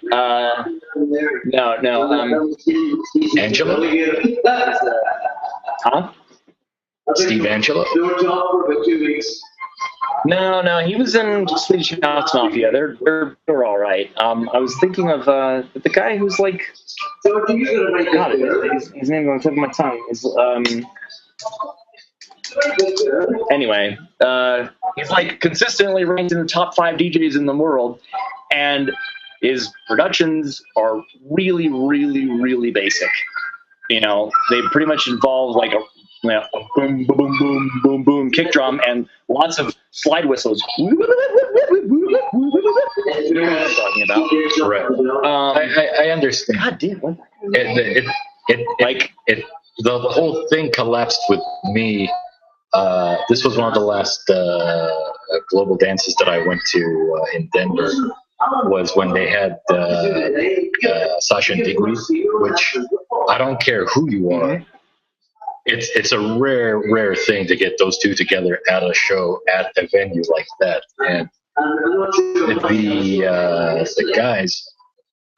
Angelo. Huh? Steve Angelo. No, he was in Swedish House Mafia. They're all right. I was thinking of the guy who's God, his name on the tip of my tongue is anyway. He's consistently ranked in the top 5 DJs in the world, and his productions are really, really, really basic. They pretty much involve a boom, boom, boom, boom, boom, boom, kick drum, and lots of slide whistles. You know what I'm talking about? Correct. I understand. God damn. What? The whole thing collapsed with me. This was one of the last global dances that I went to in Denver. Was when they had Sasha and Digweed, which I don't care who you are. Mm-hmm. It's a rare thing to get those two together at a show at a venue like that, and the guys,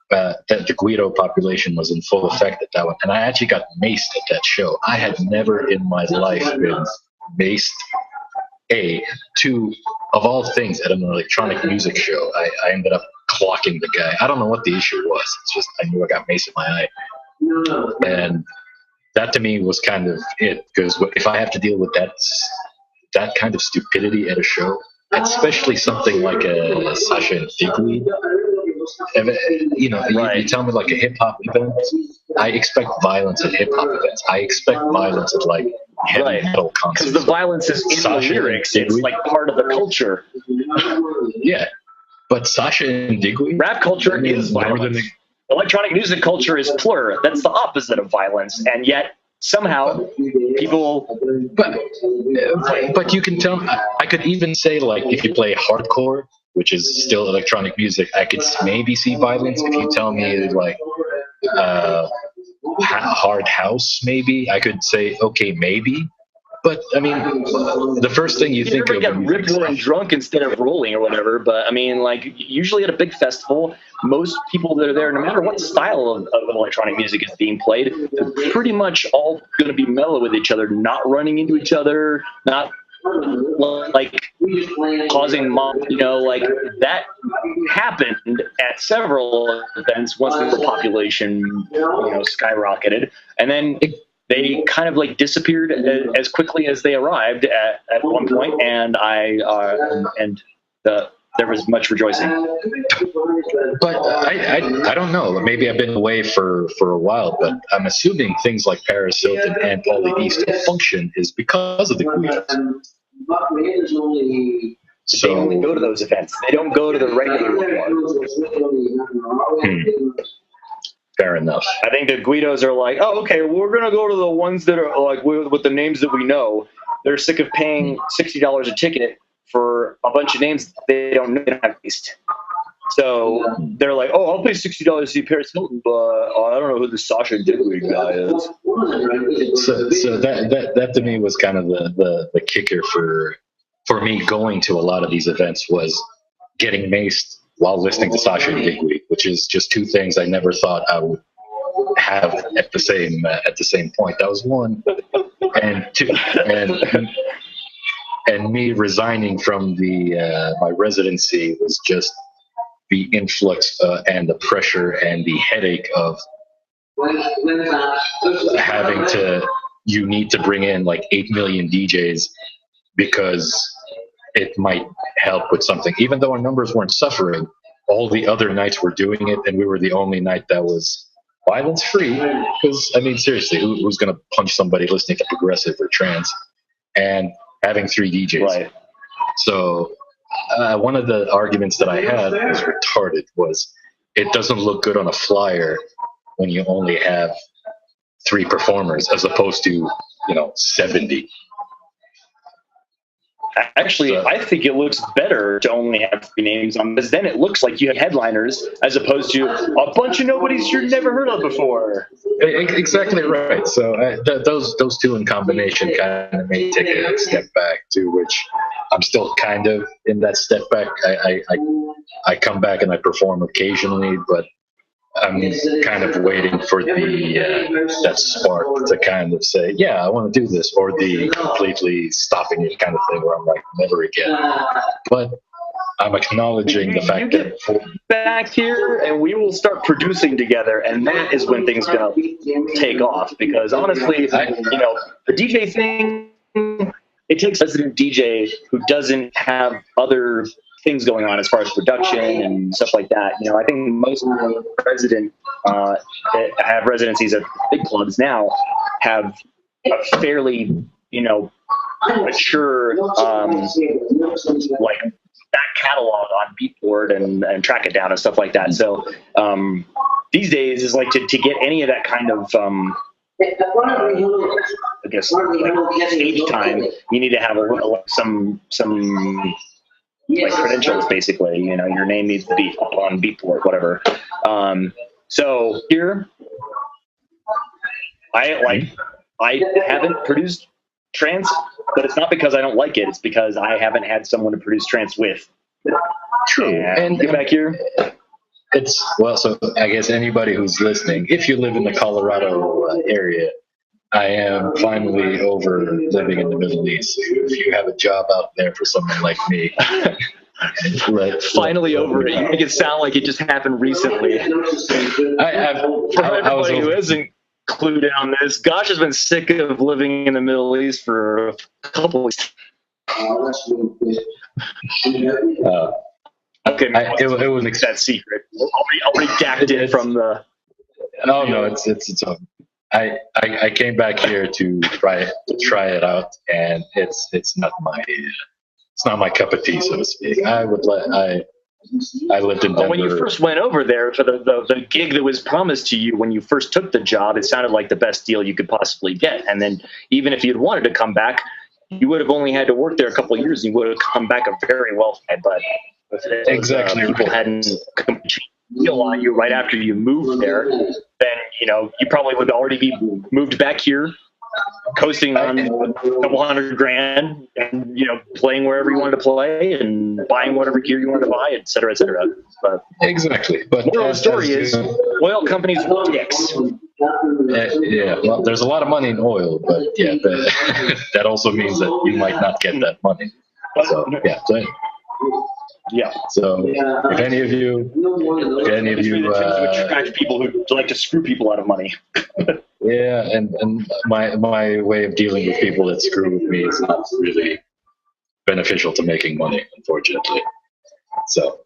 the Guido population was in full effect at that one, and I actually got maced at that show. I had never in my life been maced. Two, of all things, at an electronic music show, I ended up clocking the guy. I don't know what the issue was. It's just I knew I got maced in my eye, and that to me was kind of it, because if I have to deal with that kind of stupidity at a show, especially something like a Sasha and Digweed, you tell me a hip hop event, I expect violence at hip hop events. I expect violence at heavy metal concerts. Because the violence is in the lyrics. It's part of the culture. Yeah, but Sasha and Digweed, rap culture is violence. Electronic music culture is plur. That's the opposite of violence, and yet somehow people. But you can tell. I could even say if you play hardcore, which is still electronic music, I could maybe see violence. If you tell me hard house, maybe I could say okay, maybe. But I mean, the first thing you think of, got ripped and drunk instead of rolling or whatever. But I mean, usually at a big festival, most people that are there, no matter what style of electronic music is being played, they're pretty much all going to be mellow with each other, not running into each other, not causing that happened at several events once the population skyrocketed, and then they kind of disappeared as quickly as they arrived at one point, and the there was much rejoicing. But I don't know. Maybe I've been away for a while, but I'm assuming things like Paris Hilton and Pauly D still function is because of the Guidos. So, they only go to those events. They don't go to the regular one. Fair enough. I think the Guidos are like, oh, okay, we're going to go to the ones that are like with the names that we know. They're sick of paying $60 a ticket for a bunch of names they don't know at least. So they're like, oh, I'll pay $60 to see Paris Hilton, but I don't know who the Sasha Digweed guy is. So that to me was kind of the kicker for me going to a lot of these events was getting maced while listening to Sasha Digweed, which is just two things I never thought I would have at the same point. That was one, and two, and me resigning from my residency was just the influx and the pressure and the headache of having to. You need to bring in like 8 million DJs because it might help with something. Even though our numbers weren't suffering, all the other nights were doing it, and we were the only night that was violence-free. Because, I mean, seriously, who's going to punch somebody listening to progressive or trance? And having 3 DJs. Right. So one of the arguments that I had was retarded was it doesn't look good on a flyer when you only have 3 performers as opposed to, 70. Actually, I think it looks better to only have 3 names on, because then it looks like you have headliners as opposed to a bunch of nobodies you've never heard of before. Exactly right. So those two in combination kind of may take a step back to which I'm still kind of in that step back. I come back and I perform occasionally, but I'm kind of waiting for that spark to kind of say, yeah, I want to do this, or the completely stopping it kind of thing where I'm like, never again. But I'm acknowledging the fact that back here and we will start producing together, and that is when things are going to take off. Because honestly, the DJ thing, it takes a resident DJ who doesn't have other things going on as far as production and stuff like that. I think most resident that have residencies at big clubs now have a fairly, mature, like back catalog on Beatport and Track It Down and stuff like that. So these days is like to get any of that kind of I guess like stage time, you need to have some like credentials, basically. Your name needs to be up on Beatport, whatever. So here, I haven't produced trance, but it's not because I don't like it. It's because I haven't had someone to produce trance with. True. And back here, so I guess anybody who's listening, if you live in the Colorado area, I am finally over living in the Middle East. If you have a job out there for someone like me, finally over it. You make it sound like it just happened recently. For everybody who isn't clued in on this, Gosh has been sick of living in the Middle East for a couple weeks. Okay, it was that secret. I'll redact it from the. No, it's. I came back here to try it out, and it's not my cup of tea, so to speak. I lived in Denver. When you first went over there for the gig that was promised to you when you first took the job, it sounded like the best deal you could possibly get. And then even if you'd wanted to come back, you would have only had to work there a couple of years, and you would have come back a very well-fed. But exactly, people hadn't deal on you right after you moved there, then you probably would already be moved back here, coasting on a couple $100,000, and playing wherever you wanted to play and buying whatever gear you wanted to buy, et cetera, et cetera. But exactly. But moral of the story is, oil companies are dicks. Yeah, well, there's a lot of money in oil, but yeah, that also means that you might not get that money. So yeah. So if any of you attract people who like to screw people out of money. Yeah, and my way of dealing with people that screw with me is not really beneficial to making money, unfortunately. So,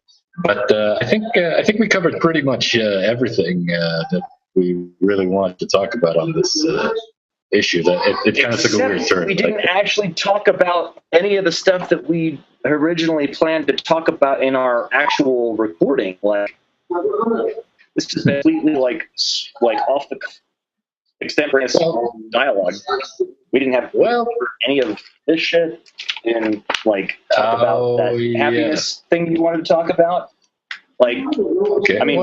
but I think we covered pretty much everything that we really wanted to talk about on this issue. That it kind of took a weird turn. We didn't actually talk about any of the stuff that we originally planned to talk about in our actual recording. Like, this is completely like off the extemporaneous dialogue. We didn't have any of this shit and like talk about that happiness thing you wanted to talk about. Like, I mean,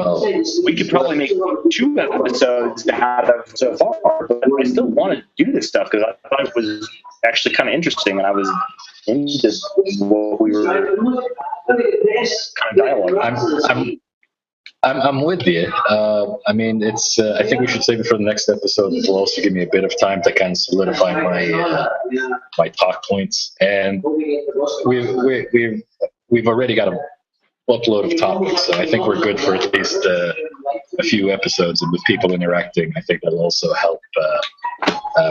we could probably make 2 episodes out of so far, but I still want to do this stuff because I thought it was actually kind of interesting, and I was into what we were kind of dialogue. I'm with you. I mean, it's. I think we should save it for the next episode. It will also give me a bit of time to kind of solidify my talk points, and we've already got a upload of topics, so I think we're good for at least a few episodes, and with people interacting, I think that'll also help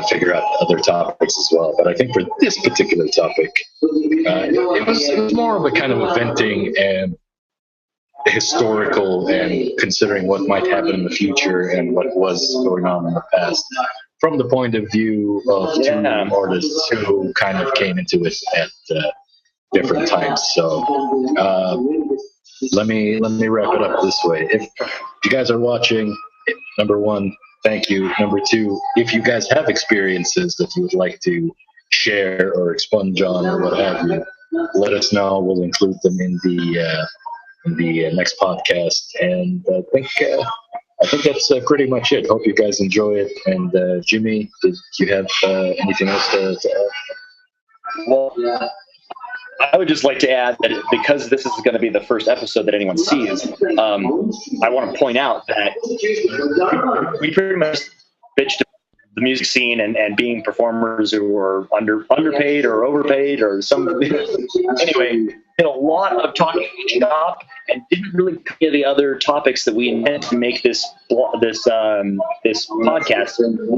figure out other topics as well. But I think for this particular topic, it was more of a kind of venting and historical and considering what might happen in the future and what was going on in the past from the point of view of 2 artists who kind of came into it at different times. So let me wrap it up this way. If you guys are watching, number 1, thank you. Number 2, if you guys have experiences that you would like to share or expunge on or what have you, let us know. We'll include them in the next podcast. And I think that's pretty much it. Hope you guys enjoy it. And Jimmy, did you have anything else to add? Well, I would just like to add that because this is going to be the first episode that anyone sees, I want to point out that we pretty much bitched the music scene and being performers who were underpaid or overpaid or some. Anyway, did a lot of talking shop and didn't really cover the other topics that we intended to make this podcast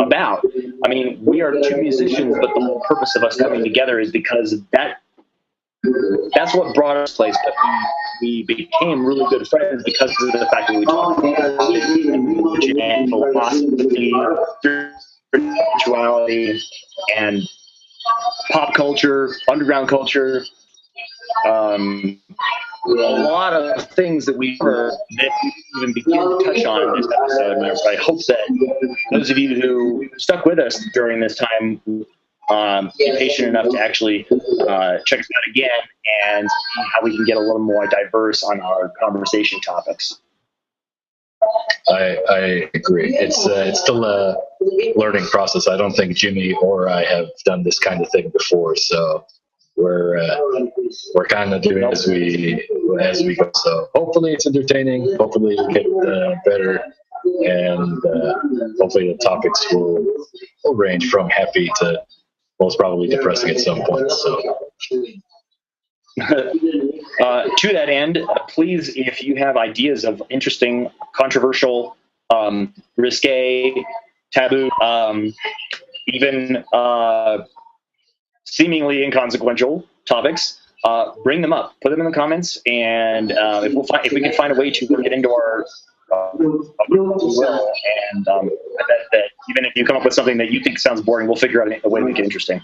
about. I mean, we are 2 musicians, but the whole purpose of us coming together is because that's what brought us place. But we became really good friends because of the fact that we talked about religion and philosophy, spirituality, and pop culture, underground culture. A lot of things that we heard that we even begin to touch on in this episode. And I hope that those of you who stuck with us during this time be patient enough to actually check us out again and see how we can get a little more diverse on our conversation topics. I agree. It's still a learning process. I don't think Jimmy or I have done this kind of thing before, so we're kind of doing as we go. So hopefully it's entertaining. Hopefully it'll get better, and hopefully the topics will range from happy to most probably depressing at some point. So. To that end, please, if you have ideas of interesting, controversial, risque, taboo, even seemingly inconsequential topics, bring them up. Put them in the comments, and if we can find a way to work it into our will, and that even if you come up with something that you think sounds boring, we'll figure out a way to make it interesting.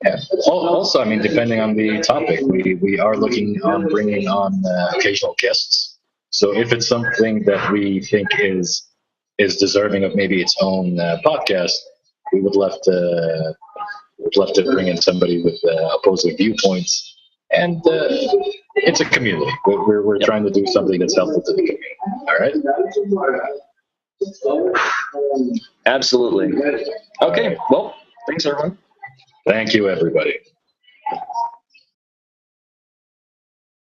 Yeah. Also, I mean, depending on the topic, we are looking on bringing on occasional guests. So if it's something that we think is deserving of maybe its own podcast, we would love to bring in somebody with opposing viewpoints. And it's a community. We're trying to do something that's helpful to the community. All right. Absolutely. Okay. Well, thanks, everyone. Thank you, everybody.